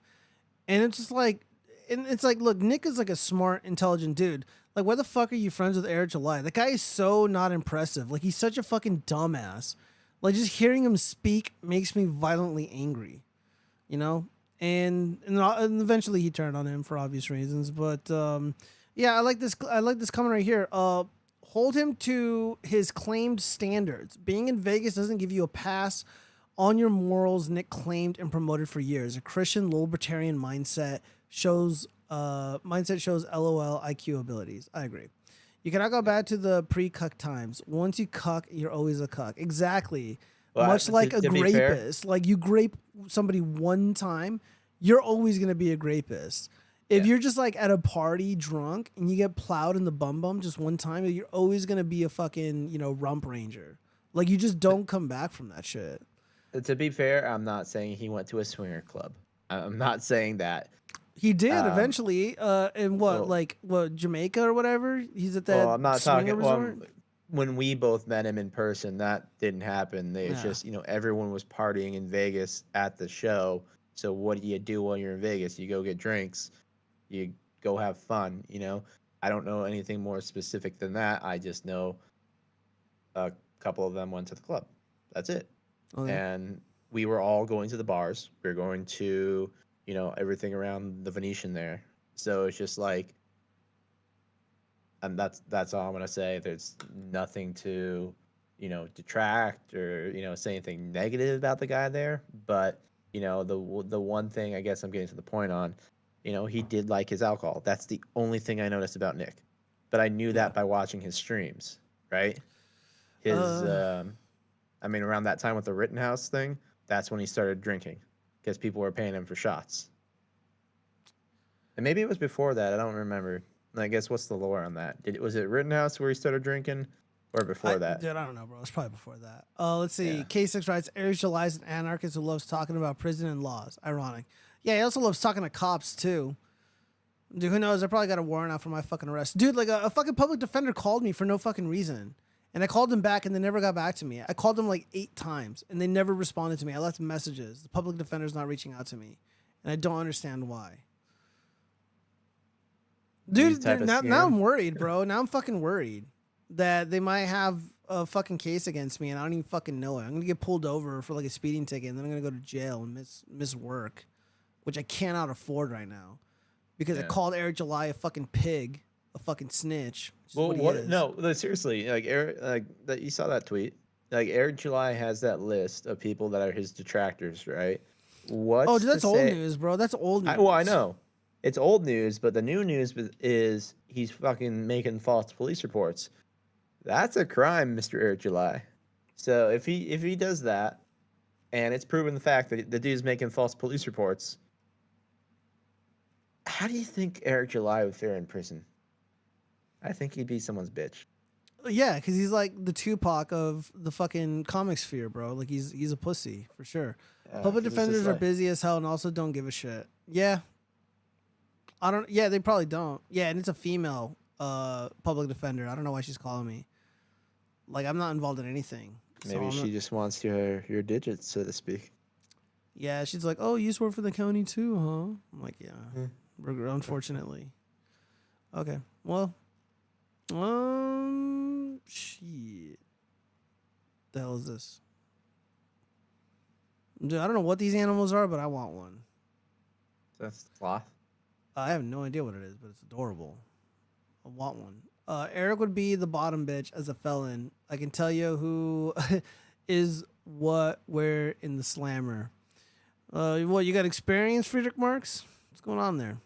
and it's just like, and it's like, look, Nick is like a smart, intelligent dude. Like, why the fuck are you friends with Eric July? That guy is so not impressive. Like, he's such a fucking dumbass. Like, just hearing him speak makes me violently angry, you know. And eventually he turned on him for obvious reasons. But yeah, I like this. I like this comment right here. Hold him to his claimed standards. Being in Vegas doesn't give you a pass on your morals. Nick claimed and promoted for years. A Christian libertarian mindset shows LOL IQ abilities. I agree. You cannot go back to the pre-cuck times. Once you cuck, you're always a cuck. Exactly. Well, Much like to a be fair- rapist. Like, you grape somebody one time, you're always gonna be a rapist. If you're just like at a party drunk and you get plowed in the bum just one time, you're always gonna be a fucking, rump ranger. Like, you just don't come back from that shit. To be fair, I'm not saying he went to a swinger club. I'm not saying that. He did eventually. In what, Jamaica or whatever? He's at that. Well, I'm not swinger talking. Well, resort? when we both met him in person, that didn't happen. It's Yeah. just, everyone was partying in Vegas at the show. So what do you do while you're in Vegas? You go get drinks, you go have fun. I don't know anything more specific than that. I just know a couple of them went to the club. That's it. Okay. And we were all going to the bars. We were going to, everything around the Venetian there. So it's just like, and that's all I'm gonna say. There's nothing to, detract or say anything negative about the guy there. But the one thing I guess I'm getting to the point on, he did like his alcohol. That's the only thing I noticed about Nick. But I knew that by watching his streams, right? Around that time with the Rittenhouse thing, that's when he started drinking because people were paying him for shots. And maybe it was before that. I don't remember. I guess what's the lore on that? Was it Rittenhouse where he started drinking, or before that? Dude, I don't know, bro. It's probably before that. Let's see. Yeah. K6 writes, Eric July is an anarchist who loves talking about prison and laws. Ironic. Yeah, he also loves talking to cops, too. Dude, who knows? I probably got a warrant out for my fucking arrest. Dude, like a fucking public defender called me for no fucking reason. And I called them back, and they never got back to me. I called them like 8 times, and they never responded to me. I left messages. The public defender's not reaching out to me. And I don't understand why. Dude, now I'm worried, bro. Now I'm fucking worried that they might have a fucking case against me, and I don't even fucking know it. I'm gonna get pulled over for like a speeding ticket, and then I'm gonna go to jail and miss work, which I cannot afford right now because I called Eric July a fucking pig, a fucking snitch. Well, no, seriously, like Eric, that you saw that tweet. Like Eric July has that list of people that are his detractors, right? Dude, that's old news, bro. That's old news. I know. It's old news, but the new news is he's fucking making false police reports. That's a crime, Mr. Eric July. So if he does that, and it's proven the fact that the dude's making false police reports, how do you think Eric July would fare in prison? I think he'd be someone's bitch. Yeah, because he's like the Tupac of the fucking comic sphere, bro. Like he's a pussy for sure. Public defenders are busy as hell and also don't give a shit. Yeah. Yeah, they probably don't. Yeah, and it's a female public defender. I don't know why she's calling me. Like, I'm not involved in anything. Maybe she just wants your digits, so to speak. Yeah, she's like, oh, you used to work for the county too, huh? I'm like, yeah. Unfortunately. Okay, well. Shit. The hell is this? Dude, I don't know what these animals are, but I want one. That's sloth. I have no idea what it is, but it's adorable. I want one. Eric would be the bottom bitch as a felon. I can tell you who is what, where in the slammer. What, you got experience, Friedrich Marx? What's going on there?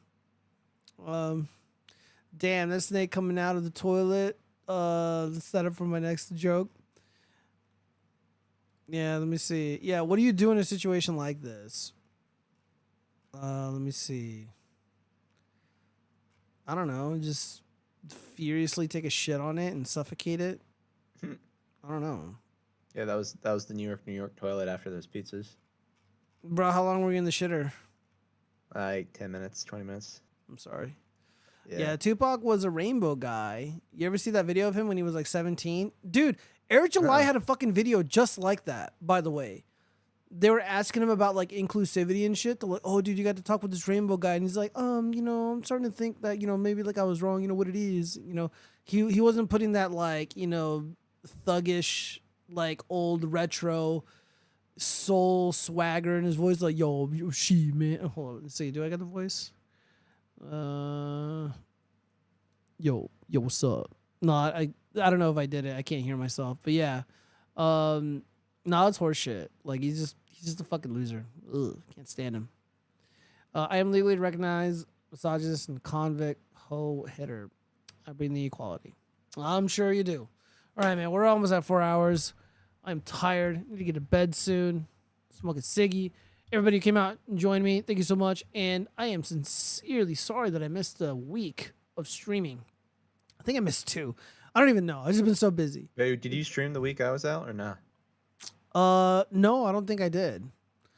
Damn, that snake coming out of the toilet. The setup for my next joke. Yeah, let me see. Yeah, what do you do in a situation like this? Let me see. I don't know. Just furiously take a shit on it and suffocate it. I don't know. Yeah, that was the New York toilet after those pizzas. Bro, how long were you in the shitter? Like 10 minutes, 20 minutes. I'm sorry. Yeah, Tupac was a rainbow guy. You ever see that video of him when he was like 17? Dude, Eric July had a fucking video just like that, by the way. They were asking him about like inclusivity and shit. They're like, oh, dude, you got to talk with this rainbow guy. And he's like, you know, I'm starting to think that, you know, maybe like I was wrong, you know, what it is. You know, he wasn't putting that like, you know, thuggish, like old retro soul swagger in his voice. Like, yo, she, man. Hold on, let's see. Do I got the voice? Yo, what's up? No, I don't know if I did it. I can't hear myself. But yeah. No, it's horse shit. Like he's just a fucking loser. Ugh, can't stand him. I am legally recognized misogynist and convict hoe hitter. I bring the equality. I'm sure you do. All right, man. We're almost at 4 hours. I'm tired. Need to get to bed soon. Smoking ciggy. Everybody who came out and joined me, thank you so much. And I am sincerely sorry that I missed a week of streaming. I think I missed 2. I don't even know. I've just been so busy. Wait, did you stream the week I was out or not? No, I don't think I did.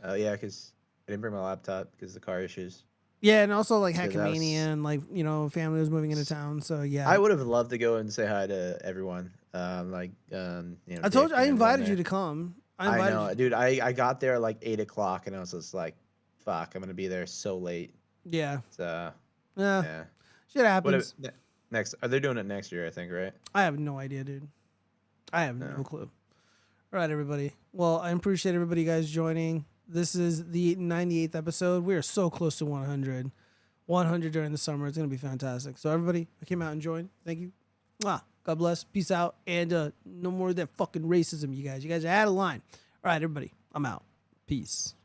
Oh, yeah, because I didn't bring my laptop because of the car issues. Yeah, and also like Because Hackmania and like, you know, family was moving into town. So yeah. I would have loved to go and say hi to everyone. You know, I told you, I Dick and invited everyone you there. to come. I know, dude. I got there at like 8 o'clock and I was just like, fuck, I'm going to be there so late. Yeah. So, yeah. Shit happens. Next, are they doing it next year, I think, right? I have no idea, dude. I have no clue. All right, everybody. Well, I appreciate everybody guys joining. This is the 98th episode. We are so close to 100. 100 during the summer. It's going to be fantastic. So everybody who came out and joined, thank you. God bless. Peace out. And no more of that fucking racism, you guys. You guys are out of line. All right, everybody. I'm out. Peace.